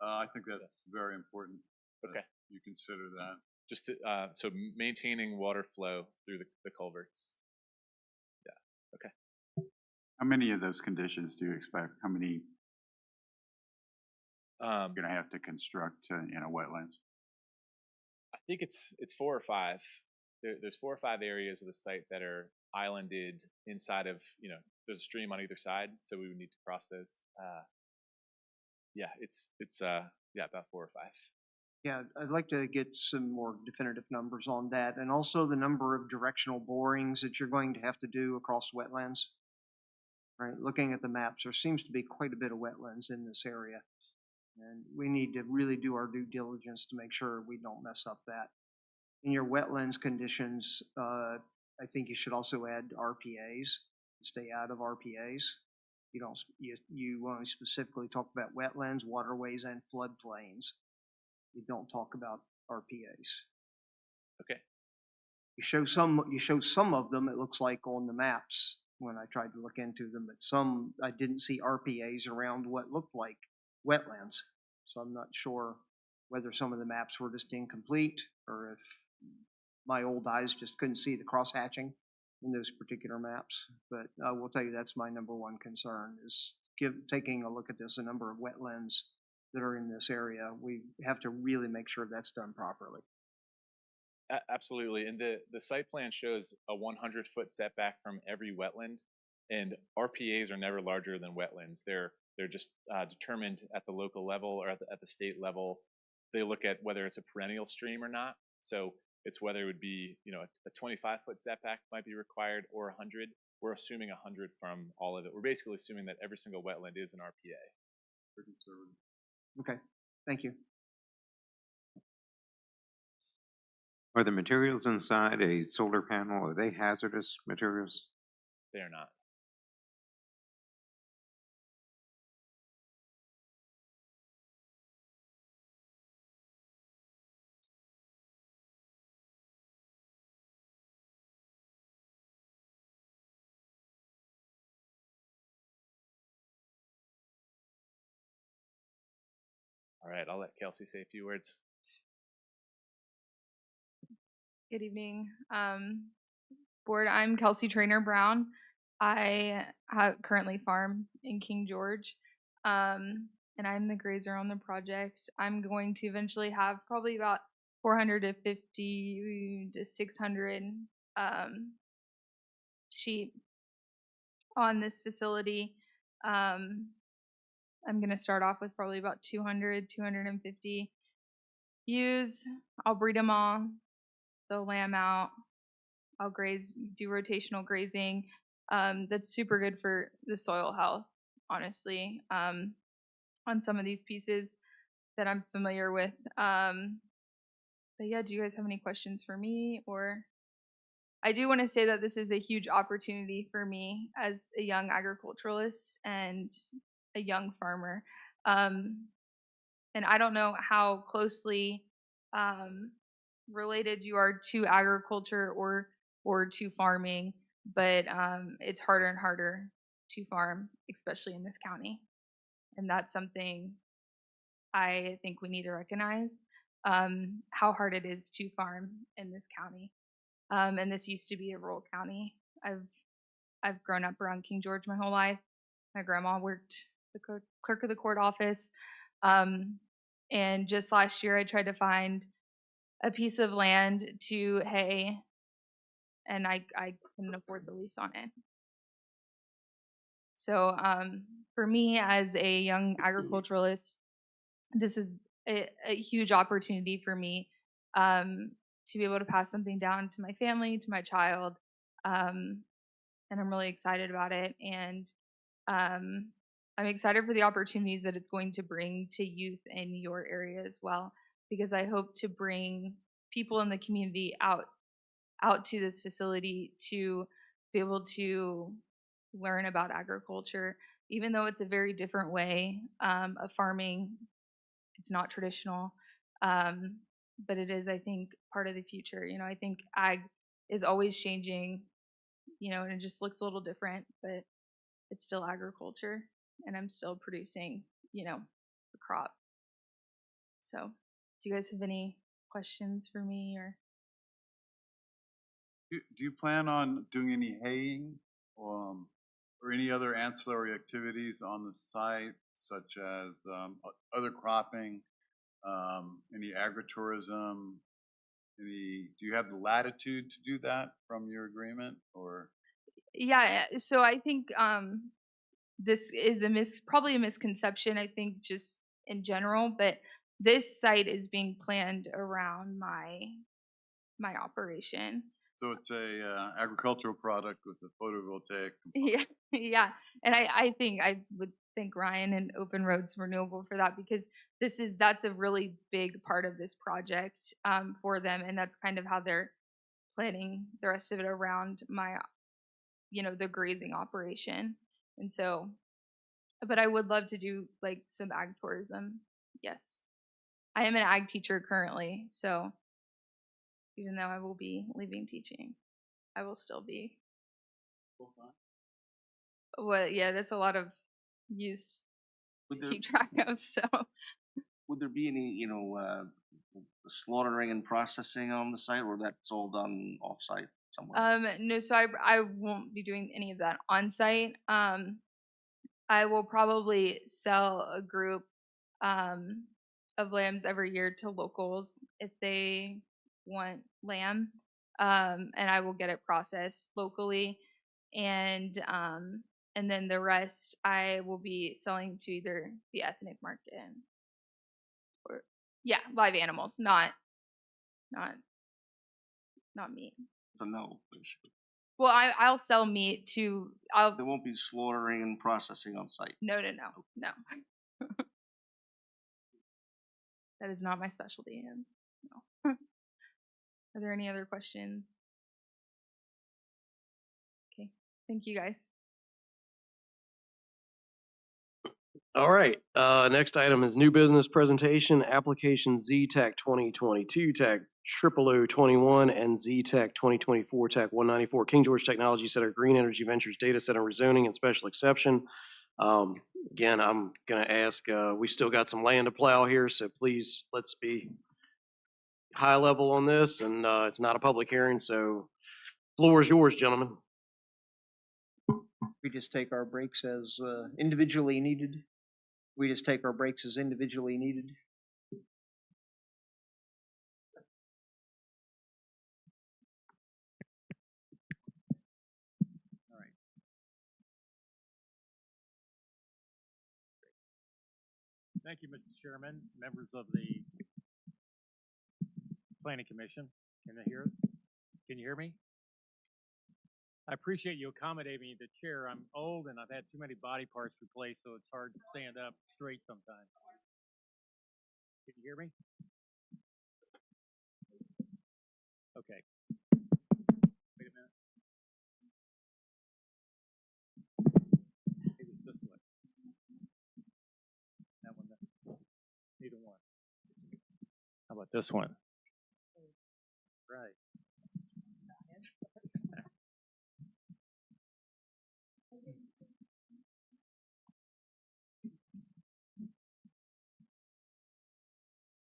S6: I think that's very important.
S19: Okay.
S6: You consider that.
S19: Just to, so maintaining water flow through the culverts. Yeah. Okay.
S12: How many of those conditions do you expect? How many you're going to have to construct wetlands?
S19: I think it's 4 or 5. There's 4 or 5 areas of the site that are islanded inside of, there's a stream on either side, so we would need to cross those. Yeah, it's about 4 or 5.
S13: Yeah, I'd like to get some more definitive numbers on that, and also the number of directional borings that you're going to have to do across wetlands. Right, looking at the maps, there seems to be quite a bit of wetlands in this area, and we need to really do our due diligence to make sure we don't mess up that. In your wetlands conditions, I think you should also add RPAs. Stay out of RPAs. You only specifically talk about wetlands, waterways, and floodplains. You don't talk about RPAs.
S19: Okay.
S13: You show some of them, it looks like, on the maps when I tried to look into them, but some I didn't see RPAs around what looked like wetlands. So I'm not sure whether some of the maps were just incomplete or if my old eyes just couldn't see the cross hatching in those particular maps. But I will tell you that's my number one concern is taking a look at this, a number of wetlands that are in this area. We have to really make sure that's done properly.
S19: Absolutely. And the site plan shows a 100-foot setback from every wetland, and RPAs are never larger than wetlands. They're just determined at the local level or at the state level. They look at whether it's a perennial stream or not. So it's whether it would be, a 25-foot setback might be required or 100. We're assuming 100 from all of it. We're basically assuming that every single wetland is an RPA.
S6: Pretty conservative.
S13: Okay, thank you.
S16: Are the materials inside a solar panel, are they hazardous materials?
S19: They are not. All right, I'll let Kelsey say a few words.
S20: Good evening, board. I'm Kelsey Trainer Brown. I currently farm in King George, and I'm the grazer on the project. I'm going to eventually have probably about 450 to 600 sheep on this facility. I'm going to start off with probably about 200, 250 ewes. I'll breed them all, they'll lamb out. I'll do rotational grazing. That's super good for the soil health, honestly, on some of these pieces that I'm familiar with. But yeah, do you guys have any questions for me? Or I do want to say that this is a huge opportunity for me as a young agriculturalist and a young farmer. And I don't know how closely related you are to agriculture or to farming, but it's harder and harder to farm, especially in this county. And that's something I think we need to recognize, how hard it is to farm in this county. And this used to be a rural county. I've grown up around King George my whole life. My grandma worked the clerk of the court office. And just last year, I tried to find a piece of land to hay, and I couldn't afford the lease on it. So for me, as a young agriculturalist, this is a huge opportunity for me to be able to pass something down to my family, to my child, and I'm really excited about it. And I'm excited for the opportunities that it's going to bring to youth in your area as well, because I hope to bring people in the community out to this facility to be able to learn about agriculture, even though it's a very different way of farming. It's not traditional, but it is, I think, part of the future. I think ag is always changing, and it just looks a little different, but it's still agriculture, and I'm still producing, the crop. So, do you guys have any questions for me or?
S6: Do you plan on doing any haying or any other ancillary activities on the site, such as other cropping, any agritourism? Do you have the latitude to do that from your agreement, or?
S20: Yeah, so I think this is probably a misconception, I think, just in general, but this site is being planned around my operation.
S6: So it's a agricultural product with a photovoltaic.
S20: Yeah, yeah, and I think I would thank Ryan and Open Roads Renewable for that, because that's a really big part of this project for them, and that's kind of how they're planning the rest of it around my, the grazing operation. And so, but I would love to do like some ag tourism. Yes, I am an ag teacher currently, so even though I will be leaving teaching, I will still be. Well, yeah, that's a lot of use to keep track of. So,
S2: would there be any, slaughtering and processing on the site, or that's all done off-site somewhere?
S20: No, so I won't be doing any of that on site. I will probably sell a group of lambs every year to locals if they want lamb, and I will get it processed locally, and then the rest I will be selling to either the ethnic market or yeah, live animals, not meat.
S2: It's a no, basically.
S20: Well, I'll sell meat to
S2: There won't be slaughtering and processing on site.
S20: no. That is not my specialty. And no. Are there any other questions? Okay, thank you guys.
S1: All right, next item is new business presentation, application Z-TAC 2022, TAC 00021, and Z-TAC 2024, TAC 194, King George Technology Center, Green Energy Ventures Data Center Rezoning and Special Exception. Again, I'm gonna ask, we still got some land to plow here, so please, let's be high level on this, and it's not a public hearing, so floor is yours, gentlemen.
S13: We just take our breaks as individually needed. We just take our breaks as individually needed.
S15: All right. Thank you, Mr. Chairman, members of the Planning Commission. Can you hear me? I appreciate you accommodating me in the chair. I'm old and I've had too many body parts replaced, so it's hard to stand up straight sometimes. Can you hear me? Okay. Wait a minute. Maybe it's this way. That one. Neither one. How about this one? Right.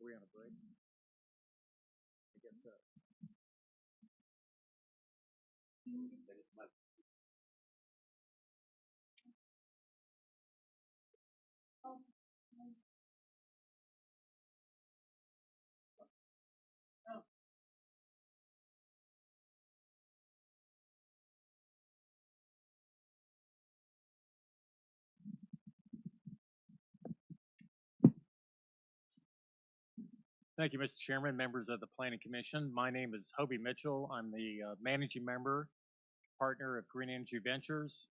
S15: Are we on a break? I guess so. Thank you, Mr. Chairman, members of the Planning Commission. My name is Hobie Mitchell. I'm the managing member, partner of Green Energy Ventures.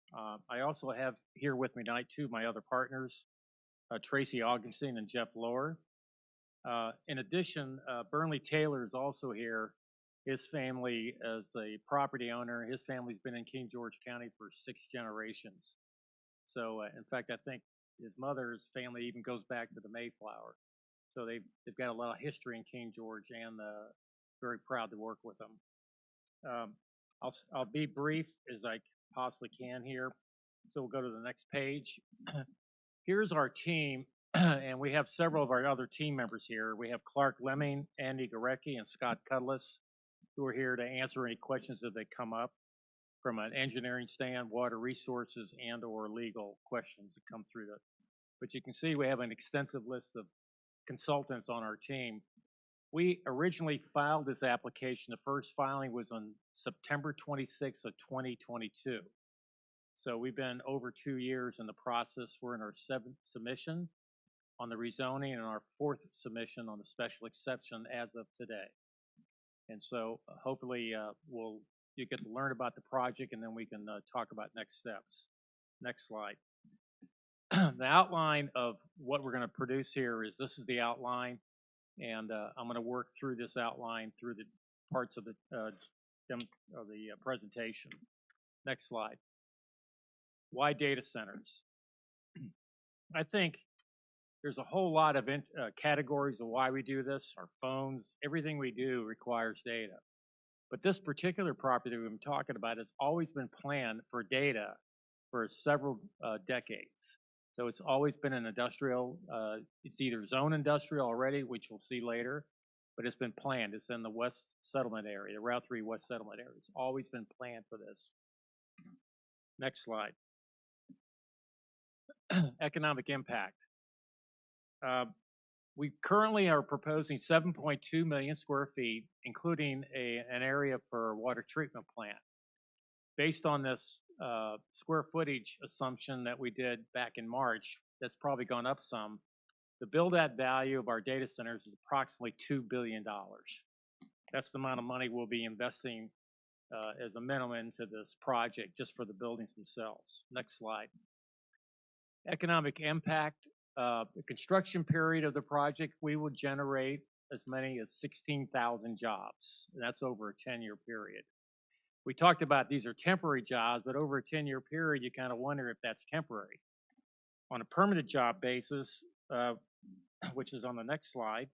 S15: I also have here with me tonight two of my other partners, Tracy Augustine and Jeff Lohr. In addition, Burnley Taylor is also here. His family is a property owner. His family's been in King George County for 6 generations. So, in fact, I think his mother's family even goes back to the Mayflower. So they've got a lot of history in King George, and very proud to work with them. I'll be brief as I possibly can here. So we'll go to the next page. Here's our team, and we have several of our other team members here. We have Clark Lemming, Andy Gorecki, and Scott Cudless, who are here to answer any questions that they come up from an engineering stand, water resources, and or legal questions that come through that. But you can see we have an extensive list of consultants on our team. We originally filed this application. The first filing was on September 26th of 2022. So we've been over 2 years in the process. We're in our 7th submission on the rezoning and our 4th submission on the special exception as of today. And so hopefully you get to learn about the project, and then we can talk about next steps. Next slide. The outline of what we're going to produce here is this is the outline, and I'm going to work through this outline through the parts of the presentation. Next slide. Why data centers? I think there's a whole lot of categories of why we do this. Our phones, everything we do requires data. But this particular property that we've been talking about has always been planned for data for several decades. So it's always been an industrial, it's either zone industrial already, which we'll see later, but it's been planned. It's in the West Settlement area, the Route 3 West Settlement area. It's always been planned for this. Next slide. Economic impact.
S21: We currently are proposing 7.2 million square feet, including an area for a water treatment plant. Based on this square footage assumption that we did back in March, that's probably gone up some. The build-out value of our data centers is approximately $2 billion. That's the amount of money we'll be investing as a minimum into this project just for the buildings themselves. Next slide. Economic impact. The construction period of the project, we will generate as many as 16,000 jobs, and that's over a 10-year period. We talked about these are temporary jobs, but over a 10-year period, you kind of wonder if that's temporary. On a permanent job basis, which is on the next slide,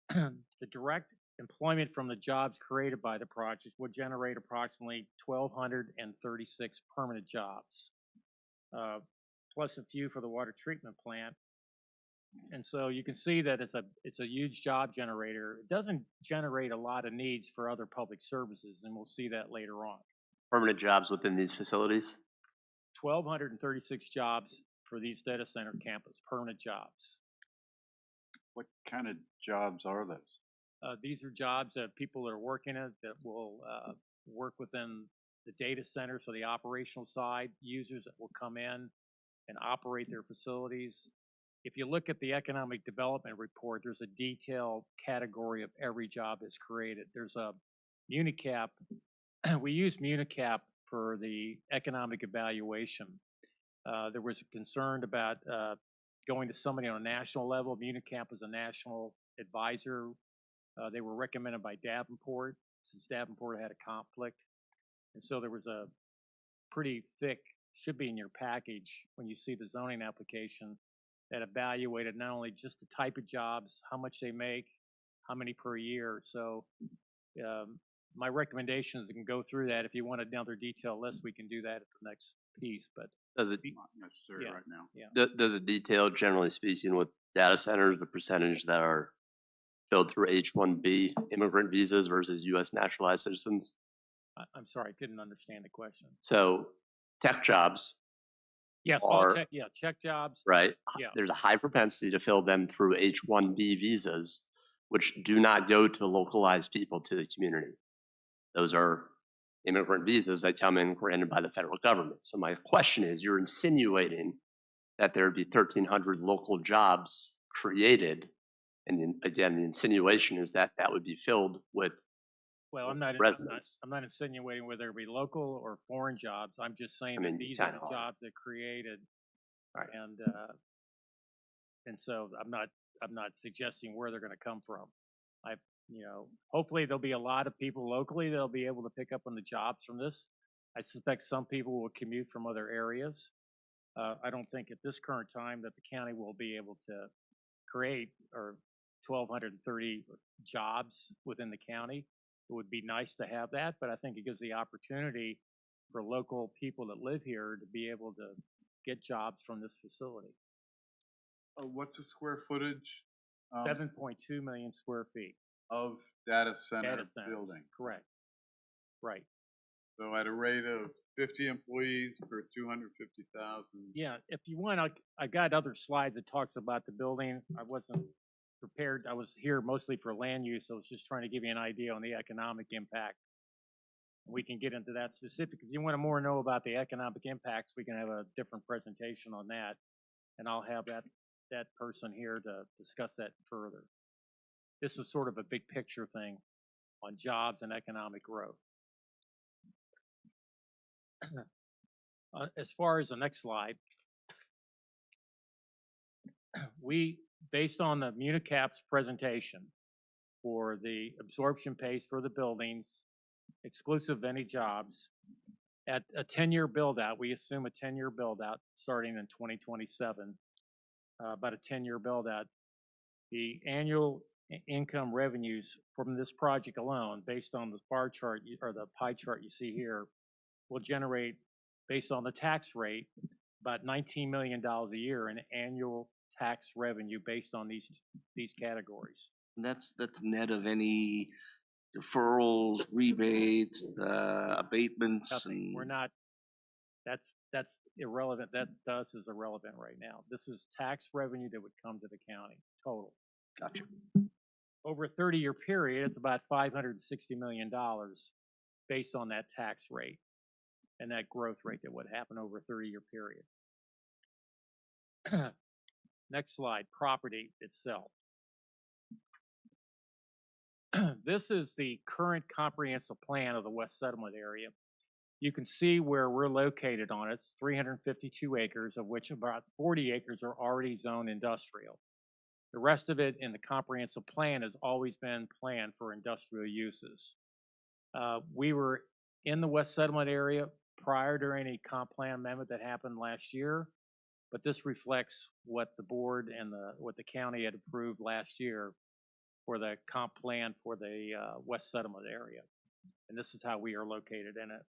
S21: the direct employment from the jobs created by the project will generate approximately 1,236 permanent jobs, plus a few for the water treatment plant. And so you can see that it's a huge job generator. It doesn't generate a lot of needs for other public services, and we'll see that later on.
S11: Permanent jobs within these facilities?
S21: 1,236 jobs for these data center campus, permanent jobs.
S6: What kind of jobs are those?
S21: These are jobs that people are working at that will work within the data center, so the operational side, users that will come in and operate their facilities. If you look at the economic development report, there's a detailed category of every job that's created. There's a Municap. We use Municap for the economic evaluation. There was a concern about going to somebody on a national level. Municap is a national advisor. They were recommended by Davenport, since Davenport had a conflict. And so there was a pretty thick, should be in your package when you see the zoning application, that evaluated not only just the type of jobs, how much they make, how many per year. So my recommendation is you can go through that. If you want another detailed list, we can do that at the next piece. But
S11: does it
S6: not necessary right now?
S21: Yeah.
S11: Does it detail, generally speaking, with data centers, the percentage that are filled through H-1B immigrant visas versus U.S. naturalized citizens?
S21: I'm sorry, I couldn't understand the question.
S11: So tech jobs.
S21: Yes,
S11: are,
S21: check jobs.
S11: Right.
S21: Yeah.
S11: There's a high propensity to fill them through H-1B visas, which do not go to localized people to the community. Those are immigrant visas that come in granted by the federal government. So my question is, you're insinuating that there would be 1,300 local jobs created, and again, the insinuation is that that would be filled with
S21: Well, I'm not insinuating whether it be local or foreign jobs. I'm just saying that these are the jobs that created, and so I'm not suggesting where they're going to come from. Hopefully there'll be a lot of people locally that'll be able to pick up on the jobs from this. I suspect some people will commute from other areas. I don't think at this current time that the county will be able to create 1,230 jobs within the county. It would be nice to have that, but I think it gives the opportunity for local people that live here to be able to get jobs from this facility.
S6: What's the square footage?
S21: 7.2 million square feet.
S6: Of data center
S21: centers,
S6: building.
S21: Correct. Right.
S6: So at a rate of 50 employees per 250,000.
S21: Yeah, if you want, I got other slides that talks about the building. I wasn't prepared. I was here mostly for land use. I was just trying to give you an idea on the economic impact. We can get into that specific. If you want to more know about the economic impacts, we can have a different presentation on that, and I'll have that person here to discuss that further. This is sort of a big picture thing on jobs and economic growth. As far as the next slide, based on the Municap's presentation for the absorption pace for the buildings, exclusive of any jobs, at a 10-year build-out, we assume a 10-year build-out starting in 2027, about a 10-year build-out, the annual income revenues from this project alone, based on the bar chart or the pie chart you see here, will generate, based on the tax rate, about $19 million a year in annual tax revenue based on these categories.
S2: And that's net of any deferrals, rebates, abatements.
S21: Nothing. We're not. That's irrelevant. That's to us is irrelevant right now. This is tax revenue that would come to the county total.
S1: Gotcha.
S21: Over a 30-year period, it's about $560 million based on that tax rate and that growth rate that would happen over a 30-year period. Next slide, property itself. This is the current comprehensive plan of the West Settlement area. You can see where we're located on it. It's 352 acres, of which about 40 acres are already zoned industrial. The rest of it in the comprehensive plan has always been planned for industrial uses. We were in the West Settlement area prior to any comp plan amendment that happened last year, but this reflects what the board and what the county had approved last year for the comp plan for the West Settlement area. And this is how we are located in it.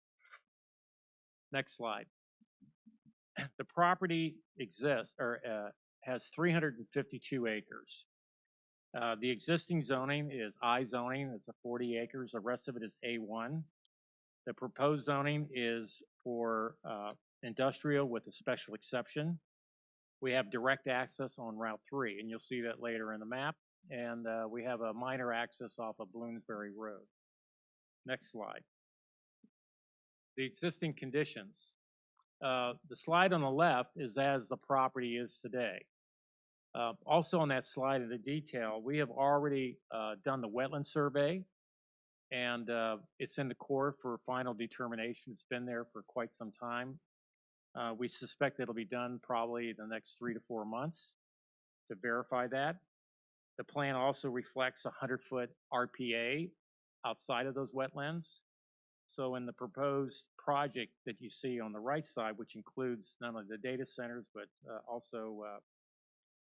S21: Next slide. The property exists or has 352 acres. The existing zoning is I zoning. It's a 40 acres. The rest of it is A1. The proposed zoning is for industrial with a special exception. We have direct access on Route 3, and you'll see that later in the map. And we have a minor access off of Bloomsbury Road. Next slide. The existing conditions. The slide on the left is as the property is today. Also on that slide in the detail, we have already done the wetland survey, and it's in the Corps for final determination. It's been there for quite some time. We suspect it'll be done probably in the next 3 to 4 months to verify that. The plan also reflects a 100-foot RPA outside of those wetlands. So in the proposed project that you see on the right side, which includes not only the data centers, but also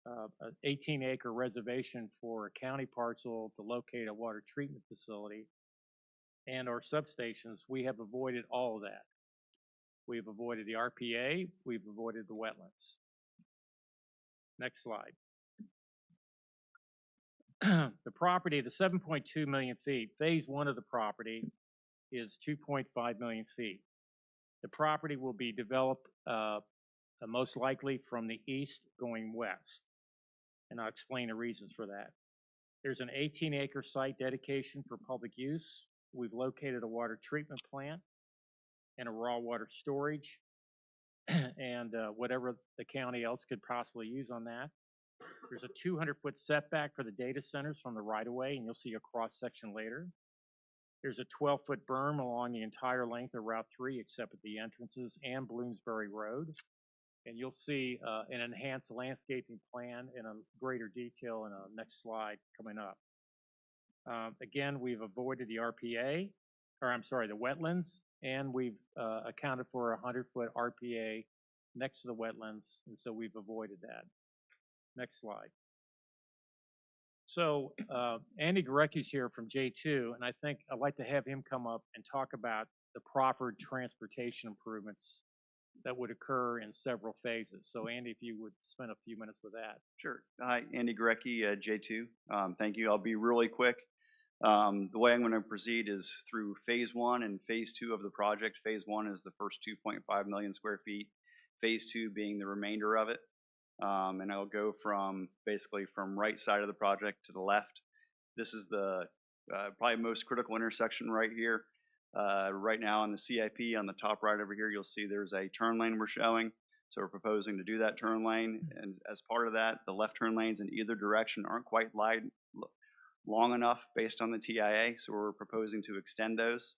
S21: an 18-acre reservation for a county parcel to locate a water treatment facility and our substations, we have avoided all of that. We've avoided the RPA, we've avoided the wetlands. Next slide. The property, the 7.2 million feet, phase one of the property is 2.5 million feet. The property will be developed most likely from the east going west, and I'll explain the reasons for that. There's an 18-acre site dedication for public use. We've located a water treatment plant and a raw water storage and whatever the county else could possibly use on that. There's a 200-foot setback for the data centers from the right-of-way, and you'll see a cross-section later. There's a 12-foot berm along the entire length of Route 3 except at the entrances and Bloomsbury Road. And you'll see an enhanced landscaping plan in a greater detail in a next slide coming up. Again, we've avoided the RPA, or I'm sorry, the wetlands, and we've accounted for a 100-foot RPA next to the wetlands, and so we've avoided that. Next slide. So Andy Garecki's here from J2, and I think I'd like to have him come up and talk about the proffered transportation improvements that would occur in several phases. So Andy, if you would spend a few minutes with that.
S4: Sure. Hi, Andy Garecki, J2. Thank you. I'll be really quick. The way I'm going to proceed is through phase one and phase two of the project. Phase one is the first 2.5 million square feet, phase two being the remainder of it. And I'll go from basically from right side of the project to the left. This is the probably most critical intersection right here. Right now on the CIP on the top right over here, you'll see there's a turn lane we're showing. So we're proposing to do that turn lane. And as part of that, the left turn lanes in either direction aren't quite long enough based on the TIA. So we're proposing to extend those.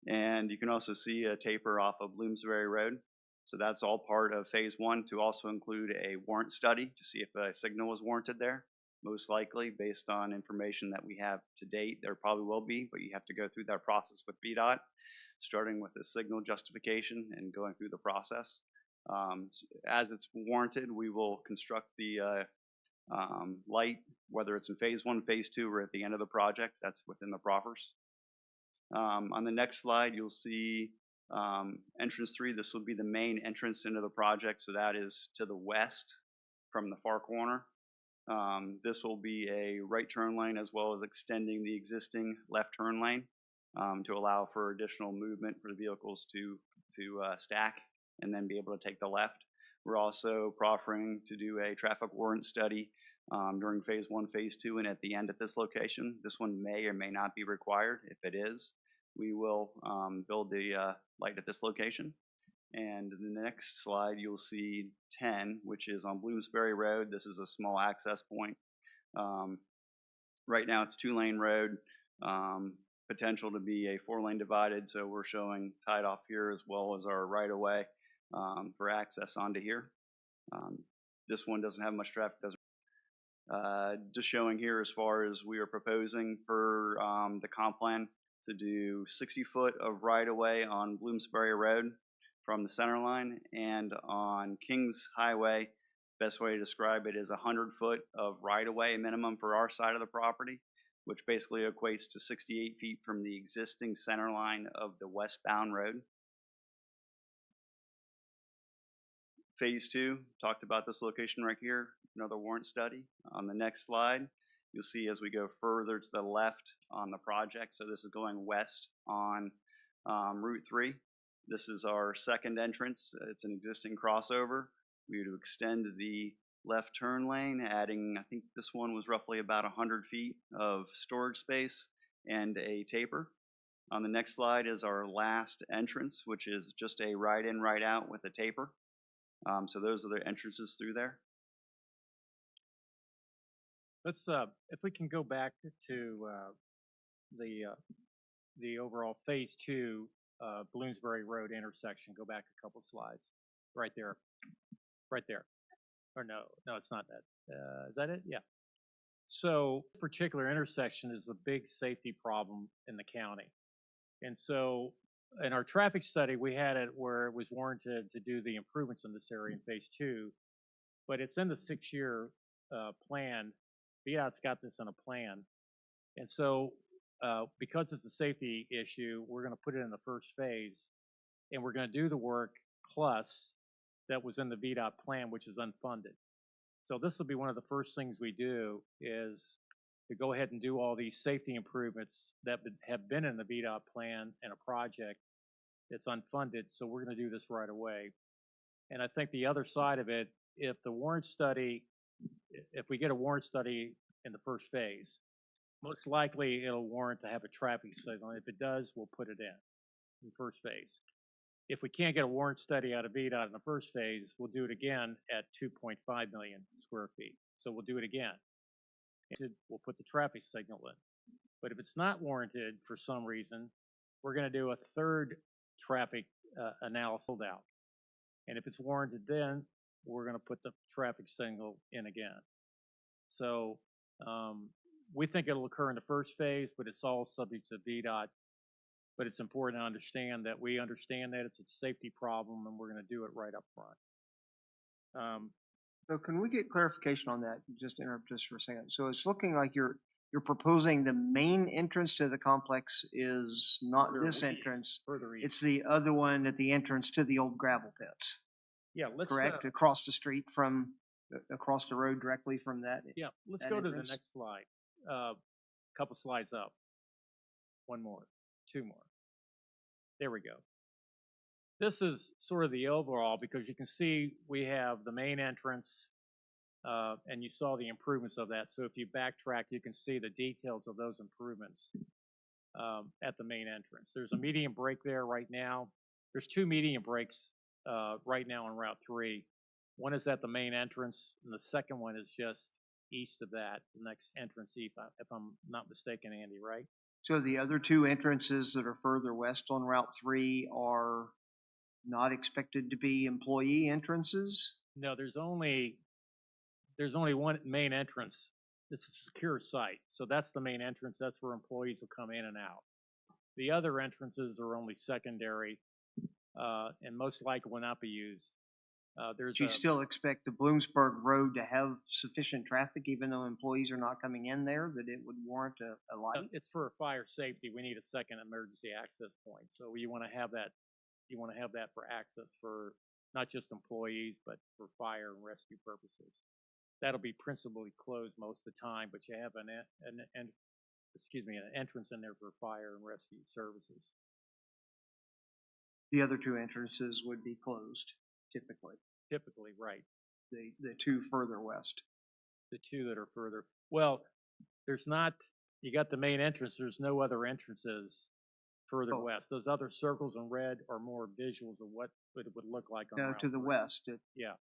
S4: And you can also see a taper off of Bloomsbury Road. So that's all part of phase one, to also include a warrant study to see if a signal was warranted there. Most likely, based on information that we have to date, there probably will be, but you have to go through that process with VDOT, starting with the signal justification and going through the process. As it's warranted, we will construct the light, whether it's in phase one, phase two, or at the end of the project. That's within the proffers. On the next slide, you'll see entrance 3. This will be the main entrance into the project, so that is to the west from the far corner. This will be a right turn lane as well as extending the existing left turn lane to allow for additional movement for the vehicles to stack and then be able to take the left. We're also proffering to do a traffic warrant study during phase 1, phase 2, and at the end at this location. This one may or may not be required. If it is, we will build the light at this location. And in the next slide, you'll see 10, which is on Bloomsbury Road. This is a small access point. Right now, it's 2-lane road, potential to be a 4-lane divided. So we're showing tied off here as well as our right-of-way for access onto here. This one doesn't have much traffic. Just showing here as far as we are proposing for the comp plan to do 60 foot of right-of-way on Bloomsbury Road from the center line, and on Kings Highway, best way to describe it is 100 foot of right-of-way minimum for our side of the property, which basically equates to 68 feet from the existing center line of the westbound road. Phase 2, talked about this location right here, another warrant study. On the next slide, you'll see as we go further to the left on the project, so this is going west on Route 3. This is our second entrance. It's an existing crossover. We would extend the left turn lane, adding, I think this one was roughly about 100 feet of storage space and a taper. On the next slide is our last entrance, which is just a right in, right out with a taper. So those are the entrances through there.
S21: Let's, if we can go back to the overall phase 2 Bloomsbury Road intersection. Go back a couple slides. Right there. Right there. Or no, it's not that. Is that it? Yeah. So this particular intersection is a big safety problem in the county. And so in our traffic study, we had it where it was warranted to do the improvements in this area in phase 2, but it's in the 6-year plan. VDOT's got this in a plan. And so because it's a safety issue, we're going to put it in the first phase, and we're going to do the work plus that was in the VDOT plan, which is unfunded. So this will be one of the first things we do is to go ahead and do all these safety improvements that have been in the VDOT plan and a project that's unfunded. So we're going to do this right away. And I think the other side of it, if the warrant study, if we get a warrant study in the first phase, most likely it'll warrant to have a traffic signal. If it does, we'll put it in first phase. If we can't get a warrant study out of VDOT in the first phase, we'll do it again at 2.5 million square feet. So we'll do it again. We'll put the traffic signal in. But if it's not warranted for some reason, we're going to do a third traffic analysis out. And if it's warranted, then we're going to put the traffic signal in again. So we think it'll occur in the first phase, but it's all subject to VDOT. But it's important to understand that we understand that it's a safety problem, and we're going to do it right up front.
S13: So can we get clarification on that? Just interrupt just for a second. So it's looking like you're proposing the main entrance to the complex is not this entrance.
S21: Further east.
S13: It's the other one at the entrance to the old gravel pits.
S21: Yeah, let's
S13: correct. Across the street from, across the road directly from that.
S21: Yeah, let's
S13: that
S21: go to the
S13: entrance.
S21: next slide. Couple slides up. One more, 2 more. There we go. This is sort of the overall, because you can see we have the main entrance, and you saw the improvements of that. So if you backtrack, you can see the details of those improvements at the main entrance. There's a median break there right now. There's 2 median breaks right now on Route 3. One is at the main entrance, and the second one is just east of that, the next entrance, if I'm not mistaken, Andy, right?
S13: So the other 2 entrances that are further west on Route 3 are not expected to be employee entrances?
S21: No, there's only one main entrance. It's a secure site. So that's the main entrance. That's where employees will come in and out. The other entrances are only secondary, and most likely will not be used.
S13: Do you still expect the Bloomsburg Road to have sufficient traffic, even though employees are not coming in there, that it would warrant a light?
S21: It's for fire safety. We need a second emergency access point. So you want to have that. You want to have that for access for not just employees, but for fire and rescue purposes. That'll be principally closed most of the time, but you have an entrance in there for fire and rescue services.
S13: The other two entrances would be closed typically,
S21: Typically, right.
S13: the two further west.
S21: The two that are further, well, there's not, you got the main entrance, there's no other entrances further
S13: Oh.
S21: west. Those other circles in red are more visuals of what it would look like on
S13: No,
S21: Route
S13: to the
S21: 3.
S13: west.
S21: Yeah.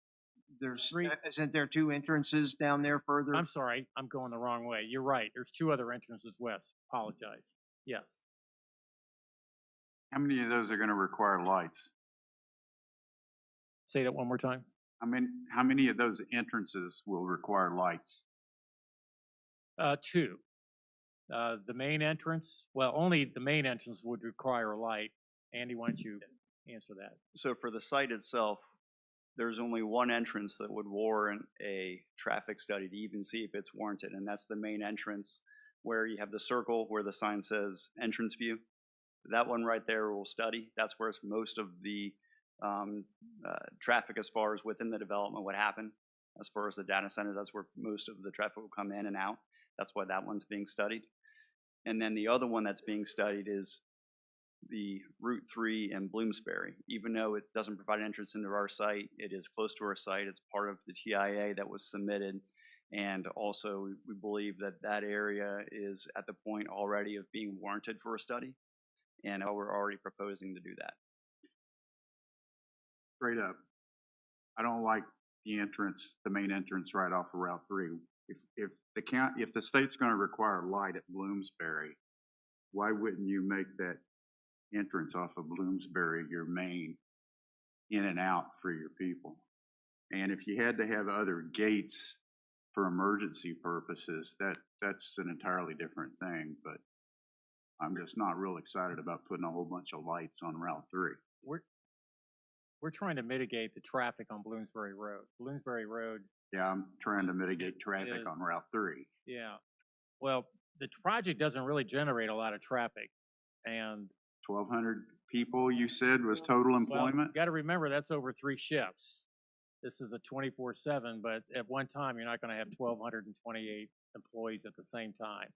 S13: There's, isn't there two entrances down there further?
S21: I'm sorry, I'm going the wrong way. You're right. There's two other entrances west. Apologize. Yes.
S12: How many of those are gonna require lights?
S21: Say that one more time.
S12: How many of those entrances will require lights?
S21: Two. The main entrance, well, only the main entrance would require a light. Andy, why don't you answer that?
S4: So for the site itself, there's only one entrance that would warrant a traffic study to even see if it's warranted, and that's the main entrance where you have the circle where the sign says entrance view. That one right there will study. That's where most of the traffic as far as within the development would happen. As far as the data center, that's where most of the traffic will come in and out. That's why that one's being studied. And then the other one that's being studied is the Route 3 in Bloomsbury. Even though it doesn't provide entrance into our site, it is close to our site. It's part of the TIA that was submitted. And also, we believe that that area is at the point already of being warranted for a study. And we're already proposing to do that.
S12: Straight up, I don't like the entrance, the main entrance right off of Route 3. If the state's gonna require light at Bloomsbury, why wouldn't you make that entrance off of Bloomsbury your main in and out for your people? And if you had to have other gates for emergency purposes, that's an entirely different thing, but I'm just not real excited about putting a whole bunch of lights on Route 3.
S21: We're trying to mitigate the traffic on Bloomsbury Road. Bloomsbury Road.
S12: Yeah, I'm trying to mitigate traffic on Route 3.
S21: Yeah. Well, the project doesn't really generate a lot of traffic, and
S12: 1,200 people, you said, was total employment?
S21: You got to remember that's over 3 shifts. This is a 24/7, but at one time you're not going to have 1,228 employees at the same time.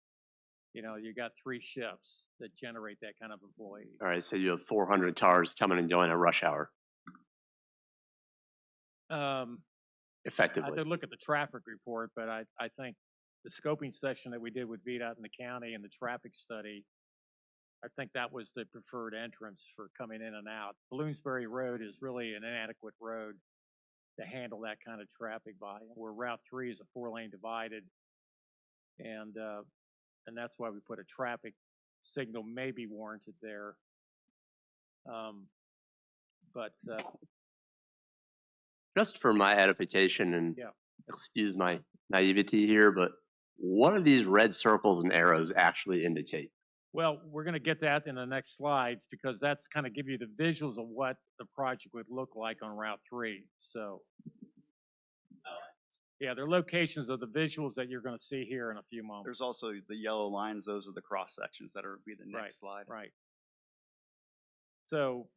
S21: You know, you got 3 shifts that generate that kind of employee.
S11: All right, so you have 400 cars coming and going at rush hour,
S21: I
S11: effectively.
S21: could look at the traffic report, but I think the scoping session that we did with VDOT in the county and the traffic study, I think that was the preferred entrance for coming in and out. Bloomsbury Road is really an inadequate road to handle that kind of traffic volume, where Route 3 is a 4-lane divided, and that's why we put a traffic signal may be warranted there. But
S11: Just for my edification, and
S21: yeah.
S11: excuse my naivety here, but what do these red circles and arrows actually indicate?
S21: Well, we're going to get that in the next slides because that's kind of give you the visuals of what the project would look like on Route 3. So, yeah, they're locations of the visuals that you're going to see here in a few moments.
S4: There's also the yellow lines. Those are the cross sections that are be the next slide.
S21: Right. So,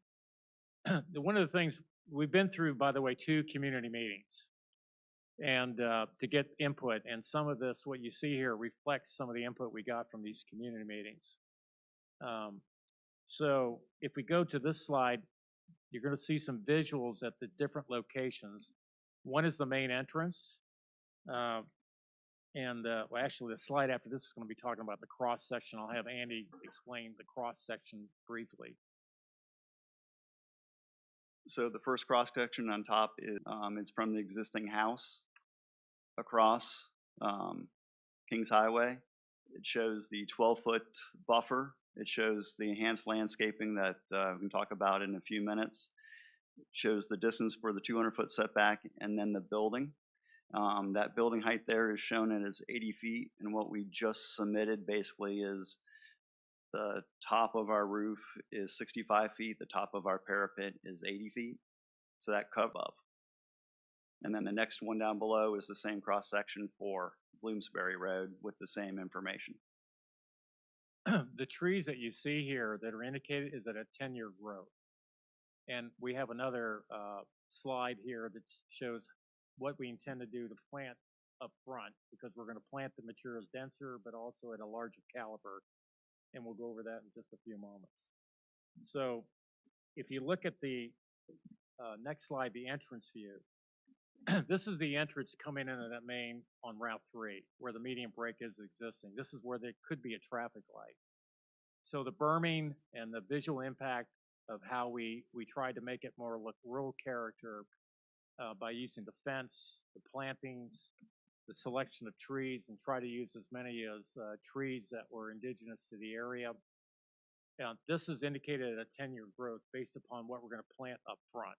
S21: one of the things we've been through, by the way, 2 community meetings, and to get input. And some of this, what you see here, reflects some of the input we got from these community meetings. So if we go to this slide, you're going to see some visuals at the different locations. One is the main entrance. Well, actually, the slide after this is going to be talking about the cross section. I'll have Andy explain the cross section briefly.
S4: So the first cross section on top is it's from the existing house across Kings Highway. It shows the 12-foot buffer. It shows the enhanced landscaping that we can talk about in a few minutes. It shows the distance for the 200-foot setback and then the building. That building height there is shown as 80 feet, and what we just submitted basically is the top of our roof is 65 feet, the top of our parapet is 80 feet, so that cut above. And then the next one down below is the same cross section for Bloomsbury Road with the same information.
S21: The trees that you see here that are indicated is at a 10-year growth. And we have another slide here that shows what we intend to do to plant up front, because we're going to plant the materials denser, but also at a larger caliber. And we'll go over that in just a few moments. So if you look at the next slide, the entrance view, this is the entrance coming into that main on Route 3, where the median break is existing. This is where there could be a traffic light. So the berming and the visual impact of how we tried to make it more look rural character by using the fence, the plantings, the selection of trees, and try to use as many as trees that were indigenous to the area. This is indicated at a 10-year growth based upon what we're going to plant up front.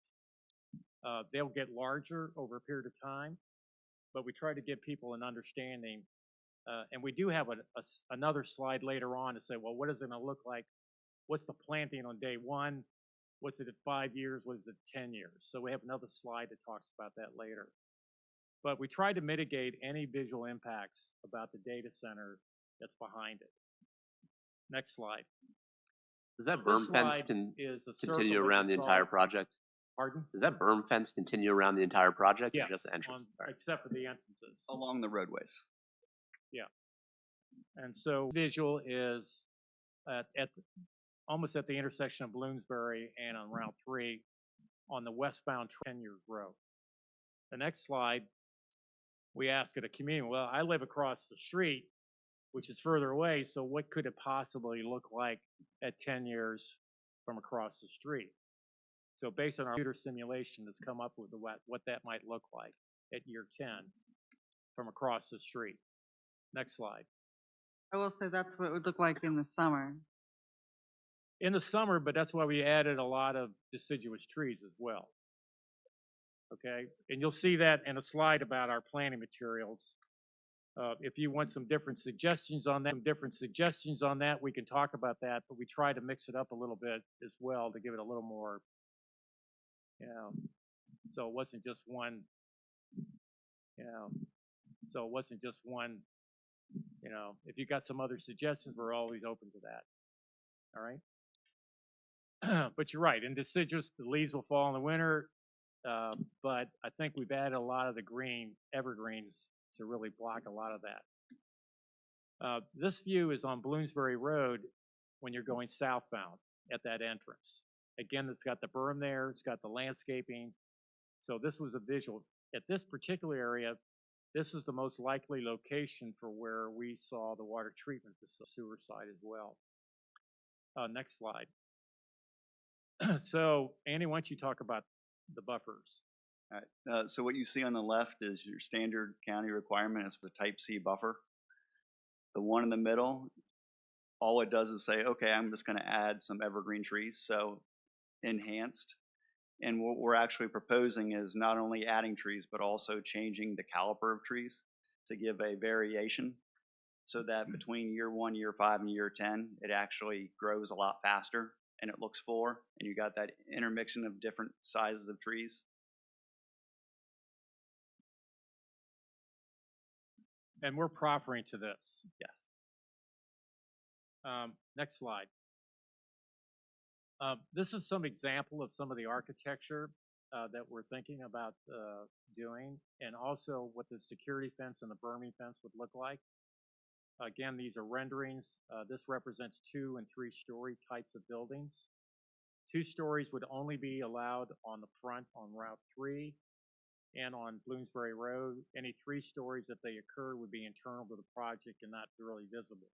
S21: They'll get larger over a period of time, but we try to give people an understanding. And we do have another slide later on to say, well, what is it going to look like? What's the planting on day one? What's it at 5 years? What is it at 10 years? So we have another slide that talks about that later. But we try to mitigate any visual impacts about the data center that's behind it. Next slide.
S11: Does that
S21: So this
S11: berm fence
S21: slide is a
S11: continue
S21: circle that
S11: around
S21: we
S11: the
S21: saw-
S11: entire project?
S21: Pardon?
S11: Does that berm fence continue around the entire project or
S21: Yes,
S11: just the entrance?
S21: except for the entrances.
S4: Along the roadways.
S21: Yeah. And so visual is almost at the intersection of Bloomsbury and on Route 3 on the westbound 10-year growth. The next slide, we ask at a community, well, I live across the street, which is further away, so what could it possibly look like at 10 years from across the street? So based on our computer simulation has come up with what that might look like at year 10 from across the street. Next slide.
S10: I will say that's what it would look like in the summer.
S21: In the summer, but that's why we added a lot of deciduous trees as well. Okay, and you'll see that in a slide about our planting materials. If you want some different suggestions on that, we can talk about that, but we try to mix it up a little bit as well to give it a little more, so it wasn't just one, if you got some other suggestions, we're always open to that. All right. But you're right, in deciduous, the leaves will fall in the winter, but I think we've added a lot of the green evergreens to really block a lot of that. This view is on Bloomsbury Road when you're going southbound at that entrance. Again, it's got the berm there, it's got the landscaping. So this was a visual. At this particular area, this is the most likely location for where we saw the water treatment, the sewer side as well. Next slide. So, Andy, why don't you talk about the buffers?
S4: All right. So what you see on the left is your standard county requirement is for the type C buffer. The one in the middle, all it does is say, okay, I'm just going to add some evergreen trees, so enhanced. And what we're actually proposing is not only adding trees, but also changing the caliper of trees to give a variation so that between year 1, year 5, and year 10, it actually grows a lot faster and it looks fuller, and you got that intermixing of different sizes of trees.
S21: And we're proffering to this.
S4: Yes.
S21: Next slide. This is some example of some of the architecture that we're thinking about doing, and also what the security fence and the berming fence would look like. Again, these are renderings. This represents 2- and 3-story types of buildings. 2 stories would only be allowed on the front on Route 3 and on Bloomsbury Road. Any 3 stories, if they occur, would be internal to the project and not really visible.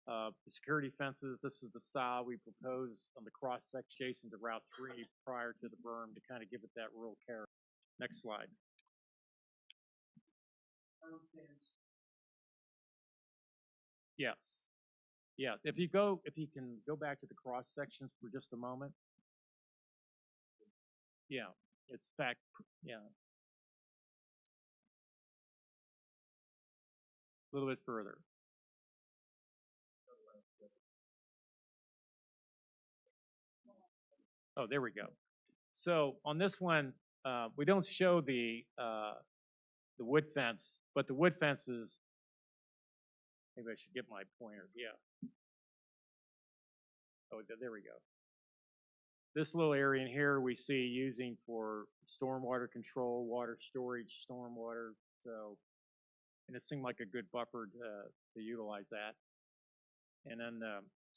S21: The security fences, this is the style we propose on the cross-section adjacent to Route 3 prior to the berm to kind of give it that rural character. Next slide. Yes. Yeah. If you can go back to the cross sections for just a moment. Yeah. It's fact. Yeah. A little bit further. Oh, there we go. So on this one, we don't show the wood fence, but the wood fence is. Maybe I should get my pointer. Yeah. Oh, there we go. This little area in here we see using for stormwater control, water storage, stormwater. So, and it seemed like a good buffer to utilize that. And then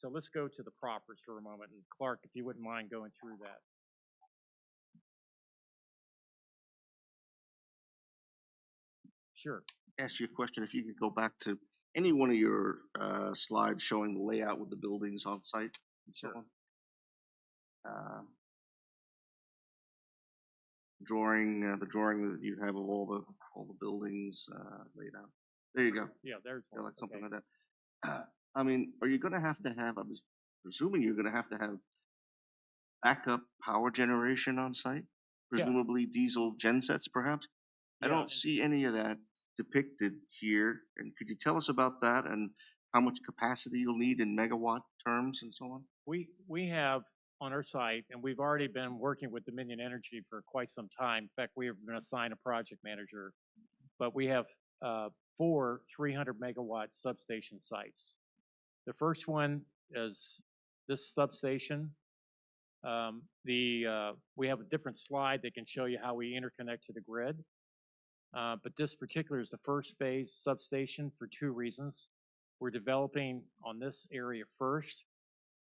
S21: So let's go to the proffers for a moment. And Clark, if you wouldn't mind going through that. Sure.
S2: Ask you a question, if you could go back to any one of your slides showing the layout with the buildings on site and so on. The drawing that you have of all the buildings laid out. There you go.
S21: Yeah, there's
S2: Yeah,
S21: one.
S2: like something
S21: Okay.
S2: like that. I mean, are you gonna have to have, I'm presuming you're gonna have to have backup power generation on site?
S21: Yeah.
S2: Presumably diesel gensets perhaps? I
S21: Yeah,
S2: don't
S21: and-
S2: see any of that depicted here. And could you tell us about that and how much capacity you'll need in megawatt terms and so on?
S21: We have on our site, and we've already been working with Dominion Energy for quite some time. In fact, we have been assigned a project manager, but we have 4 300 megawatt substation sites. The first one is this substation. We have a different slide that can show you how we interconnect to the grid. But this particular is the first phase substation for 2 reasons. We're developing on this area first,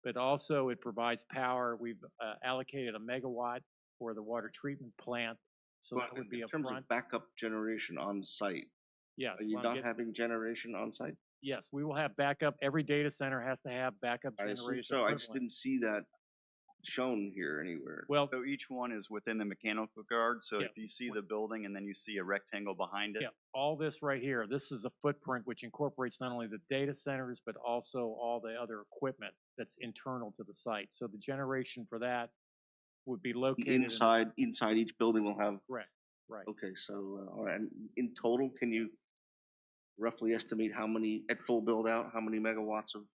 S21: but also it provides power. We've allocated a megawatt for the water treatment plant, so
S2: But
S21: that would be
S2: in
S21: up
S2: terms
S21: front.
S2: of backup generation on site,
S21: Yes.
S2: are you
S21: well, I'm
S2: not
S21: getting-
S2: having generation on site?
S21: Yes, we will have backup. Every data center has to have backup
S2: I assume
S21: generation.
S2: so. I just
S21: equivalent.
S2: didn't see that shown here anywhere.
S21: Well,
S4: So each one is within the mechanical guard, so
S21: Yeah.
S4: if you see the building and then you see a rectangle behind it,
S21: yeah, all this right here, this is a footprint which incorporates not only the data centers, but also all the other equipment that's internal to the site. So the generation for that would be
S2: The
S21: located in.
S2: inside each building will have,
S21: Correct, right.
S2: okay, so, all right, and in total, can you roughly estimate how many, at full build out, how many megawatts of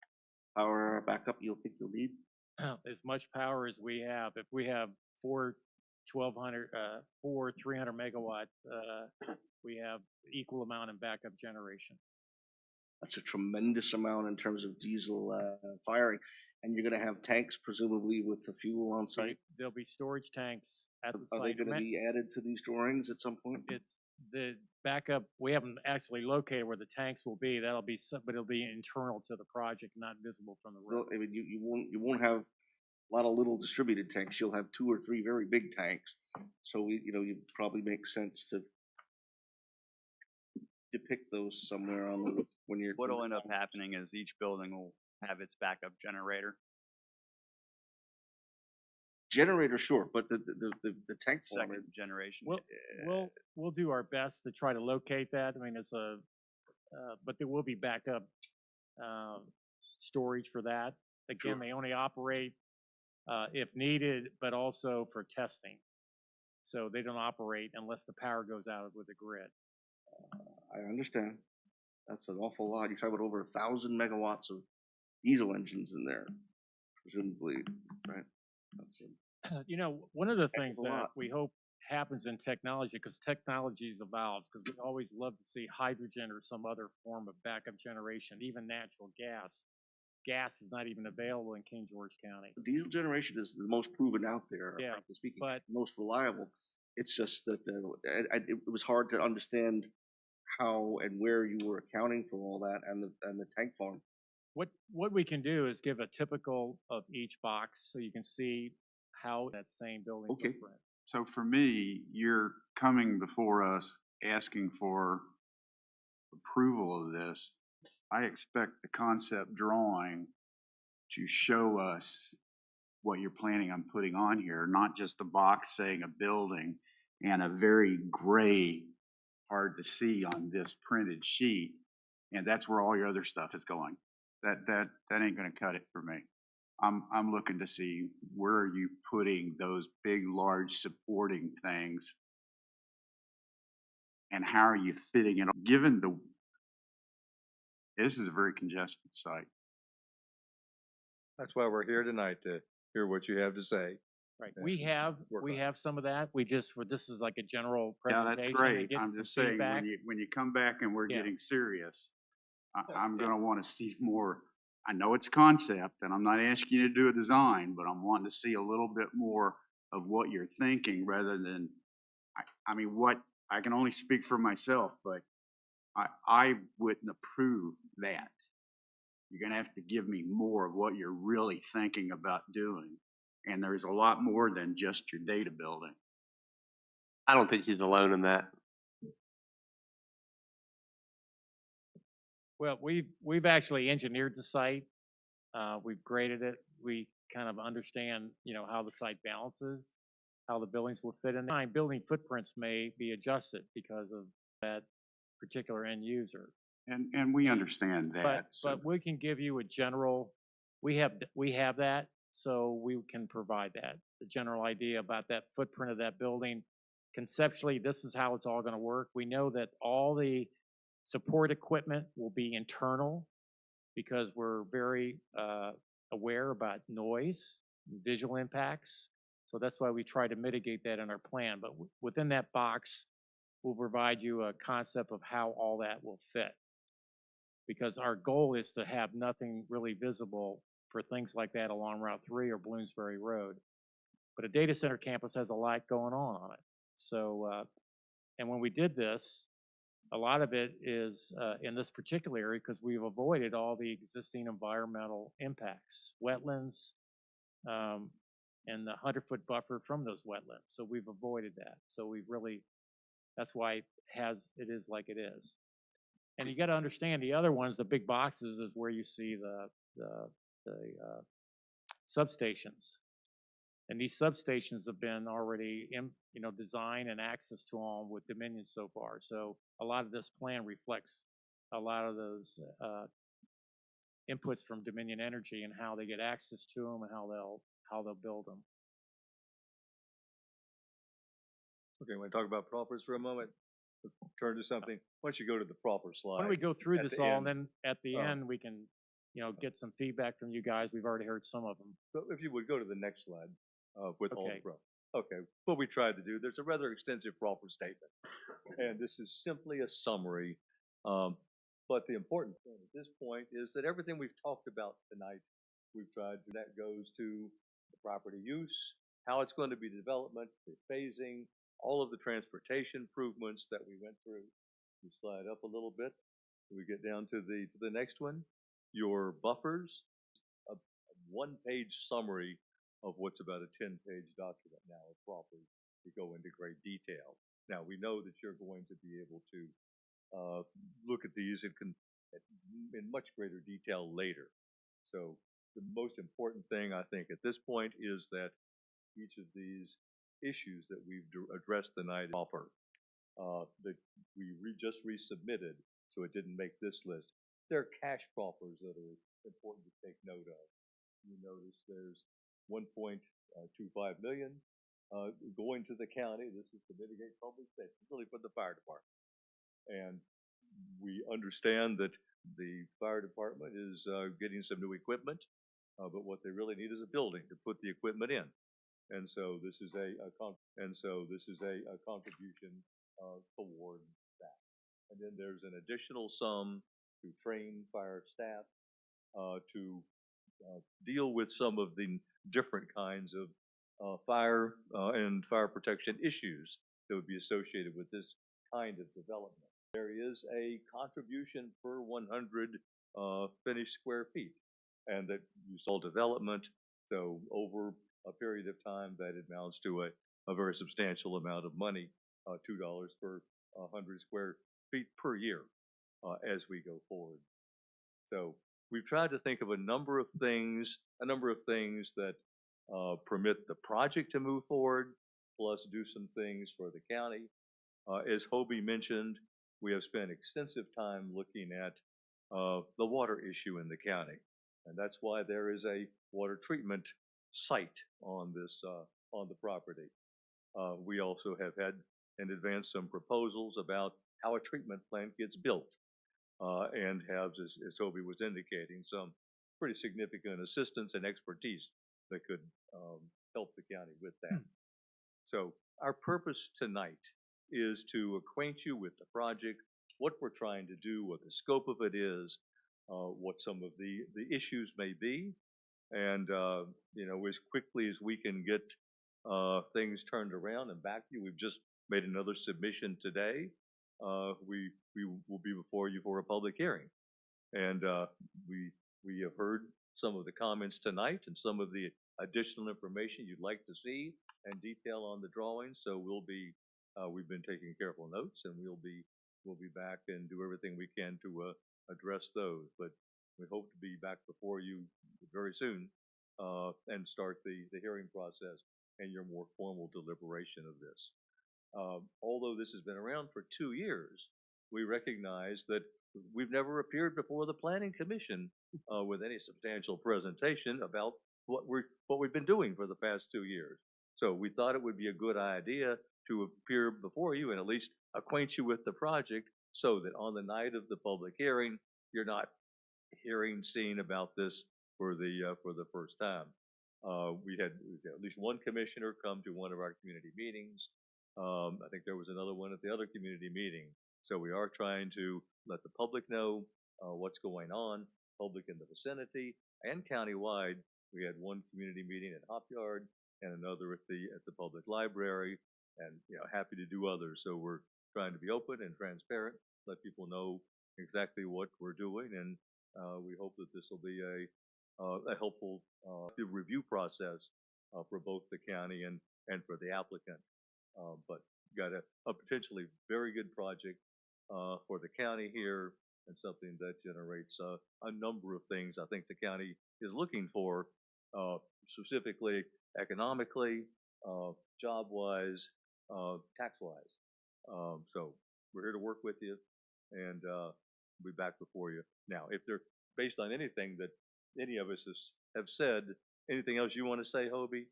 S2: power backup you'll think you'll need?
S21: As much power as we have. If we have 4 300 megawatt, we have equal amount in backup generation.
S2: That's a tremendous amount in terms of diesel firing. And you're gonna have tanks presumably with the fuel on site?
S21: There'll be storage tanks at the
S2: Are they
S21: site.
S2: gonna be added to these drawings at some point?
S21: It's the backup, we haven't actually located where the tanks will be. That'll be, but it'll be internal to the project, not visible from the road.
S2: Well, I mean, you won't have a lot of little distributed tanks. You'll have 2 or 3 very big tanks. So you probably make sense to depict those somewhere on the, when you're.
S4: what'll end up happening is each building will have its backup generator.
S2: Generator, sure, but the tank form,
S4: Second generation.
S21: We'll do our best to try to locate that. I mean, it's but there will be backup storage for that. Again, they only operate if needed, but also for testing. So they don't operate unless the power goes out with the grid.
S2: I understand. That's an awful lot. You're talking about over 1,000 megawatts of diesel engines in there, presumably, right? That's
S21: One of the
S2: heck
S21: things
S2: of a
S21: that
S2: lot.
S21: we hope happens in technology, because technology evolves, because we always love to see hydrogen or some other form of backup generation, even natural gas. Gas is not even available in King George County.
S2: Diesel generation is the most proven out there,
S21: Yeah,
S2: frankly speaking,
S21: but-
S2: most reliable. It's just that it was hard to understand how and where you were accounting for all that and the tank farm.
S21: What we can do is give a typical of each box so you can see how that same building
S12: Okay.
S21: footprint.
S12: So for me, you're coming before us asking for approval of this. I expect the concept drawing to show us what you're planning on putting on here, not just a box saying a building and a very gray, hard to see on this printed sheet. And that's where all your other stuff is going. That ain't gonna cut it for me. I'm looking to see where are you putting those big, large supporting things, and how are you fitting it? Given this is a very congested site.
S5: That's why we're here tonight, to hear what you have to say.
S21: Right.
S5: and
S21: We have
S5: work on it.
S21: some of that. This is like a general
S12: Yeah,
S21: presentation.
S12: that's
S21: and
S12: great.
S21: get
S12: I'm
S21: some
S12: just saying,
S21: feedback.
S12: when you come back and we're
S21: Yeah.
S12: getting serious, I'm gonna wanna see more. I know it's concept, and I'm not asking you to do a design, but I'm wanting to see a little bit more of what you're thinking rather than, I mean, I can only speak for myself, but I wouldn't approve that. You're gonna have to give me more of what you're really thinking about doing. And there's a lot more than just your data building.
S11: I don't think he's alone in that.
S21: Well, we've actually engineered the site. We've graded it. We kind of understand, how the site balances, how the buildings will fit in. Building footprints may be adjusted because of that particular end user.
S12: And we understand that.
S21: But we can give you a general, we have that, so we can provide that, the general idea about that footprint of that building. Conceptually, this is how it's all gonna work. We know that all the support equipment will be internal because we're very aware about noise, visual impacts. So that's why we try to mitigate that in our plan. But within that box, we'll provide you a concept of how all that will fit. Because our goal is to have nothing really visible for things like that along Route 3 or Bloomsbury Road. But a data center campus has a lot going on it. So, and when we did this, a lot of it is in this particular area because we've avoided all the existing environmental impacts, wetlands, and the 100-foot buffer from those wetlands. So we've avoided that. So we've really, that's why it is like it is. And you got to understand the other ones, the big boxes, is where you see the substations. And these substations have been already, designed and access to them with Dominion so far. So a lot of this plan reflects a lot of those inputs from Dominion Energy and how they get access to them and how they'll build them.
S5: Okay, want to talk about proffers for a moment? Turn to something. Why don't you go to the proffer slide?
S21: Why don't we go through
S5: at
S21: this
S5: the
S21: all,
S5: end.
S21: and then at the end we can, get some feedback from you guys. We've already heard some of them.
S5: So if you would go to the next slide with all the
S21: Okay.
S5: proffers. Okay, what we tried to do, there's a rather extensive proffer statement. And this is simply a summary. But the important thing at this point is that everything we've talked about tonight, we've tried to, that goes to the property use, how it's going to be development, the phasing, all of the transportation improvements that we went through. You slide up a little bit. We get down to the next one. Your buffers, a one-page summary of what's about a 10-page document now of proffers to go into great detail. Now, we know that you're going to be able to look at these in much greater detail later. So the most important thing, I think, at this point is that each of these issues that we've addressed tonight offer that we just resubmitted, so it didn't make this list. There are cash proffers that are important to take note of. You notice there's 1.25 million going to the county. This is to mitigate public safety, really for the fire department. And we understand that the fire department is getting some new equipment, but what they really need is a building to put the equipment in. And so this is a contribution toward that. And then there's an additional sum to train fire staff to deal with some of the different kinds of fire and fire protection issues that would be associated with this kind of development. There is a contribution per 100 finished square feet, and that you saw development. So over a period of time, that amounts to a very substantial amount of money, $2 per 100 square feet per year as we go forward. So we've tried to think of a number of things that permit the project to move forward, plus do some things for the county. As Hobie mentioned, we have spent extensive time looking at the water issue in the county, and that's why there is a water treatment site on this on the property. We also have had and advanced some proposals about how a treatment plant gets built, and have, as Hobie was indicating, some pretty significant assistance and expertise that could help the county with that. So our purpose tonight is to acquaint you with the project, what we're trying to do, what the scope of it is, what some of the issues may be, and as quickly as we can get things turned around and back to you. We've just made another submission today. We will be before you for a public hearing, and we We have heard some of the comments tonight and some of the additional information you'd like to see and detail on the drawings. So we've been taking careful notes, and we'll be back and do everything we can to address those. But we hope to be back before you very soon and start the hearing process and your more formal deliberation of this. Although this has been around for 2 years, we recognize that we've never appeared before the Planning Commission with any substantial presentation about what we've been doing for the past 2 years. So we thought it would be a good idea to appear before you and at least acquaint you with the project so that on the night of the public hearing, you're not seeing about this for the first time. We had at least one commissioner come to one of our community meetings. I think there was another one at the other community meeting. So we are trying to let the public know what's going on, public in the vicinity and countywide. We had one community meeting at Hop Yard and another at the public library, and happy to do others. So we're trying to be open and transparent, let people know exactly what we're doing, and we hope that this will be a helpful review process for both the county and for the applicant. But got a potentially very good project for the county here, and something that generates a number of things I think the county is looking for, specifically economically, job-wise, tax-wise. So we're here to work with you, and we'll be back before you. Now, if they're based on anything that any of us have said, anything else you want to say, Hobie?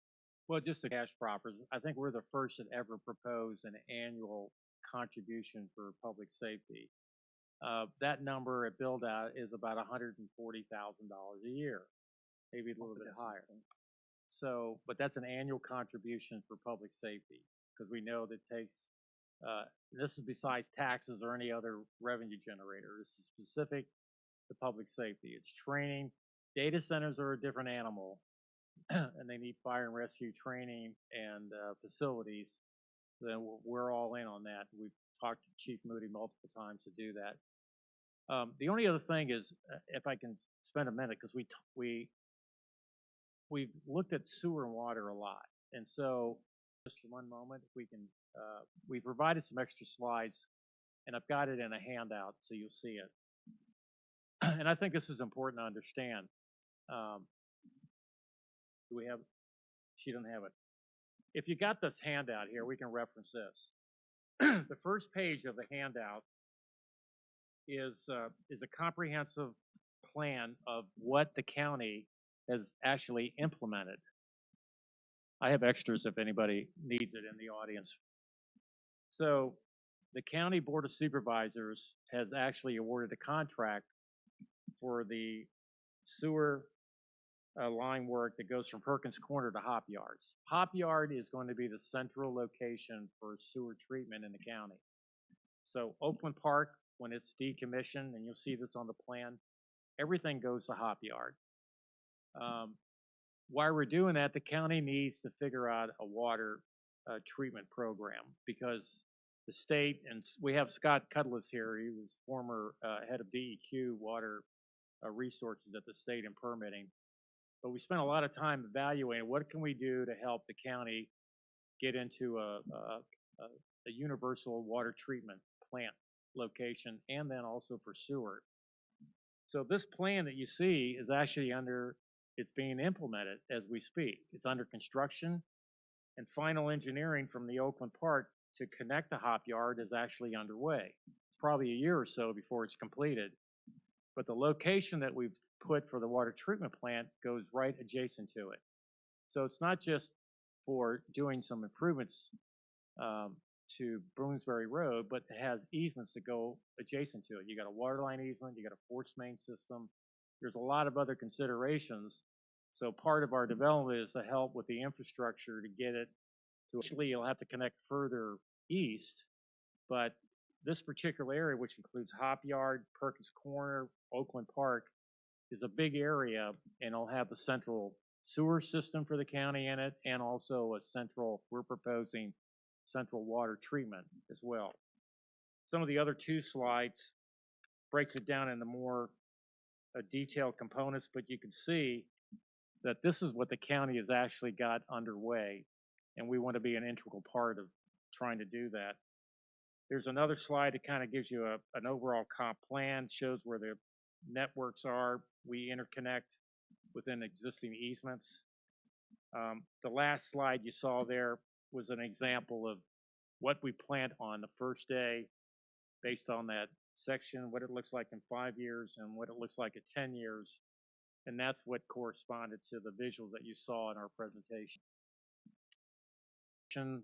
S21: Well, just the cash proffers. I think we're the first that ever proposed an annual contribution for public safety. That number at build out is about $140,000 a year, maybe a little bit higher. So, but that's an annual contribution for public safety, because we know that takes, this is besides taxes or any other revenue generator. This is specific to public safety. It's training. Data centers are a different animal, and they need fire and rescue training and facilities. Then we're all in on that. We've talked to Chief Moody multiple times to do that. The only other thing is, if I can spend a minute, because we've looked at sewer and water a lot, and so just for one moment, if we can, we provided some extra slides, and I've got it in a handout so you'll see it. And I think this is important to understand. Do we have? She doesn't have it. If you got this handout here, we can reference this. The first page of the handout is a comprehensive plan of what the county has actually implemented. I have extras if anybody needs it in the audience. So the County Board of Supervisors has actually awarded a contract for the sewer line work that goes from Perkins Corner to Hop Yards. Hop Yard is going to be the central location for sewer treatment in the county. So Oakland Park, when it's decommissioned, and you'll see this on the plan, everything goes to Hop Yard. While we're doing that, the county needs to figure out a water treatment program, because the state, and we have Scott Cudlitz here, he was former head of DEQ water resources at the state and permitting. But we spent a lot of time evaluating what can we do to help the county get into a universal water treatment plant location, and then also for sewer. So this plan that you see is actually it's being implemented as we speak. It's under construction, and final engineering from the Oakland Park to connect the Hop Yard is actually underway. It's probably a year or so before it's completed. But the location that we've put for the water treatment plant goes right adjacent to it. So it's not just for doing some improvements to Bloomsbury Road, but it has easements that go adjacent to it. You got a water line easement, you got a force main system. There's a lot of other considerations. So part of our development is to help with the infrastructure to get it to, actually you'll have to connect further east, but this particular area, which includes Hop Yard, Perkins Corner, Oakland Park, is a big area, and it'll have the central sewer system for the county in it, and also we're proposing central water treatment as well. Some of the other two slides breaks it down into more detailed components, but you can see that this is what the county has actually got underway, and we want to be an integral part of trying to do that. There's another slide that kind of gives you an overall comp plan, shows where the networks are. We interconnect within existing easements. The last slide you saw there was an example of what we planned on the first day based on that section, what it looks like in 5 years and what it looks like at 10 years. And that's what corresponded to the visuals that you saw in our presentation.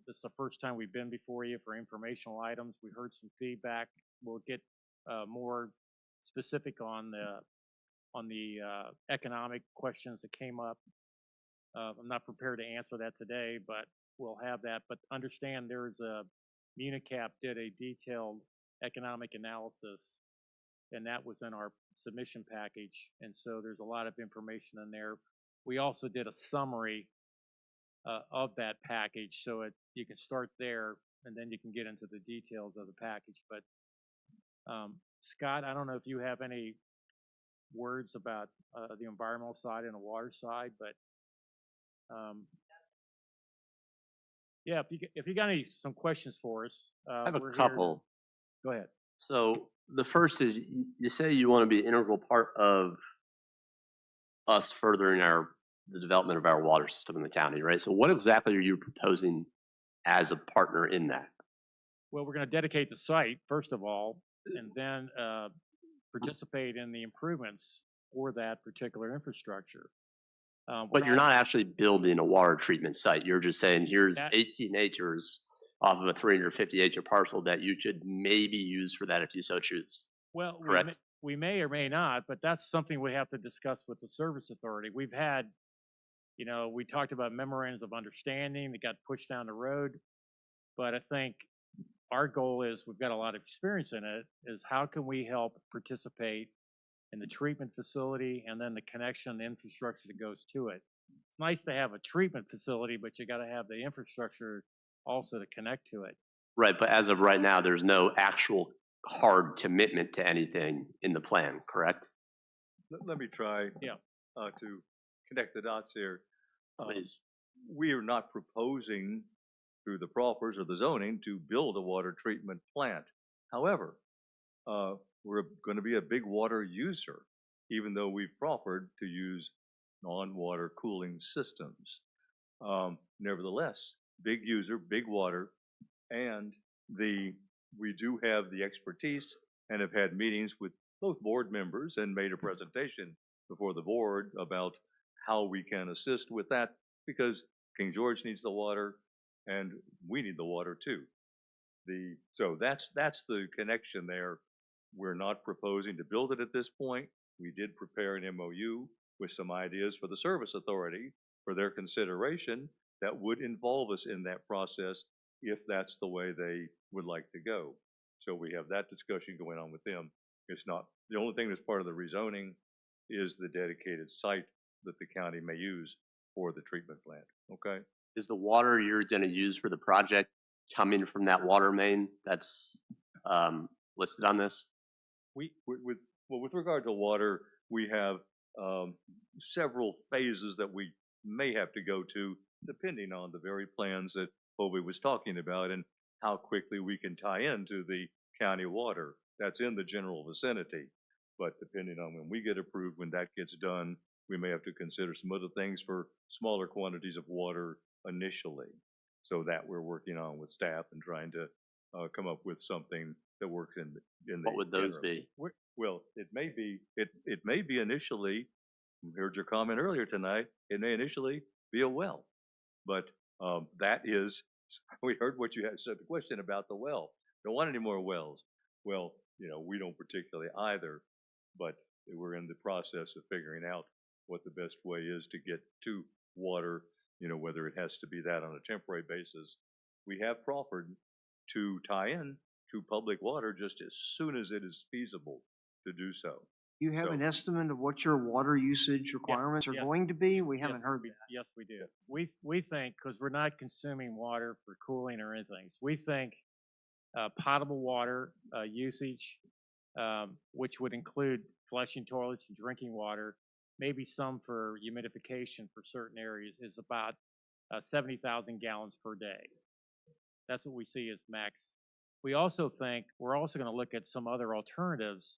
S21: This is the first time we've been before you for informational items. We heard some feedback. We'll get more specific on the economic questions that came up. I'm not prepared to answer that today, but we'll have that. But understand there's Municap did a detailed economic analysis, and that was in our submission package. And so there's a lot of information in there. We also did a summary of that package, so you can start there, and then you can get into the details of the package. But Scott, I don't know if you have any words about the environmental side and the water side, but yeah, if you got some questions for us,
S11: I have a
S21: we're here.
S11: couple.
S21: Go ahead.
S11: So the first is you say you want to be an integral part of us furthering the development of our water system in the county, right? So what exactly are you proposing as a partner in that?
S21: Well, we're going to dedicate the site, first of all, and then participate in the improvements for that particular infrastructure.
S11: But you're not actually building a water treatment site. You're just saying, here's
S21: That-
S11: 18 acres off of a 350-acre parcel that you should maybe use for that if you so choose.
S21: Well,
S11: Correct?
S21: we may or may not, but that's something we have to discuss with the service authority. We've had, we talked about memorandums of understanding that got pushed down the road, but I think our goal is, we've got a lot of experience in it, is how can we help participate in the treatment facility and then the connection, the infrastructure that goes to it. It's nice to have a treatment facility, but you got to have the infrastructure also to connect to it.
S11: Right, but as of right now, there's no actual hard commitment to anything in the plan, correct?
S5: Let me try
S21: Yeah.
S5: to connect the dots here.
S11: Please.
S5: We are not proposing through the proffers or the zoning to build a water treatment plant. However, we're going to be a big water user, even though we've proffered to use non-water cooling systems. Nevertheless, big user, big water, and we do have the expertise and have had meetings with both board members and made a presentation before the board about how we can assist with that, because King George needs the water and we need the water too. So that's the connection there. We're not proposing to build it at this point. We did prepare an MOU with some ideas for the service authority for their consideration that would involve us in that process if that's the way they would like to go. So we have that discussion going on with them. It's not, the only thing that's part of the rezoning is the dedicated site that the county may use for the treatment plant, okay?
S11: Is the water you're going to use for the project coming from that water main that's listed on this?
S5: With regard to water, we have several phases that we may have to go to, depending on the very plans that Bobby was talking about and how quickly we can tie into the county water that's in the general vicinity. But depending on when we get approved, when that gets done, we may have to consider some other things for smaller quantities of water initially. So that we're working on with staff and trying to come up with something that works in the.
S11: What would those be?
S5: Well, it may be initially, heard your comment earlier tonight, it may initially be a well. But that is, we heard what you had said, the question about the well. Don't want any more wells. Well, we don't particularly either, but we're in the process of figuring out what the best way is to get to water, whether it has to be that on a temporary basis. We have proffered to tie in to public water just as soon as it is feasible to do so.
S13: You have an estimate of what your water usage requirements are
S21: yeah.
S13: going to be? We haven't heard that.
S21: Yes, we do. We think, because we're not consuming water for cooling or anything, so we think potable water usage which would include flushing toilets and drinking water, maybe some for humidification for certain areas, is about 70,000 gallons per day. That's what we see as max. We also think we're also going to look at some other alternatives.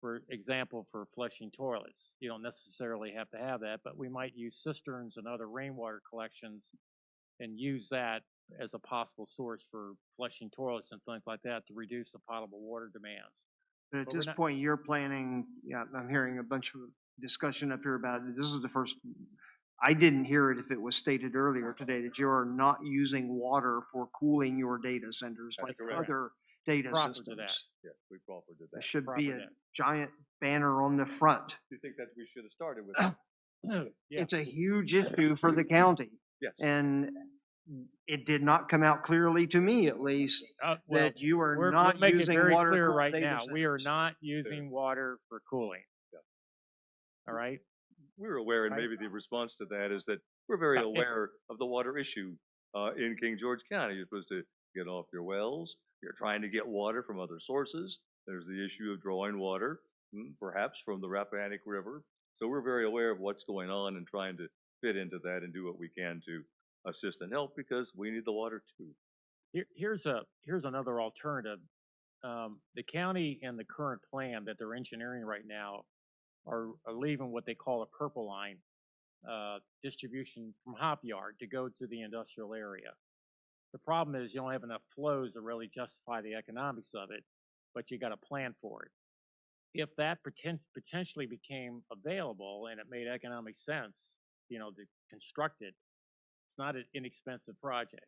S21: For example, for flushing toilets, you don't necessarily have to have that, but we might use cisterns and other rainwater collections and use that as a possible source for flushing toilets and things like that to reduce the potable water demands.
S13: But at
S21: But we're
S13: this
S21: not-
S13: point, you're planning, yeah, I'm hearing a bunch of discussion up here about it. This is the first, I didn't hear it if it was stated earlier today that you are not using water for cooling your data centers
S5: That's
S13: like
S5: correct.
S13: other data
S21: Proper to that.
S13: systems.
S5: Yes, we offered to
S13: There
S5: that.
S13: should
S21: Proper
S13: be
S21: to
S13: a
S21: that.
S13: giant banner on the front.
S5: Do you think that we should have started with that?
S21: Yeah.
S13: It's a huge issue for the county.
S5: Yes.
S13: And it did not come out clearly to me, at least,
S21: Well,
S13: that you are
S21: we'll
S13: not
S21: make it
S13: using
S21: very
S13: water.
S21: clear
S13: cooled
S21: right
S13: data
S21: now. We are
S13: centers.
S21: not using water for cooling.
S5: Yeah.
S21: All right?
S5: We're aware, and
S21: Right.
S5: maybe the response to that is that we're very
S21: Yeah, it-
S5: aware of the water issue in King George County. You're supposed to get off your wells. You're trying to get water from other sources. There's the issue of drawing water, perhaps from the Rappahannock River. So we're very aware of what's going on and trying to fit into that and do what we can to assist and help because we need the water too.
S21: Here's another alternative. The county and the current plan that they're engineering right now are leaving what they call a purple line distribution from Hop Yard to go to the industrial area. The problem is you don't have enough flows to really justify the economics of it, but you got to plan for it. If that potentially became available and it made economic sense, to construct it, it's not an inexpensive project.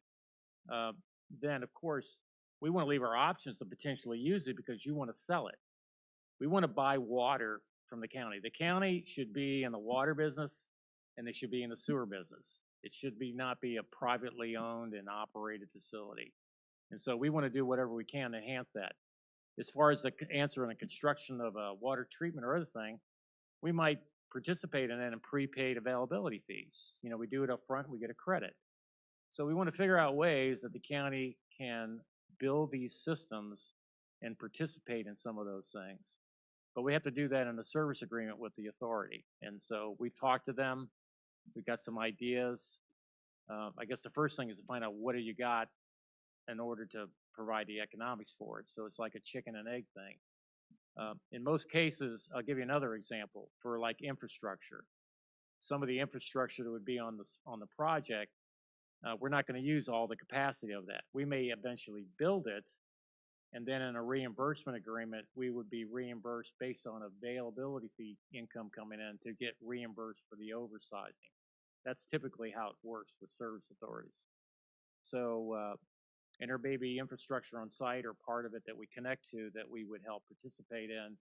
S21: Then of course we want to leave our options to potentially use it because you want to sell it. We want to buy water from the county. The county should be in the water business and they should be in the sewer business. It should not be a privately owned and operated facility. And so we want to do whatever we can to enhance that. As far as the answer in the construction of a water treatment or other thing, we might participate in that in prepaid availability fees. We do it up front, we get a credit. So we want to figure out ways that the county can build these systems and participate in some of those things. But we have to do that in a service agreement with the authority. And so we've talked to them. We've got some ideas. I guess the first thing is to find out what do you got in order to provide the economics for it. So it's like a chicken and egg thing. In most cases, I'll give you another example for like infrastructure. Some of the infrastructure that would be on the project, we're not going to use all the capacity of that. We may eventually build it, and then in a reimbursement agreement, we would be reimbursed based on availability fee income coming in to get reimbursed for the oversizing. That's typically how it works with service authorities. So, and there may be infrastructure on site or part of it that we connect to that we would help participate in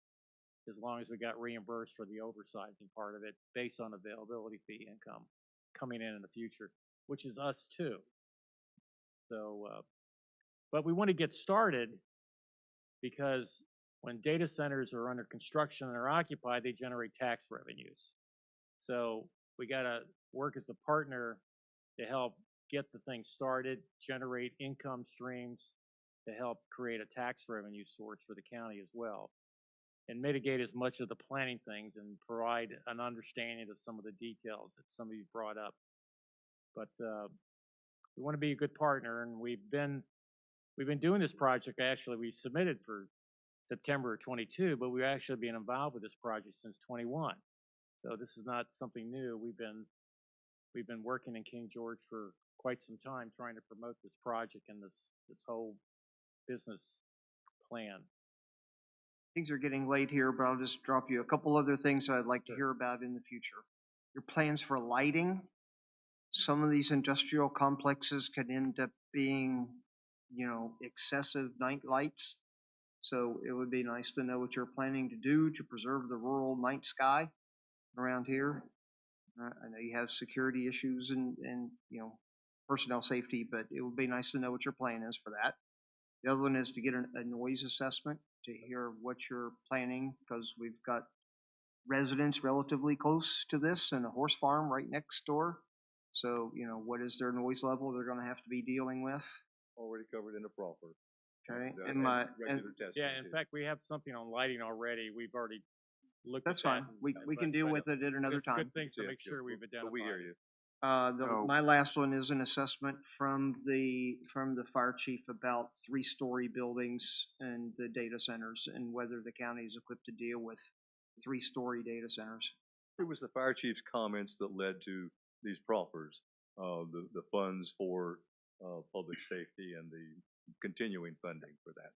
S21: as long as we got reimbursed for the oversizing part of it based on availability fee income coming in the future, which is us too. So, but we want to get started because when data centers are under construction and are occupied, they generate tax revenues. So we got to work as a partner to help get the thing started, generate income streams to help create a tax revenue source for the county as well, and mitigate as much of the planning things and provide an understanding of some of the details that some of you brought up. But we want to be a good partner, and we've been doing this project. Actually, we submitted for September of 22, but we've actually been involved with this project since 21. So this is not something new. We've been working in King George for quite some time trying to promote this project and this whole business plan.
S13: Things are getting late here, but I'll just drop you a couple other things I'd like to hear about in the future. Your plans for lighting. Some of these industrial complexes could end up being, excessive night lights. So it would be nice to know what you're planning to do to preserve the rural night sky around here. I know you have security issues and personnel safety, but it would be nice to know what your plan is for that. The other one is to get a noise assessment to hear what you're planning, because we've got residents relatively close to this and a horse farm right next door. So, what is their noise level they're going to have to be dealing with?
S5: Already covered in the proffer.
S13: Okay,
S5: and
S13: and my,
S5: regular testing.
S21: Yeah, in
S5: too.
S21: fact, we have something on lighting already. We've already looked at
S13: that's fine.
S21: that.
S13: We can deal with it at another
S21: It's
S13: time.
S21: good things to
S5: Yeah,
S21: make
S5: yeah,
S21: sure we've
S5: but
S21: identified.
S5: we hear
S21: it.
S5: you.
S12: So-
S13: My last one is an assessment from the fire chief about three-story buildings and the data centers and whether the county is equipped to deal with three-story data centers.
S5: It was the fire chief's comments that led to these proffers, the funds for, public safety and the continuing funding for that.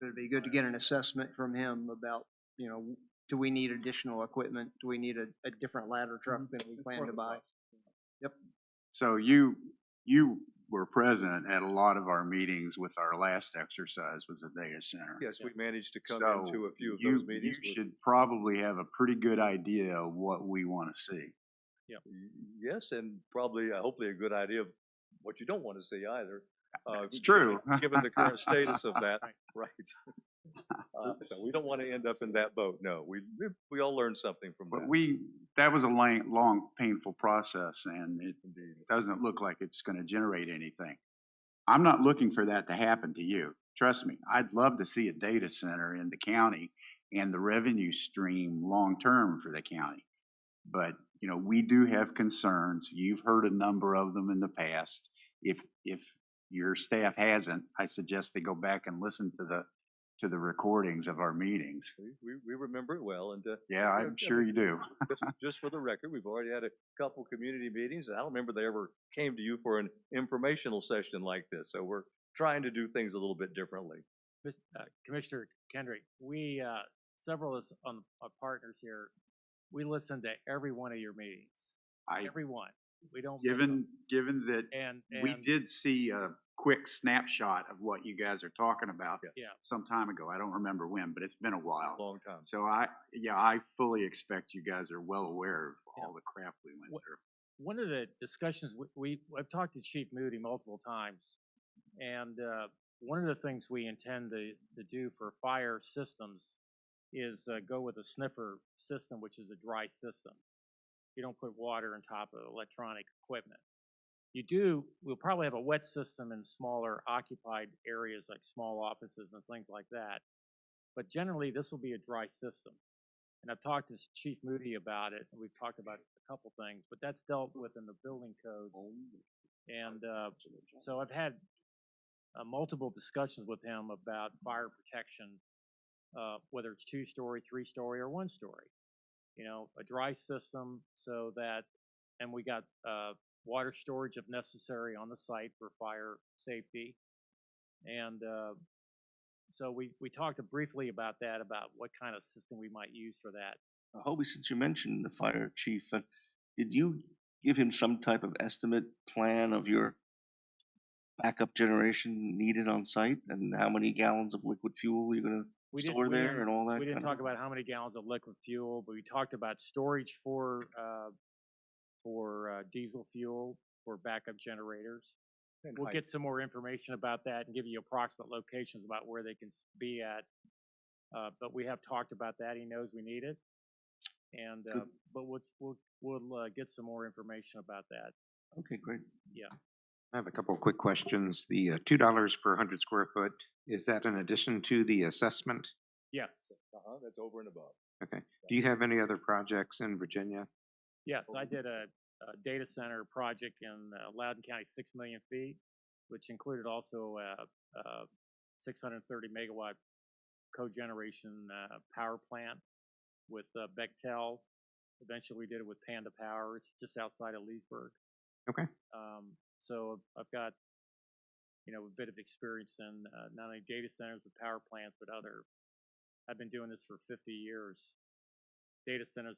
S13: It'd be good to get an assessment from him about, do we need additional equipment? Do we need a different ladder truck than we plan to buy? Yep.
S12: So you were present at a lot of our meetings with our last exercise with the data center.
S5: Yes, we managed to come
S12: So
S5: into a few of
S12: you-
S5: those meetings.
S12: You
S5: with-
S12: should probably have a pretty good idea of what we want to see.
S5: Yes, and probably, hopefully a good idea of what you don't want to see either.
S12: It's true.
S5: Given the current status of that, right. So we don't want to end up in that boat, no. We all learned something from
S12: But
S5: that.
S12: that was a long, painful process, and it doesn't look like it's going to generate anything. I'm not looking for that to happen to you. Trust me, I'd love to see a data center in the county and the revenue stream long-term for the county. But, we do have concerns. You've heard a number of them in the past. If your staff hasn't, I suggest they go back and listen to the recordings of our meetings.
S5: We remember it well, and.
S12: Yeah, I'm sure you do.
S5: Just for the record, we've already had a couple community meetings, and I don't remember they ever came to you for an informational session like this. So we're trying to do things a little bit differently.
S21: Commissioner Kendrick, we, several of us on our partners here, we listen to every one of your meetings. Every one. We don't. miss them.
S12: Given that
S21: And
S12: we did see a quick snapshot of what you guys are talking about
S21: Yeah.
S12: some time ago. I don't remember when, but it's been a while.
S5: Long time.
S12: So I fully expect you guys are well aware of all the crap we went through.
S21: One of the discussions I've talked to Chief Moody multiple times, and one of the things we intend to do for fire systems is go with a sniffer system, which is a dry system. You don't put water on top of electronic equipment. We'll probably have a wet system in smaller occupied areas like small offices and things like that. But generally, this will be a dry system. And I've talked to Chief Moody about it, and we've talked about a couple things, but that's dealt with in the building codes. And so I've had multiple discussions with him about fire protection, whether it's 2-story, 3-story, or 1-story. A dry system so that, and we got water storage if necessary on the site for fire safety. And so we talked briefly about that, about what kind of system we might use for that.
S2: Hobie, since you mentioned the fire chief, did you give him some type of estimate plan of your backup generation needed on site and how many gallons of liquid fuel you're going to store there and all that?
S21: We didn't
S2: kind
S21: talk about how many gallons of liquid fuel, but we talked about storage for diesel fuel for backup generators.
S5: And
S21: We'll
S5: height.
S21: get some more information about that and give you approximate locations about where they can be at. But we have talked about that. He knows we need it. And, but we'll get some more information about that.
S2: Okay, great.
S21: Yeah.
S16: I have a couple of quick questions. The $2 per 100 square foot, is that in addition to the assessment?
S21: Yes.
S5: That's over and above.
S16: Okay. Do you have any other projects in Virginia?
S21: Yes, I did a data center project in Loudoun County, 6 million feet, which included also a 630 megawatt cogeneration power plant with Bechtel. Eventually, we did it with Panda Power. It's just outside of Leesburg.
S16: Okay.
S21: So I've got, a bit of experience in not only data centers with power plants, but I've been doing this for 50 years. Data centers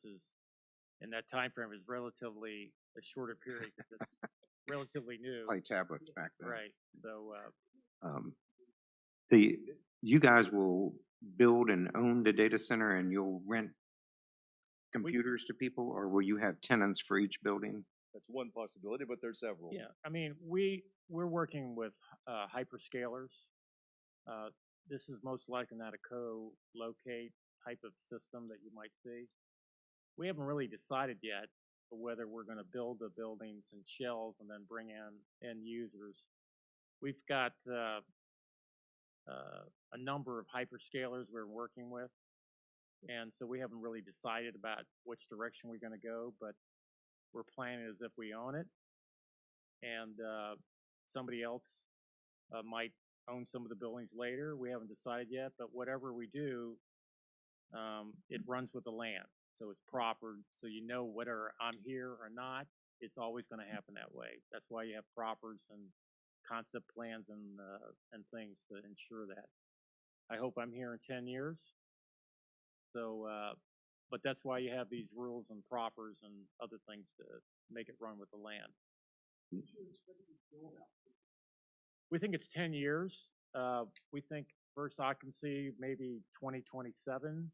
S21: in that time frame is relatively a shorter period because it's relatively new.
S16: Play tablets back then.
S21: Right. So
S16: You guys will build and own the data center and you'll rent computers to people, or will you have tenants for each building?
S5: That's one possibility, but there's several.
S21: yeah, I mean, we're working with hyperscalers. This is most likely not a co-locate type of system that you might see. We haven't really decided yet whether we're going to build the buildings and shells and then bring in end users. We've got a number of hyperscalers we're working with. And so we haven't really decided about which direction we're going to go, but we're planning as if we own it. And somebody else might own some of the buildings later. We haven't decided yet, but whatever we do, it runs with the land. So it's proper, so you know whether I'm here or not, it's always going to happen that way. That's why you have proffers and concept plans and things to ensure that. I hope I'm here in 10 years. So, but that's why you have these rules and proffers and other things to make it run with the land. We think it's 10 years. We think first occupancy maybe 2027.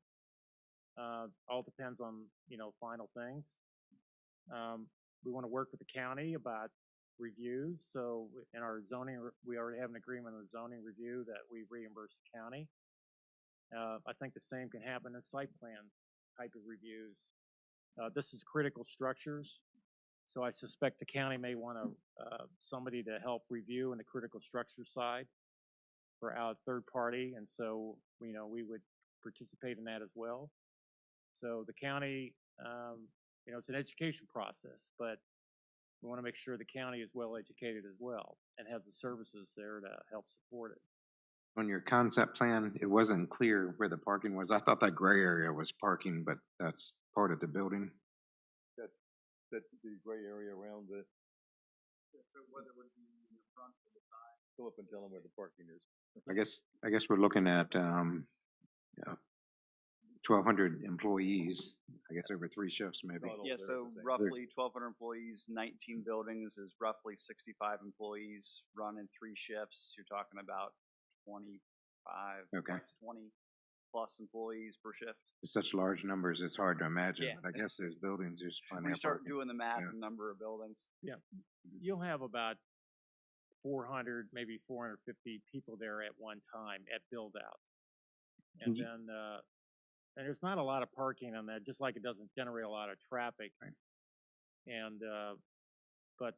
S21: All depends on, final things. We want to work with the county about reviews. So in our zoning, we already have an agreement on the zoning review that we reimburse the county. I think the same can happen in site plan type of reviews. This is critical structures. So I suspect the county may want somebody to help review in the critical structure side for our third party. And so, we would participate in that as well. So the county, it's an education process, but we want to make sure the county is well educated as well and has the services there to help support it.
S16: On your concept plan, it wasn't clear where the parking was. I thought that gray area was parking, but that's part of the building.
S5: That's the gray area around the.
S12: So whether it would be in the front or the side.
S5: Go up and tell them where the parking is.
S16: I guess we're looking at 1,200 employees. I guess over 3 shifts maybe.
S4: Yeah, so roughly 1,200 employees, 19 buildings is roughly 65 employees run in 3 shifts. You're talking about 25,
S16: Okay.
S4: 20 plus employees per shift.
S16: Such large numbers, it's hard to imagine.
S4: Yeah.
S16: But I guess there's buildings, there's plenty
S4: When you
S16: of
S4: start
S16: parking.
S4: doing the math,
S16: Yeah.
S4: the number of buildings.
S21: Yeah, you'll have about 400, maybe 450 people there at one time at build out. And then, and there's not a lot of parking on that, just like it doesn't generate a lot of traffic.
S16: Right.
S21: And, but,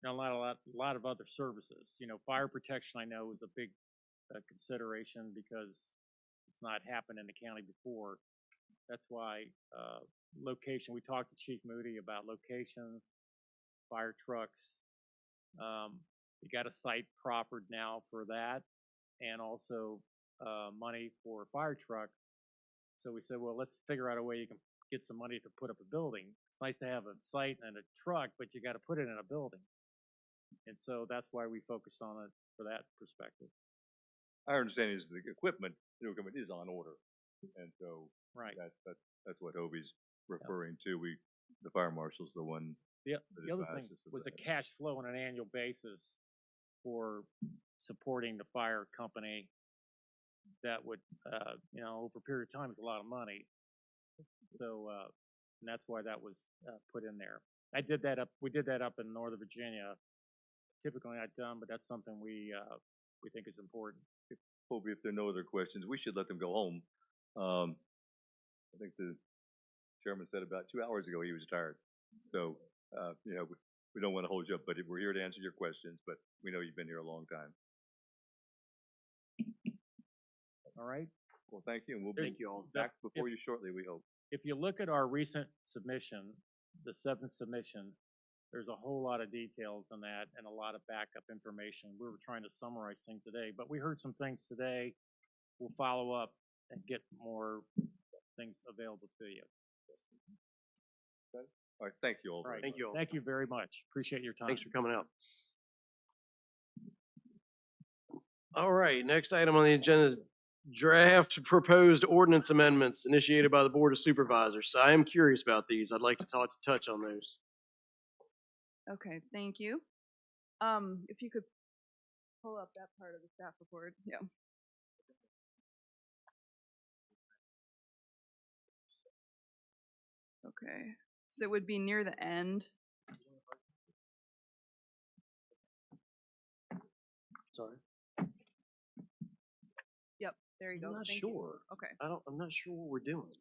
S21: a lot of other services, fire protection I know is a big consideration because it's not happened in the county before. That's why, location, we talked to Chief Moody about locations, fire trucks. You got a site proffered now for that and also money for a fire truck. So we said, well, let's figure out a way you can get some money to put up a building. It's nice to have a site and a truck, but you got to put it in a building. And so that's why we focused on it for that perspective.
S5: Our understanding is the equipment, is on order. And so
S21: Right.
S5: that's what Hobie's referring to. The fire marshal's the one.
S21: The
S5: that
S21: other thing
S5: advised us of
S21: was the
S5: that.
S21: cash flow on an annual basis for supporting the fire company. That would, over a period of time is a lot of money. So, and that's why that was put in there. We did that up in Northern Virginia. Typically not done, but that's something we think is important.
S5: Hobie, if there are no other questions, we should let them go home. I think the chairman said about 2 hours ago he was tired. So, we don't want to hold you up, but we're here to answer your questions, but we know you've been here a long time.
S21: All right.
S5: Well, thank you, and we'll
S21: There's-
S5: be
S21: the-
S5: back before you shortly, we hope.
S21: If you look at our recent submission, the 7th submission, there's a whole lot of details on that and a lot of backup information. We were trying to summarize things today, but we heard some things today. We'll follow up and get more things available to you.
S5: All right, thank you all.
S21: All
S5: very
S21: right.
S5: much.
S1: Thank you all.
S21: Thank you very much. Appreciate your time.
S1: Thanks for coming out. All right, next item on the agenda, draft proposed ordinance amendments initiated by the Board of Supervisors. So I am curious about these. I'd like to touch on those.
S3: Okay, thank you. If you could pull up that part of the staff report, yeah. Okay, so it would be near the end.
S1: Sorry.
S3: Yep, there you go.
S1: I'm not
S3: Thank you.
S1: sure.
S3: Okay.
S1: I'm not sure what we're doing.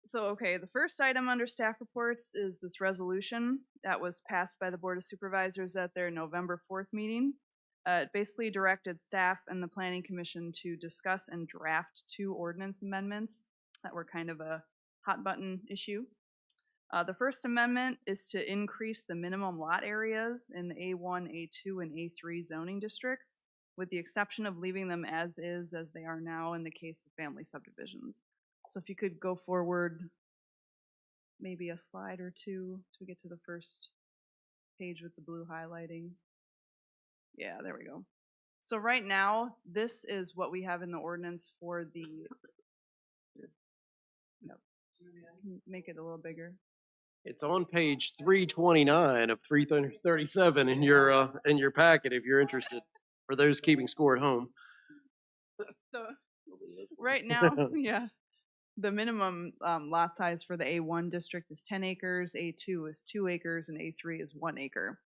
S3: So, okay, the first item under staff reports is this resolution that was passed by the Board of Supervisors at their November 4th meeting. It basically directed staff and the planning commission to discuss and draft 2 ordinance amendments that were kind of a hot button issue. The first amendment is to increase the minimum lot areas in the A1, A2, and A3 zoning districts, with the exception of leaving them as is, as they are now in the case of family subdivisions. So if you could go forward maybe a slide or two to get to the first page with the blue highlighting. Yeah, there we go. So right now, this is what we have in the ordinance for the, no, make it a little bigger.
S1: It's on page 329 of 337 in your packet if you're interested, for those keeping score at home.
S3: So right now, yeah, the minimum lot size for the A1 district is 10 acres, A2 is 2 acres, and A3 is 1 acre.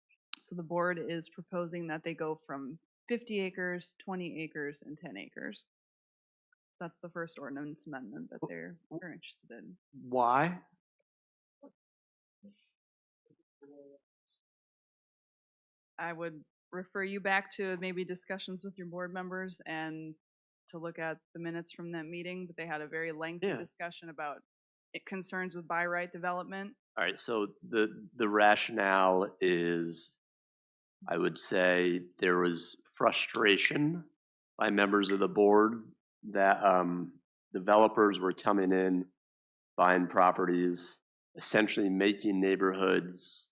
S3: So the board is proposing that they go from 50 acres, 20 acres, and 10 acres. That's the first ordinance amendment that they're interested in.
S1: Why?
S3: I would refer you back to maybe discussions with your board members and to look at the minutes from that meeting, but they had a very lengthy discussion about concerns with by right development.
S11: All right, so the rationale is, I would say there was frustration by members of the board that developers were coming in, buying properties, essentially making neighborhoods,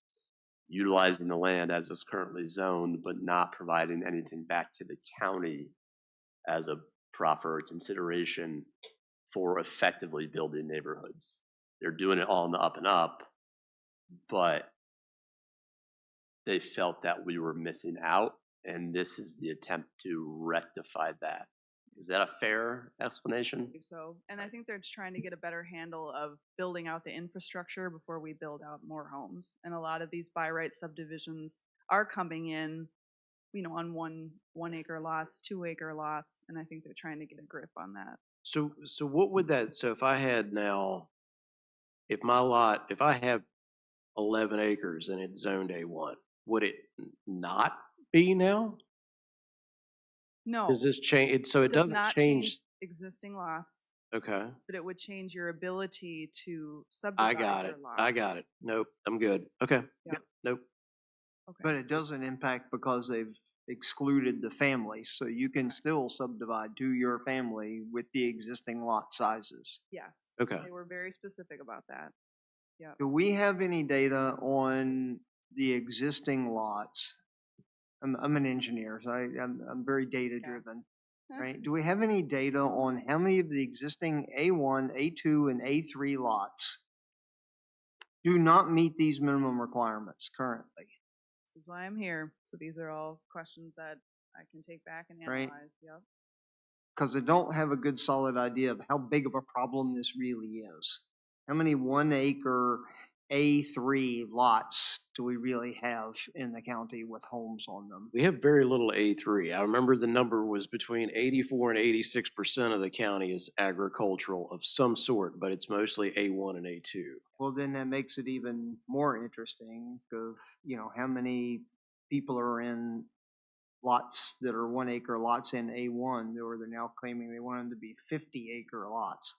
S11: utilizing the land as it's currently zoned, but not providing anything back to the county as a proper consideration for effectively building neighborhoods. They're doing it all in the up and up, but they felt that we were missing out, and this is the attempt to rectify that. Is that a fair explanation?
S3: So, and I think they're just trying to get a better handle of building out the infrastructure before we build out more homes. And a lot of these by right subdivisions are coming in, you know, on one acre lots, 2 acre lots, and I think they're trying to get a grip on that.
S1: So what would that, so if I had now, if I have 11 acres and it's zoned A1, would it not be now?
S3: No.
S1: Does this change, so it
S3: does
S1: doesn't
S3: not
S1: change,
S3: existing lots,
S1: okay,
S3: but it would change your ability to
S1: I
S3: subdivide
S1: got
S3: your
S1: it,
S3: lot.
S1: I got it, nope, I'm good, okay,
S3: Yep.
S1: yep, nope.
S13: But it doesn't impact because they've excluded the family, so you can still subdivide to your family with the existing lot sizes.
S3: Yes.
S1: Okay.
S3: They were very specific about that. Yeah.
S13: Do we have any data on the existing lots? I'm an engineer, so I'm very data driven, right? Do we have any data on how many of the existing A1, A2, and A3 lots do not meet these minimum requirements currently?
S3: This is why I'm here. So these are all questions that I can take back and
S13: Right.
S3: analyze. Yep.
S13: Because I don't have a good solid idea of how big of a problem this really is. How many 1 acre A3 lots do we really have in the county with homes on them?
S1: We have very little A3. I remember the number was between 84 and 86% of the county is agricultural of some sort, but it's mostly A1 and A2.
S13: Well, then that makes it even more interesting of, you know, how many people are in lots that are 1 acre lots in A1, or they're now claiming they want them to be 50-acre lots.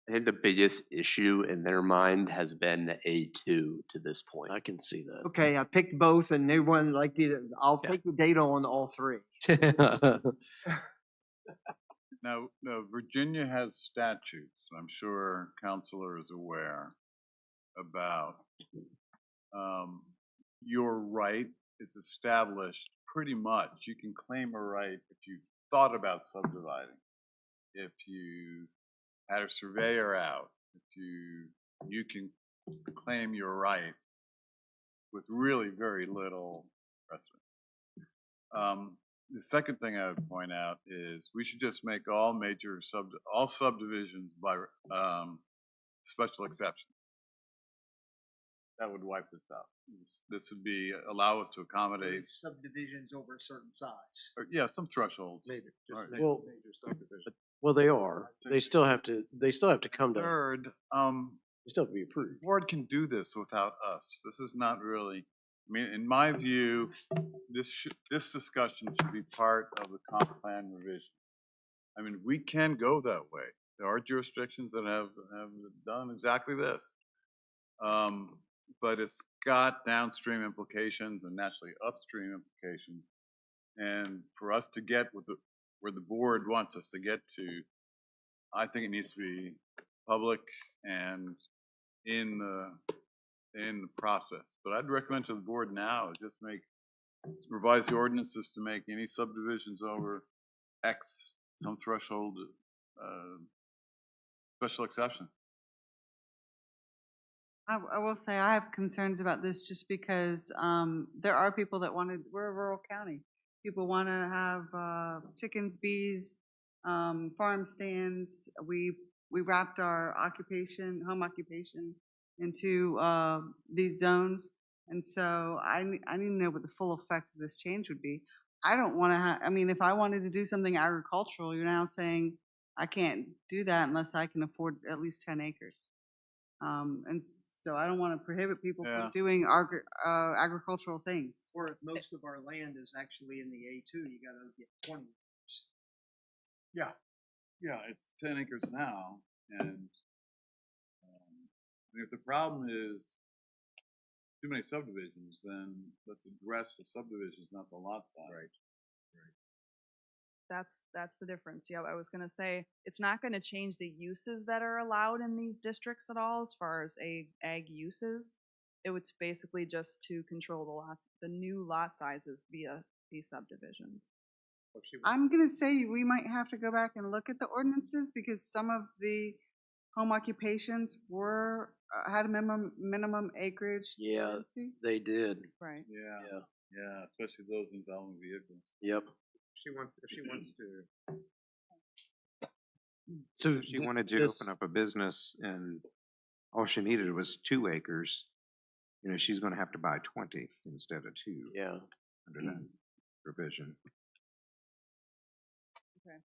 S11: I think the biggest issue in their mind has been the A2 to this point.
S1: I can see that.
S13: Okay, I picked both and they wanted like I'll take the data on all 3.
S6: Now, Virginia has statutes, I'm sure Counselor is aware about. Your right is established pretty much. You can claim a right if you thought about subdividing, if you had a surveyor out, if you can claim your right with really very little precedent. The second thing I would point out is we should just make all major all subdivisions by special exception. That would wipe this out. This would be allow us to accommodate
S13: Subdivisions over a certain size.
S6: yeah, some thresholds.
S1: Well, well, they are. They still have to come to,
S6: Third,
S1: they still have to be approved.
S6: the board can do this without us. This is not really I mean, in my view, this discussion should be part of the comp plan revision. I mean, we can go that way. There are jurisdictions that have done exactly this. But it's got downstream implications and naturally upstream implications. And for us to get where the board wants us to get to, I think it needs to be public and in the process. But I'd recommend to the board now, just revise the ordinances to make any subdivisions over X, some threshold, special exception.
S10: I will say I have concerns about this just because there are people that we're a rural county. People want to have chickens, bees, farm stands. We wrapped our home occupation into these zones. And so I need to know what the full effect of this change would be. I don't want to I mean, if I wanted to do something agricultural, you're now saying I can't do that unless I can afford at least 10 acres. And so I don't want to prohibit people from doing agricultural things.
S14: Or if most of our land is actually in the A2, you gotta get 20 acres.
S6: Yeah, it's 10 acres now, and if the problem is too many subdivisions, then let's address the subdivisions, not the lot size. Right.
S3: That's the difference. Yeah, I was gonna say, it's not gonna change the uses that are allowed in these districts at all as far as ag uses. It would basically just to control the new lot sizes via these subdivisions.
S10: I'm going to say we might have to go back and look at the ordinances because some of the home occupations had a minimum acreage.
S1: Yeah,
S10: density.
S1: they did.
S3: Right.
S6: Yeah, especially those involving vehicles.
S1: Yep.
S16: If she wants to.
S1: So
S16: if she wanted to open up a business and all she needed was 2 acres, she's going to have to buy 20 instead of 2.
S1: Yeah.
S16: Under that provision.
S3: Okay.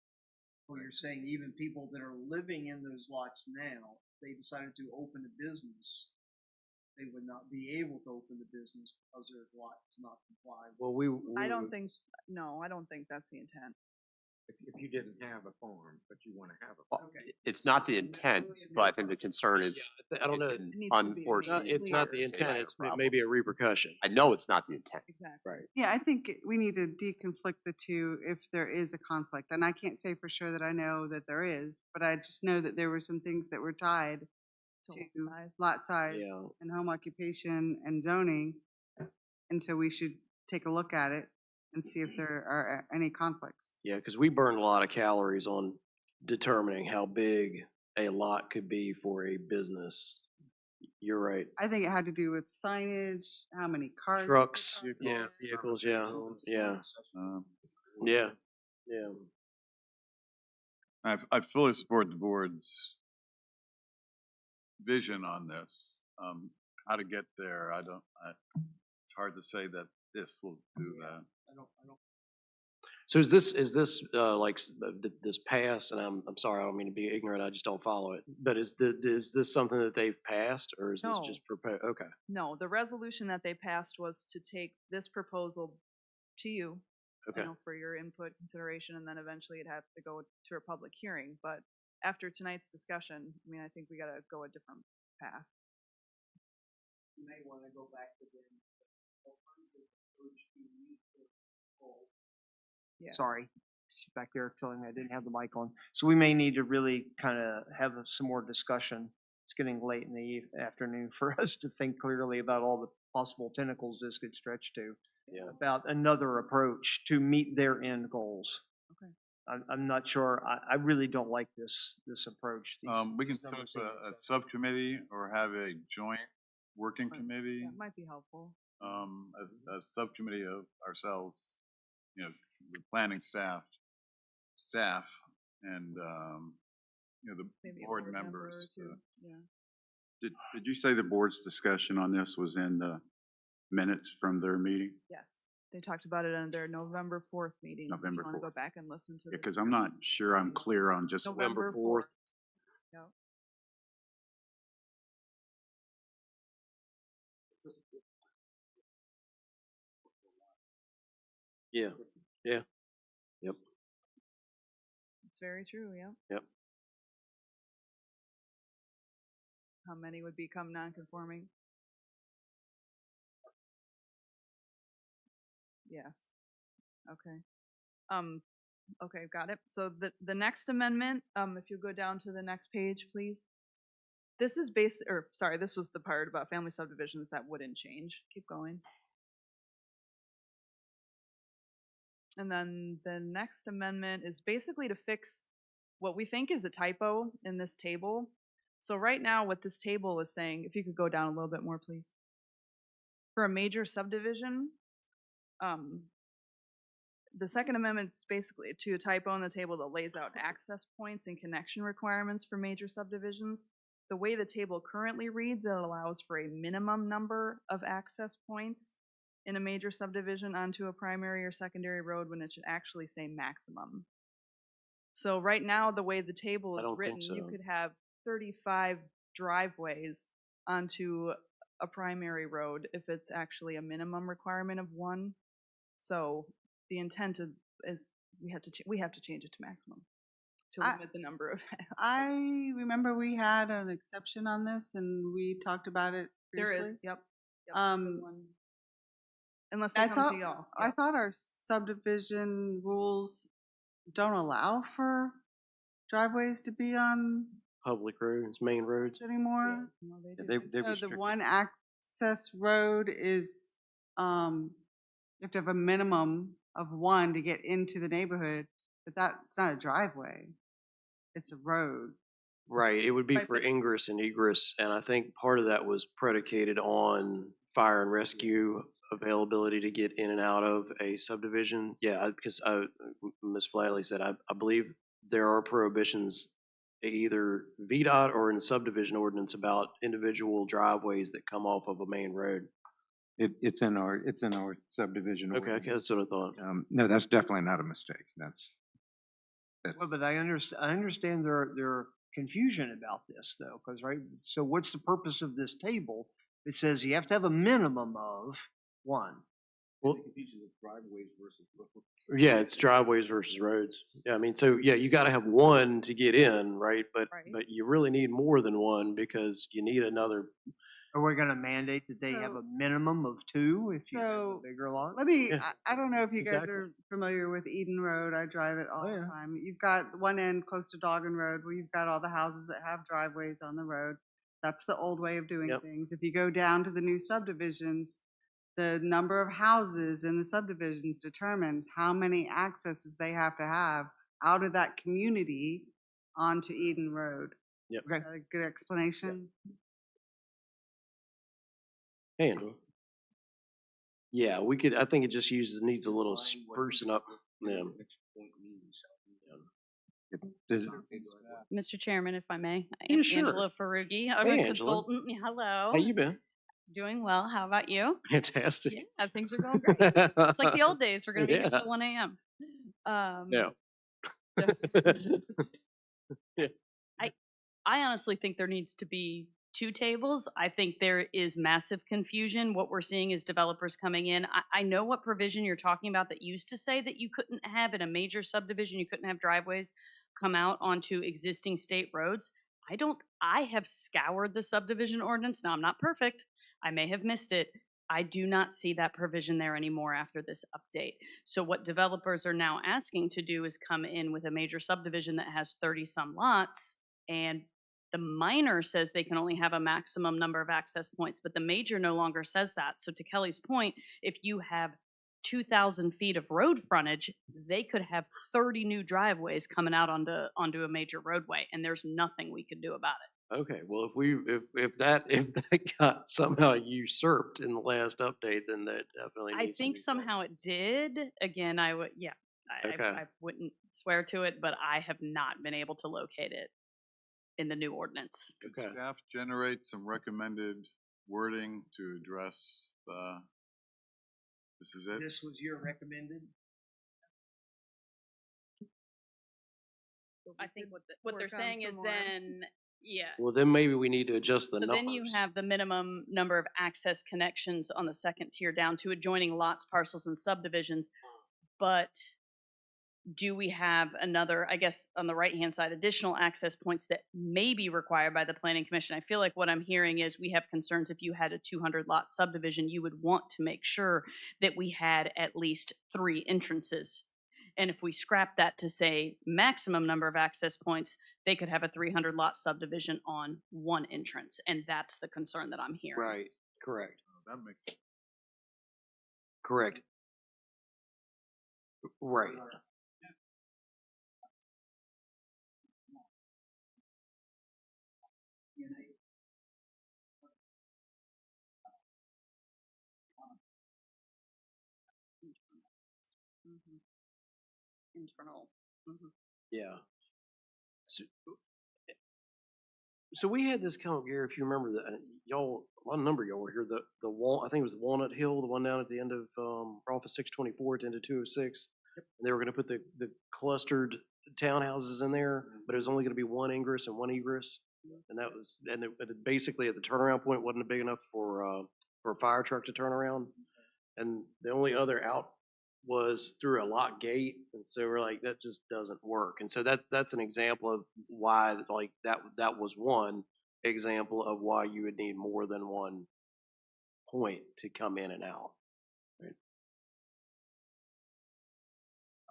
S14: Well, you're saying even people that are living in those lots now, they decided to open a business, they would not be able to open the business because their lot does not comply.
S1: Well,
S3: I don't think that's the intent.
S16: If you didn't have a farm, but you want to have a farm.
S11: It's not the intent, but I think the concern is
S1: I don't know.
S11: it's an unforeseen.
S1: It's not the intent. It may be a repercussion.
S11: I know it's not the intent.
S3: Exactly.
S1: Right.
S10: Yeah, I think we need to deconflict the two if there is a conflict. And I can't say for sure that I know that there is, but I just know that there were some things that were tied to lot size and home occupation and zoning. And so we should take a look at it and see if there are any conflicts.
S1: Yeah, because we burned a lot of calories on determining how big a lot could be for a business. You're right.
S10: I think it had to do with signage, how many cars.
S1: Trucks, vehicles, yeah.
S6: I fully support the board's vision on this. How to get there, it's hard to say that this will do that.
S1: So is this this passed? And I'm sorry, I don't mean to be ignorant. I just don't follow it. But is this something that they've passed, or is this just proposed? Okay.
S3: No, the resolution that they passed was to take this proposal to you, for your input, consideration, and then eventually it had to go to a public hearing. But after tonight's discussion, I mean, I think we got to go a different path.
S14: You may want to go back to them.
S3: Yeah.
S13: Sorry, she's back there telling me I didn't have the mic on. So we may need to really kind of have some more discussion. It's getting late in the afternoon for us to think clearly about all the possible tentacles this could stretch to.
S1: Yeah.
S13: About another approach to meet their end goals.
S3: Okay.
S13: I'm not sure. I really don't like this approach.
S6: We can set up a subcommittee or have a joint working committee.
S3: That might be helpful.
S6: As a subcommittee of ourselves, the planning staff, and the
S3: Maybe a
S6: board
S3: board member
S6: members.
S3: or two.
S12: Did you say the board's discussion on this was in the minutes from their meeting?
S3: Yes, they talked about it on their November 4th meeting.
S12: November
S3: If you want to
S12: 4th.
S3: go back and listen to
S12: Because I'm not sure I'm clear on just.
S3: November 4th. Yep.
S1: Yeah, yeah, yep,
S3: It's very true, yeah.
S1: yep.
S3: How many would become non-conforming? Yes. Okay. Um, okay, got it. So the next amendment, if you go down to the next page, please. This is this was the part about family subdivisions that wouldn't change. Keep going. And then the next amendment is basically to fix what we think is a typo in this table. So right now, what this table is saying, if you could go down a little bit more, please. For a major subdivision, the Second Amendment's basically to a typo in the table that lays out access points and connection requirements for major subdivisions. The way the table currently reads, it allows for a minimum number of access points in a major subdivision onto a primary or secondary road when it should actually say maximum. So right now, the way the table
S1: I
S3: is
S1: don't think
S3: written, you
S1: so.
S3: could have 35 driveways onto a primary road if it's actually a minimum requirement of 1. So the intent is we have to change it to maximum to
S10: I-
S3: limit the number of.
S10: I remember we had an exception on this and we talked about it
S3: There is,
S10: briefly.
S3: yep. Unless
S10: I
S3: they come
S10: thought,
S3: to y'all.
S10: I thought our subdivision rules don't allow for driveways to be on
S1: Public roads, main roads.
S10: anymore.
S3: No, they do.
S4: They
S10: So the
S4: restrict it.
S10: one access road is, you have to have a minimum of 1 to get into the neighborhood, but that's not a driveway. It's a road.
S1: Right, it would be
S10: Right,
S1: for
S10: but-
S1: ingress and egress, and I think part of that was predicated on fire and rescue availability to get in and out of a subdivision. Yeah, because Ms. Flatley said, I believe there are prohibitions either VDOT or in the subdivision ordinance about individual driveways that come off of a main road.
S16: It's in our subdivision.
S1: Okay,
S16: ordinance.
S1: that's what I thought.
S16: No, that's definitely not a mistake. That's,
S13: Well, but I understand their confusion about this though, because, right, so what's the purpose of this table? It says you have to have a minimum of 1.
S1: Well, yeah, it's driveways versus roads. Yeah, I mean, so yeah, you gotta have 1 to get in, right? But you really need more than 1 because you need another.
S13: Are we gonna mandate that they have a minimum of 2 if you have a
S10: So,
S13: bigger lot?
S10: Let me,
S1: Yeah.
S10: I don't know if you guys
S1: Exactly.
S10: are familiar with Eden Road. I drive it all
S13: Oh,
S10: the
S13: yeah.
S10: time. You've got one end close to Doggan Road where you've got all the houses that have driveways on the road. That's the old way of doing
S1: Yep.
S10: things. If you go down to the new subdivisions, the number of houses in the subdivisions determines how many accesses they have to have out of that community onto Eden Road.
S1: Yep.
S10: Is that a good explanation?
S1: Hey, Angela. Yeah, we could, I think it just needs a little sprucing up. Yeah.
S7: Mr. Chairman, if I may, I
S1: Yeah,
S7: am
S1: sure.
S7: Angela Farugi. I'm
S1: Hey,
S7: a
S1: Angela.
S7: consultant. Hello.
S1: How you been?
S7: Doing well. How about you?
S1: Fantastic.
S7: Yeah, things are going great. It's like the old days. We're going to be here
S1: Yeah.
S7: till 1 a.m.
S1: Yeah.
S7: I honestly think there needs to be 2 tables. I think there is massive confusion. What we're seeing is developers coming in. I know what provision you're talking about that used to say that you couldn't have in a major subdivision, you couldn't have driveways come out onto existing state roads. I have scoured the subdivision ordinance. Now, I'm not perfect. I may have missed it. I do not see that provision there anymore after this update. So what developers are now asking to do is come in with a major subdivision that has 30-some lots, and the minor says they can only have a maximum number of access points, but the major no longer says that. So to Kelly's point, if you have 2,000 feet of road frontage, they could have 30 new driveways coming out onto a major roadway, and there's nothing we could do about it.
S1: Okay, well, if that got somehow usurped in the last update, then that definitely
S7: I
S1: needs to
S7: think
S1: be.
S7: somehow it did. Again, I would, yeah,
S1: Okay.
S7: I wouldn't swear to it, but I have not been able to locate it in the new ordinance.
S6: Could staff generate some recommended wording to address this is it?
S14: This was your recommended?
S7: I think what they're saying is then, yeah.
S1: Well, then maybe we need to adjust the
S7: So
S1: numbers.
S7: then you have the minimum number of access connections on the second tier down to adjoining lots, parcels, and subdivisions. but do we have another, I guess, on the right-hand side, additional access points that may be required by the planning commission? I feel like what I'm hearing is we have concerns if you had a 200 lot subdivision, you would want to make sure that we had at least 3 entrances. And if we scrap that to say maximum number of access points, they could have a 300 lot subdivision on 1 entrance. And that's the concern that I'm hearing.
S1: Right, correct,
S6: That makes sense.
S1: correct. Right.
S7: Internal.
S1: Yeah. So, so we had this come up, Gary, if you remember that, y'all, a number of y'all were here, the I think it was the Walnut Hill, the one down at the end of, off of 624 at the end of 206. And they were gonna put the clustered townhouses in there, but it was only gonna be 1 ingress and 1 egress. And that was, and it basically at the turnaround point wasn't big enough for a fire truck to turn around. And the only other out was through a lock gate, and so we're like, that just doesn't work. And so that's an example of why, like, that was one example of why you would need more than 1 point to come in and out.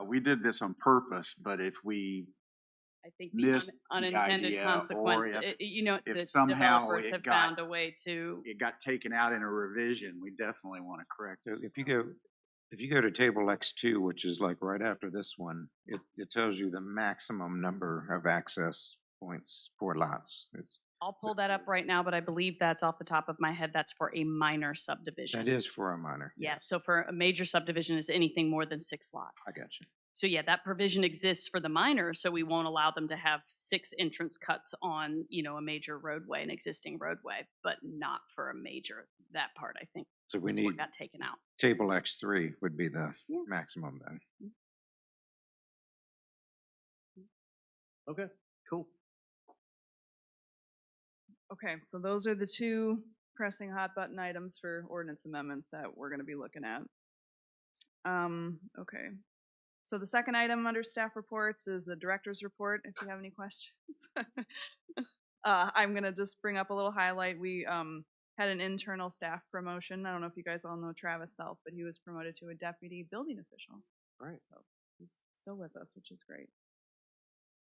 S12: We did this on purpose, but if we
S7: I think the
S12: missed the
S7: unintended
S12: idea,
S7: consequence,
S12: or if,
S7: you know,
S12: if
S7: the
S12: somehow
S7: developers
S12: it
S7: have
S12: got,
S7: found a way to.
S12: it got taken out in a revision, we definitely want to correct
S16: So
S12: it.
S16: if you go to table X2, which is like right after this one, it tells you the maximum number of access points for lots.
S7: I'll pull that up right now, but I believe that's off the top of my head. That's for a minor subdivision.
S16: That is for a minor.
S7: Yes, so for a major subdivision is anything more than 6 lots.
S16: I got you.
S7: So yeah, that provision exists for the minor, so we won't allow them to have 6 entrance cuts on, you know, a major roadway, an existing roadway, but not for a major. That part, I think,
S16: So we
S7: is
S16: need
S7: what got taken out.
S16: table X3 would be the
S7: Yeah.
S16: maximum then.
S1: Okay, cool.
S3: Okay, so those are the 2 pressing hot button items for ordinance amendments that we're gonna be looking at. Okay. So the second item under staff reports is the director's report, if you have any questions. I'm gonna just bring up a little highlight. We had an internal staff promotion. I don't know if you guys all know Travis Self, but he was promoted to a deputy building official.
S1: Right.
S3: So he's still with us, which is great.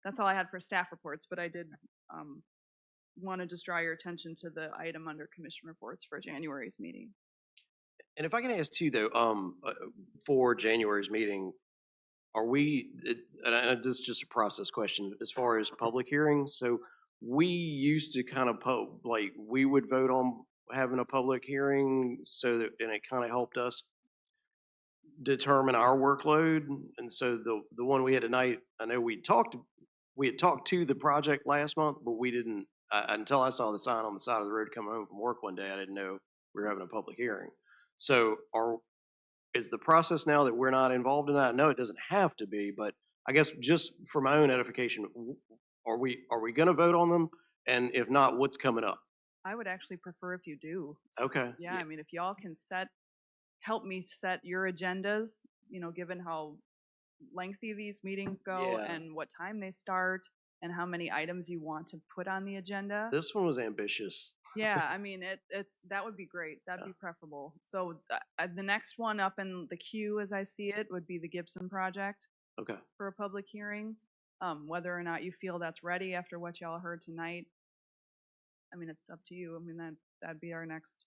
S3: That's all I had for staff reports, but I did want to just draw your attention to the item under commission reports for January's meeting.
S1: And if I can ask too, though, for January's meeting, are we, and this is just a process question, as far as public hearings, so we used to kind of, like, we would vote on having a public hearing so that, and it kind of helped us determine our workload, and so the one we had tonight, I know we had talked to the project last month, but we didn't, until I saw the sign on the side of the road coming home from work one day, I didn't know we were having a public hearing. So is the process now that we're not involved in that? No, it doesn't have to be, but I guess just for my own edification, are we gonna vote on them? And if not, what's coming up?
S3: I would actually prefer if you do.
S1: Okay.
S3: Yeah, I mean, if y'all can help me set your agendas, you know, given how lengthy these meetings go
S1: Yeah.
S3: and what time they start and how many items you want to put on the agenda.
S1: This one was ambitious.
S3: Yeah, I mean, that would be great. That'd be preferable. So the next one up in the queue, as I see it, would be the Gibson project
S1: Okay.
S3: for a public hearing. Whether or not you feel that's ready after what y'all heard tonight, I mean, it's up to you. I mean, that'd be our next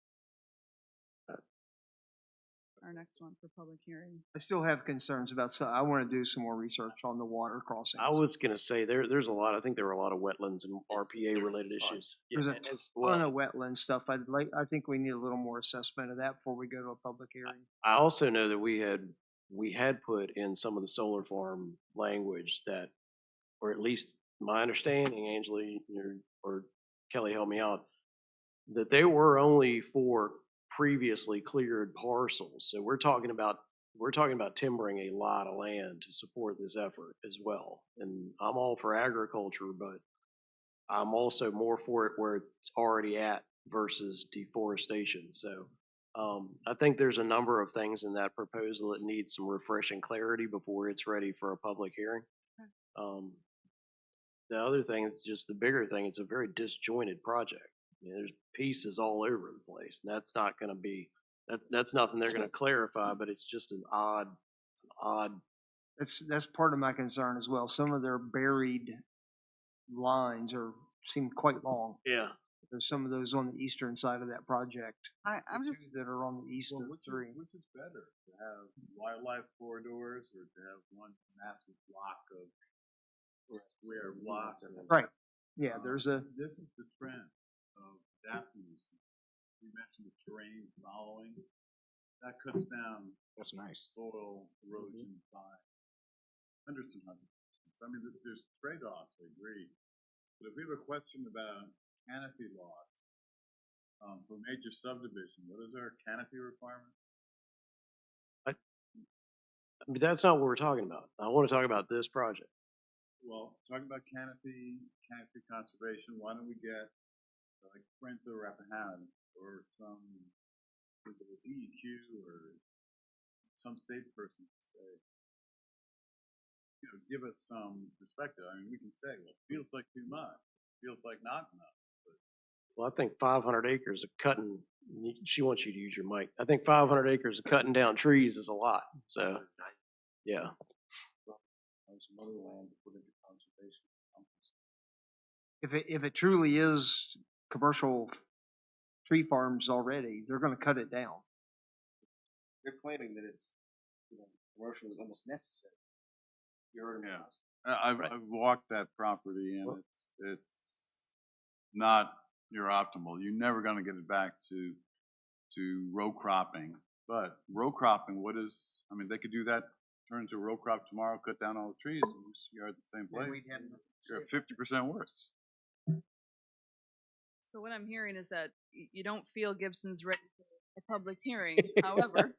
S3: one for public hearing.
S13: I still have concerns about, so I want to do some more research on the water crossings.
S1: I was gonna say, there's a lot, I think there were a lot of wetlands and RPA related issues. Yeah,
S13: There's a
S1: and as
S13: ton of wetland stuff. I think we need a little more assessment of that before we go to a public hearing.
S1: I also know that we had put in some of the solar farm language that, or at least my understanding, Angela, or Kelly, help me out, that they were only for previously cleared parcels. So we're talking about timbering a lot of land to support this effort as well. And I'm all for agriculture, but I'm also more for it where it's already at versus deforestation. So I think there's a number of things in that proposal that need some refreshing clarity before it's ready for a public hearing. Um, the other thing, just the bigger thing, it's a very disjointed project. There's pieces all over the place, and that's not gonna be, that's nothing they're gonna clarify, but it's just an odd.
S13: That's part of my concern as well. Some of their buried lines seem quite long.
S1: Yeah.
S13: There's some of those on the eastern side of that project.
S10: I'm
S13: the
S10: just,
S13: two that are on the east of three.
S6: Which is better, to have wildlife corridors or to have one massive block of, or square block?
S13: Right. Yeah, there's a,
S6: This is the trend of adapting these things. We mentioned the terrain following. That cuts down
S16: That's nice.
S6: soil erosion by hundreds and hundreds. So, I mean, there's trade-offs, I agree. But if we have a question about canopy lots, for major subdivision, what is our canopy requirement?
S1: But that's not what we're talking about. I wanna talk about this project.
S6: Well, talking about canopy conservation, why don't we get, like, Friends of the Rappahannock, or some DEQ, or some state person to say, give us some perspective. I mean, we can say, well, it feels like too much, feels like not enough.
S1: Well, I think 500 acres of cutting, she wants you to use your mic. I think 500 acres of cutting down trees is a lot, so, yeah.
S6: Some other land to put into conservation.
S13: if it truly is commercial tree farms already, they're gonna cut it down.
S2: They're claiming that it's, commercial is almost necessary.
S6: Yeah. I've walked that property and it's not your optimal. You're never gonna get it back to row cropping. But row cropping, I mean, they could do that, turn into a row crop tomorrow, cut down all the trees, and you're at the same place. You're at 50% worse.
S3: So what I'm hearing is that you don't feel Gibson's ready for a public hearing. However,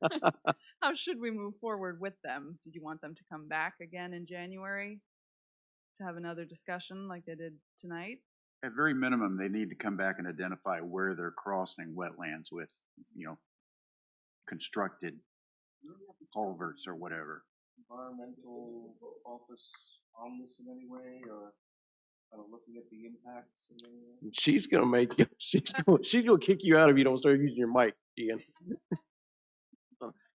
S3: how should we move forward with them? Did you want them to come back again in January to have another discussion like they did tonight?
S12: At very minimum, they need to come back and identify where they're crossing wetlands with, constructed culverts or whatever.
S2: Environmental office on this in any way, or kind of looking at the impacts in any way?
S1: She's gonna make you, she's gonna kick you out if you don't start using your mic, Ian.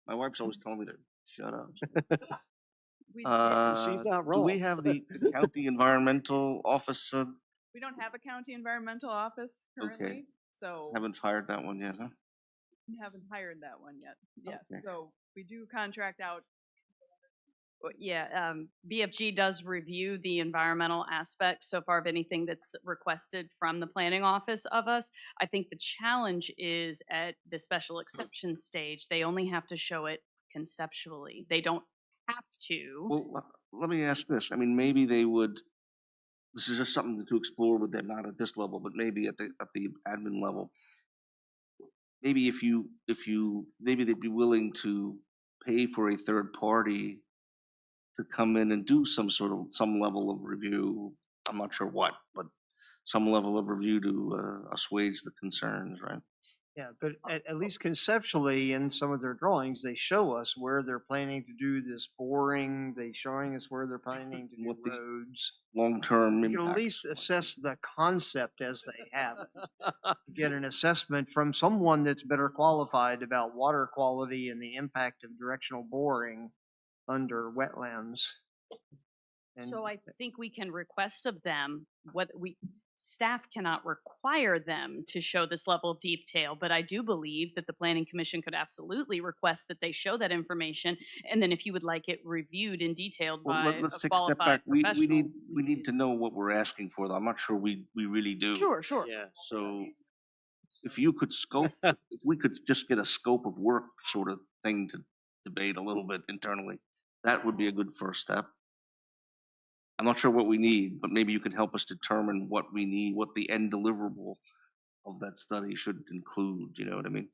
S2: My wife's always telling me to shut up.
S3: We,
S1: She's not
S2: Do we
S1: wrong.
S2: have the county environmental office?
S3: we don't have a county environmental office currently, so
S2: Haven't hired that one yet, huh?
S3: we haven't hired that one yet. Yes,
S2: Okay.
S3: so we do contract out.
S7: Yeah, BFG does review the environmental aspect so far of anything that's requested from the planning office of us. I think the challenge is at the special exception stage, they only have to show it conceptually. They don't have to.
S2: Well, let me ask this. I mean, maybe they would, this is just something to explore with them, not at this level, but maybe at the admin level. Maybe maybe they'd be willing to pay for a third party to come in and do some level of review. I'm not sure what, but some level of review to assuage the concerns, right?
S13: Yeah, but at least conceptually, in some of their drawings, they show us where they're planning to do this boring. They showing us where they're planning to do
S2: What the
S13: roads.
S2: long-term
S13: We can at
S2: impact.
S13: least assess the concept as they have it. Get an assessment from someone that's better qualified about water quality and the impact of directional boring under wetlands. And
S7: So I think we can request of them staff cannot require them to show this level of detail, but I do believe that the planning commission could absolutely request that they show that information. And then if you would like it reviewed and detailed
S2: Well,
S7: by
S2: let's
S7: a
S2: take a step
S7: qualified
S2: back. We
S7: professional.
S2: need to know what we're asking for, though. I'm not sure we really do.
S7: Sure, sure.
S1: Yeah.
S2: So if you could if we could just get a scope of work sort of thing to debate a little bit internally, that would be a good first step. I'm not sure what we need, but maybe you can help us determine what we need, what the end deliverable of that study should include, you know what I mean?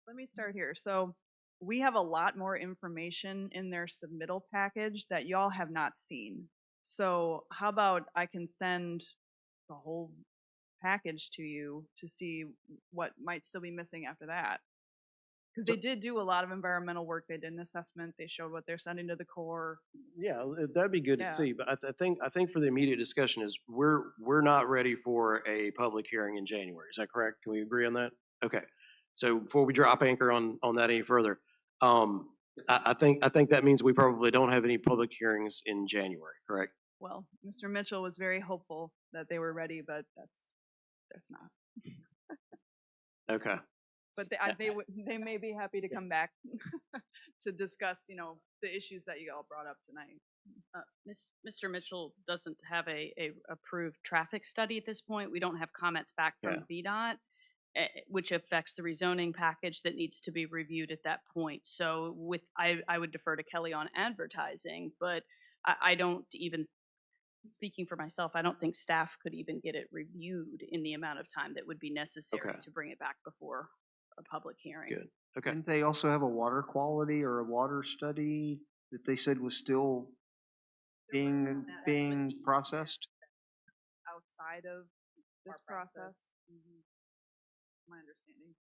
S3: Let me start here. So we have a lot more information in their submittal package that y'all have not seen. So how about I can send the whole package to you to see what might still be missing after that? Because they did do a lot of environmental work. They did an assessment. They showed what they're sending to the Corps.
S1: Yeah, that'd be good to
S3: Yeah.
S1: see, but I think for the immediate discussion is we're not ready for a public hearing in January. Is that correct? Can we agree on that? Okay. So before we drop anchor on that any further, I think that means we probably don't have any public hearings in January, correct?
S3: Well, Mr. Mitchell was very hopeful that they were ready, but that's not.
S1: Okay.
S3: But they may be happy to come back to discuss, you know, the issues that you all brought up tonight.
S7: Mr. Mitchell doesn't have a approved traffic study at this point. We don't have comments back from VDOT, which affects the rezoning package that needs to be reviewed at that point. So I would defer to Kelly on advertising, but I don't even, speaking for myself, I don't think staff could even get it reviewed in the amount of time that would be necessary to bring it back before a public hearing.
S1: Good. Okay.
S13: Didn't they also have a water quality or a water study that they said was still being processed?
S3: Outside of this process. My understanding.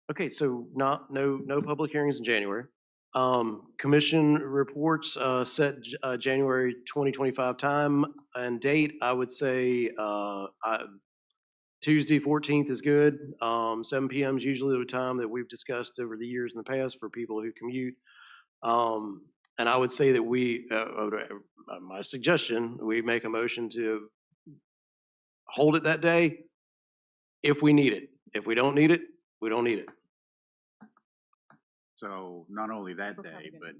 S1: Okay, so no public hearings in January. Commission reports, set January 2025 time and date. I would say Tuesday 14th is good. 7 p.m. is usually the time that we've discussed over the years in the past for people who commute. And I would say that my suggestion, we make a motion to hold it that day if we need it. If we don't need it, we don't need it.
S12: So not only that day, but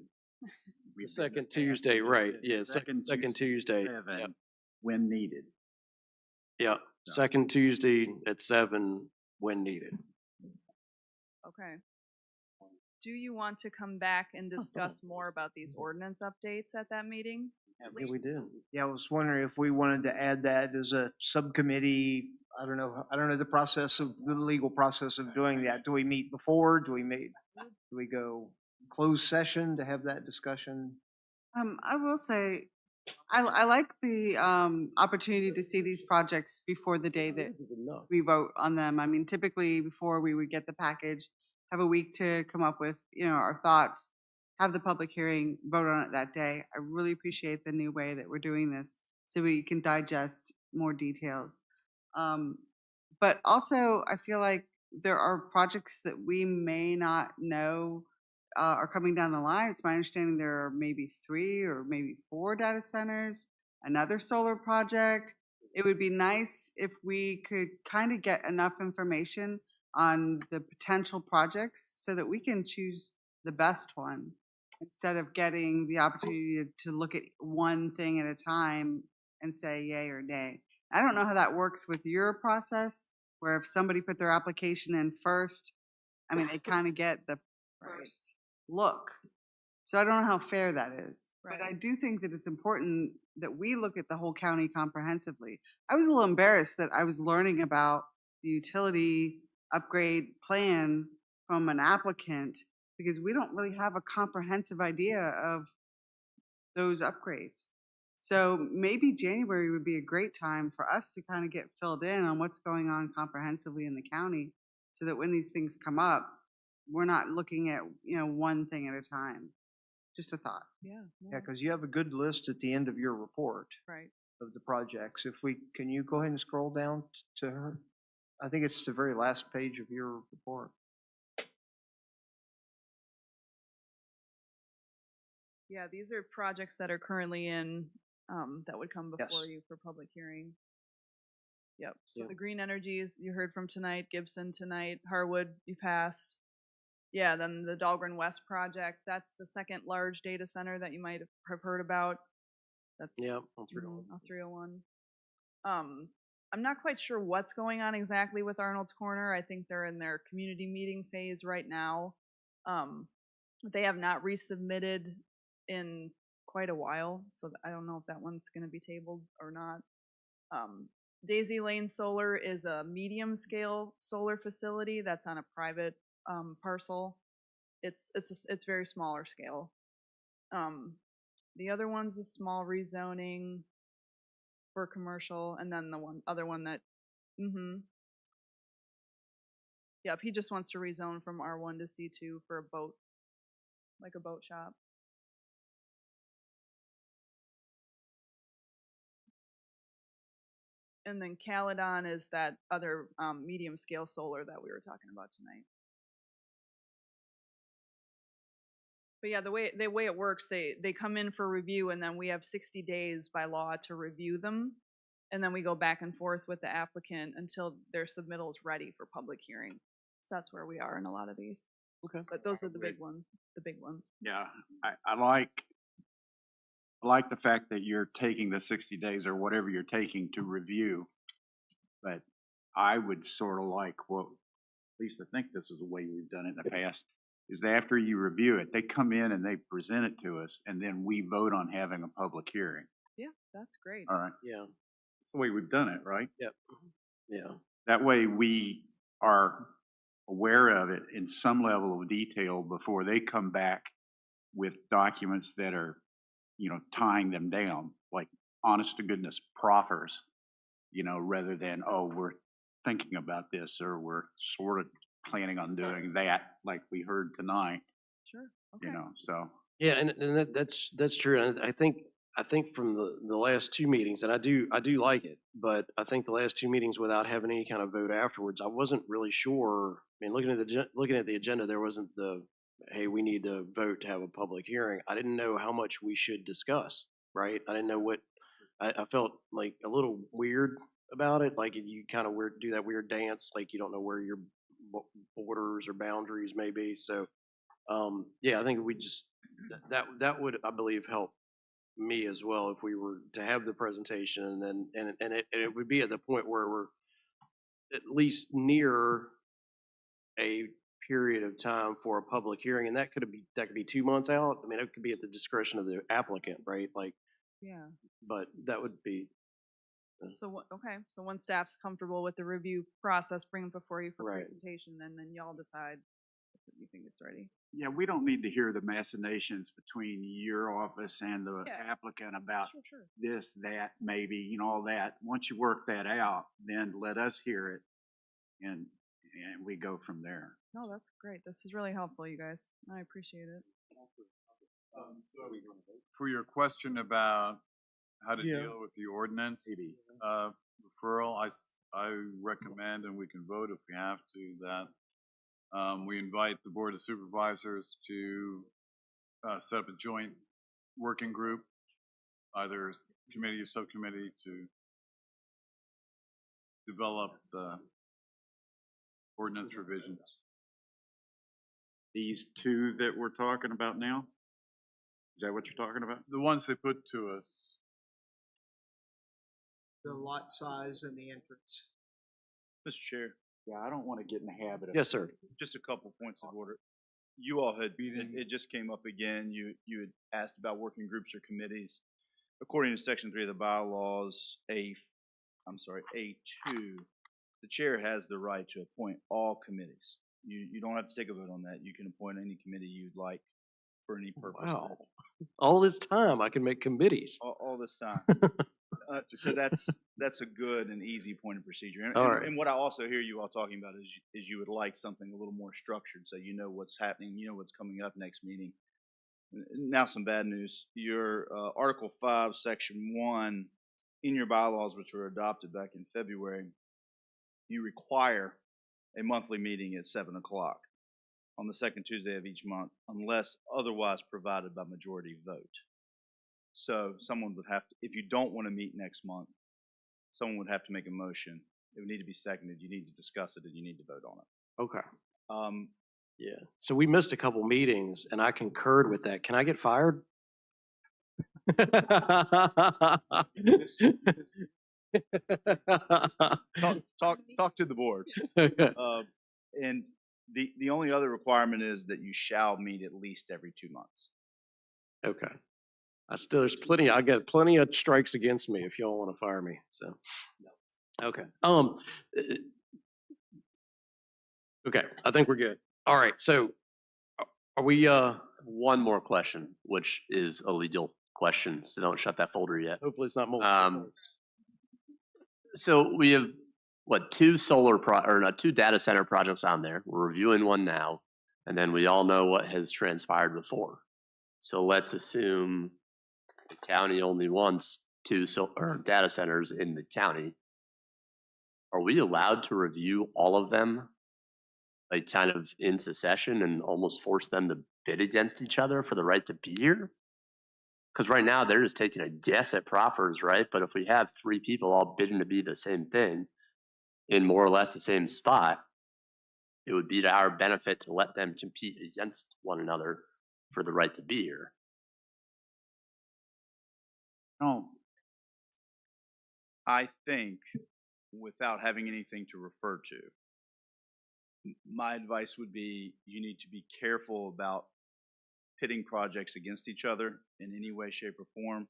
S1: The second Tuesday, right, yeah, second Tuesday.
S12: seven,
S1: Yep.
S12: when needed.
S1: Yeah, second Tuesday at 7 when needed.
S3: Okay. Do you want to come back and discuss more about these ordinance updates at that meeting?
S1: Yeah, we did.
S13: Yeah, I was wondering if we wanted to add that as a subcommittee. I don't know the legal process of doing that. Do we meet before? Do we go closed session to have that discussion?
S10: I will say, I like the opportunity to see these projects before the day that we vote on them. I mean, typically before we would get the package, have a week to come up with, you know, our thoughts, have the public hearing, vote on it that day. I really appreciate the new way that we're doing this so we can digest more details. But also, I feel like there are projects that we may not know are coming down the line. It's my understanding there are maybe 3 or maybe 4 data centers, another solar project. It would be nice if we could kind of get enough information on the potential projects so that we can choose the best one instead of getting the opportunity to look at one thing at a time and say yay or nay. I don't know how that works with your process, where if somebody put their application in first, I mean, they kind of get the first look. So I don't know how fair that is. But I do think that it's important that we look at the whole county comprehensively. I was a little embarrassed that I was learning about the utility upgrade plan from an applicant because we don't really have a comprehensive idea of those upgrades. So maybe January would be a great time for us to kind of get filled in on what's going on comprehensively in the county so that when these things come up, we're not looking at, you know, one thing at a time. Just a thought.
S3: Yeah.
S13: Yeah, because you have a good list at the end of your report
S3: Right.
S13: of the projects. Can you go ahead and scroll down to her? I think it's the very last page of your report.
S3: Yeah, these are projects that are currently in, that would come before you for public hearing. Yep, so
S1: Yep.
S3: the green energies you heard from tonight, Gibson tonight, Harwood you passed. Yeah, then the Dahlgren West project, that's the second large data center that you might have heard about. That's
S1: Yep, on 301.
S3: on 301. I'm not quite sure what's going on exactly with Arnold's Corner. I think they're in their community meeting phase right now. They have not resubmitted in quite a while, so I don't know if that one's going to be tabled or not. Daisy Lane Solar is a medium scale solar facility that's on a private parcel. It's very smaller scale. The other one's a small rezoning for commercial, and then the other one that Yep, he just wants to rezone from R1 to C2 for a boat, like a boat shop. And then Caledon is that other medium scale solar that we were talking about tonight. But yeah, the way it works, they come in for review, and then we have 60 days by law to review them, and then we go back and forth with the applicant until their submittal is ready for public hearing. So that's where we are in a lot of these.
S1: Okay.
S3: But those are the big ones. The big ones.
S12: Yeah, I like the fact that you're taking the 60 days or whatever you're taking to review. But I would sort of like, well, at least I think this is the way we've done it in the past, is that after you review it, they come in and they present it to us, and then we vote on having a public hearing.
S3: Yeah, that's great.
S12: All right.
S1: Yeah.
S12: That's the way we've done it, right?
S1: Yep. Yeah.
S12: That way we are aware of it in some level of detail before they come back with documents that are, tying them down, like honest to goodness proffers, rather than, oh, we're thinking about this or we're sort of planning on doing that like we heard tonight,
S3: Sure. Okay.
S12: so.
S1: Yeah, and that's true. And I think from the last two meetings, and I do like it, but I think the last two meetings without having any kind of vote afterwards, I wasn't really sure. I mean, looking at the agenda, there wasn't hey, we need to vote to have a public hearing. I didn't know how much we should discuss, right? I didn't know what, I felt like a little weird about it. Like you kind of do that weird dance, like you don't know where your borders or boundaries may be. So, yeah, I think we just, that would, I believe, help me as well if we were to have the presentation, and then, and it would be at the point where we're at least near a period of time for a public hearing, and that could be 2 months out. I mean, it could be at the discretion of the applicant, right? Like,
S3: Yeah.
S1: but that would be.
S3: So okay. So once staff's comfortable with the review process, bring it before you for
S1: Right.
S3: presentation, and then y'all decide if you think it's ready.
S12: Yeah, we don't need to hear the machinations between your office and the
S3: Yeah.
S12: applicant about
S3: Sure.
S12: this, that, maybe, all that. Once you work that out, then let us hear it, and we go from there.
S3: No, that's great. This is really helpful, you guys. I appreciate it.
S6: For your question about how to
S8: Yeah.
S6: deal with the ordinance referral, I recommend, and we can vote if we have to, that we invite the Board of Supervisors to set up a joint working group, either committee or subcommittee, to develop the ordinance revisions.
S12: These two that we're talking about now? Is that what you're talking about?
S6: The ones they put to us.
S14: The lot size and the entrance.
S5: Mr. Chair,
S12: Yeah, I don't want to get in the habit of.
S1: Yes, sir.
S5: just a couple points of order. You all had, it just came up again, you had asked about working groups or committees. According to Section 3 of the bylaws, A2, the chair has the right to appoint all committees. You don't have to take a vote on that. You can appoint any committee you'd like for any purpose.
S1: Wow. All this time I can make committees.
S5: All this time. So that's a good and easy point of procedure. And,
S1: All
S5: and-
S1: right.
S5: and what I also hear you all talking about is you would like something a little more structured, so you know what's happening, you know what's coming up next meeting. Now some bad news. Your Article 5, Section 1, in your bylaws, which were adopted back in February, you require a monthly meeting at 7 o'clock on the second Tuesday of each month, unless otherwise provided by majority vote. So someone would have to, if you don't want to meet next month, someone would have to make a motion. It would need to be seconded. You need to discuss it and you need to vote on it.
S1: Okay. Yeah. So we missed a couple meetings, and I concurred with that. Can I get fired?
S5: Talk to the board. And the only other requirement is that you shall meet at least every 2 months.
S1: Okay. There's plenty, I got plenty of strikes against me if y'all want to fire me, so. Okay. Okay, I think we're good. All right, so are we,
S11: One more question, which is a legal question, so don't shut that folder yet.
S1: hopefully it's not multiple.
S11: So we have two or not, two data center projects on there. We're reviewing one now, and then we all know what has transpired before. So let's assume the county only wants or data centers in the county. Are we allowed to review all of them, like kind of in succession, and almost force them to bid against each other for the right to be here? Because right now they're just taking a guess at proffers, right? But if we have 3 people all bidding to be the same thing in more or less the same spot, it would be to our benefit to let them compete against one another for the right to be here.
S12: No,
S9: I think, without having anything to refer to, my advice would be you need to be careful about pitting projects against each other in any way, shape, or form,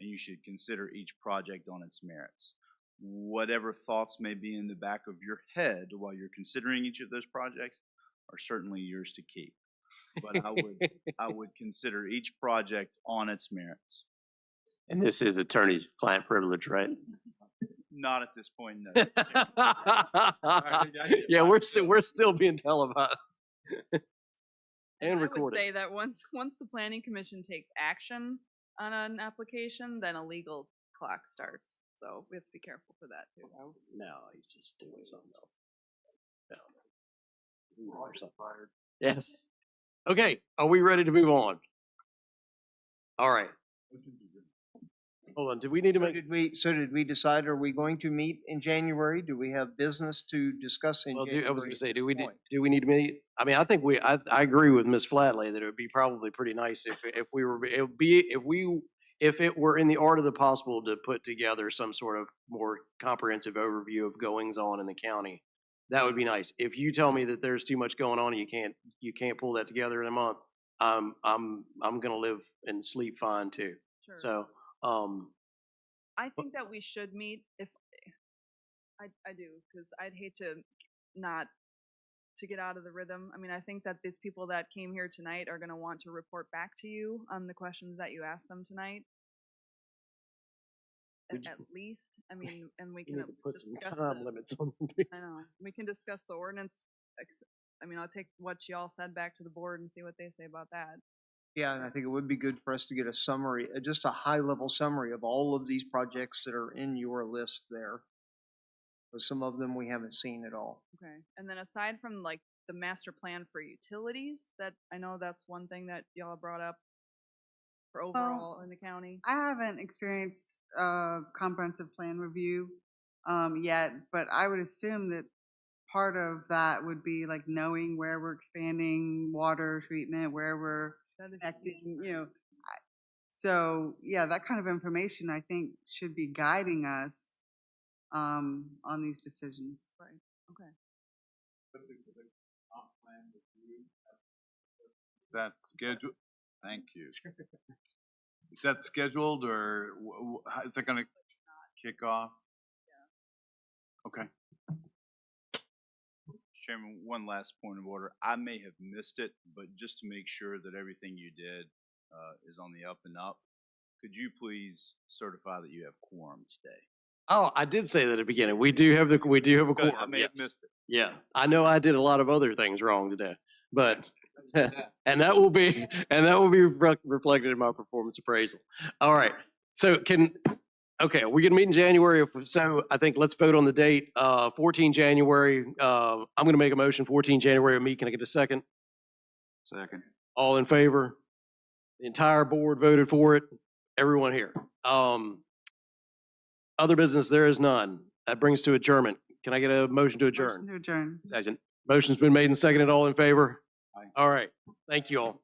S9: and you should consider each project on its merits. Whatever thoughts may be in the back of your head while you're considering each of those projects are certainly yours to keep. But I would consider each project on its merits.
S11: And this is attorney-client privilege, right?
S9: Not at this point, no.
S1: Yeah, we're still being televised and
S3: I would
S1: recorded.
S3: say that once the planning commission takes action on an application, then a legal clock starts. So we have to be careful for that too.
S1: No, he's just doing something else. No. Yes. Okay, are we ready to move on? All right. Hold on, did we need to make?
S13: Did we decide, are we going to meet in January? Do we have business to discuss in
S1: Well,
S13: January?
S1: I was gonna say,
S13: at
S1: do
S13: this
S1: we
S13: point?
S1: need to meet? I mean, I think I agree with Ms. Flatley that it would be probably pretty nice if it were in the art of the possible to put together some sort of more comprehensive overview of goings on in the county. That would be nice. If you tell me that there's too much going on and you can't pull that together in a month, I'm gonna live and sleep fine too.
S3: Sure.
S1: So,
S3: I think that we should meet if I do, because I'd hate to not to get out of the rhythm. I mean, I think that these people that came here tonight are going to want to report back to you on the questions that you asked them tonight. At least, I mean, and we
S1: you
S3: can
S1: need to put some
S3: discuss
S1: time limits on them.
S3: I know. We can discuss the ordinance. I mean, I'll take what y'all said back to the board and see what they say about that.
S13: Yeah, and I think it would be good for us to get a summary, just a high-level summary of all of these projects that are in your list there. Because some of them we haven't seen at all.
S3: Okay. And then aside from like the master plan for utilities, that I know that's one thing that y'all brought up for overall in the county.
S10: I haven't experienced a comprehensive plan review yet, but I would assume that part of that would be like knowing where we're expanding water treatment, where we're connecting, you know. So yeah, that kind of information I think should be guiding us on these decisions.
S3: Right. Okay.
S6: That scheduled? Thank you. Is that scheduled or how is that gonna kick off? Okay.
S9: Chairman, one last point of order. I may have missed it, but just to make sure that everything you did is on the up and up, could you please certify that you have quorum today?
S1: Oh, I did say that at the beginning. We do have a quorum.
S9: I may have missed it.
S1: Yeah, I know I did a lot of other things wrong today, but and that will be reflected in my performance appraisal. All right. So okay, we can meet in January. So I think let's vote on the date. 14 January. I'm going to make a motion. 14 January. Me. Can I get a second?
S12: Second.
S1: All in favor? The entire board voted for it. Everyone here. Other business, there is none. That brings to adjournment. Can I get a motion to adjourn?
S10: Motion to adjourn.
S1: Second. Motion's been made and seconded. All in favor? All right. Thank you all.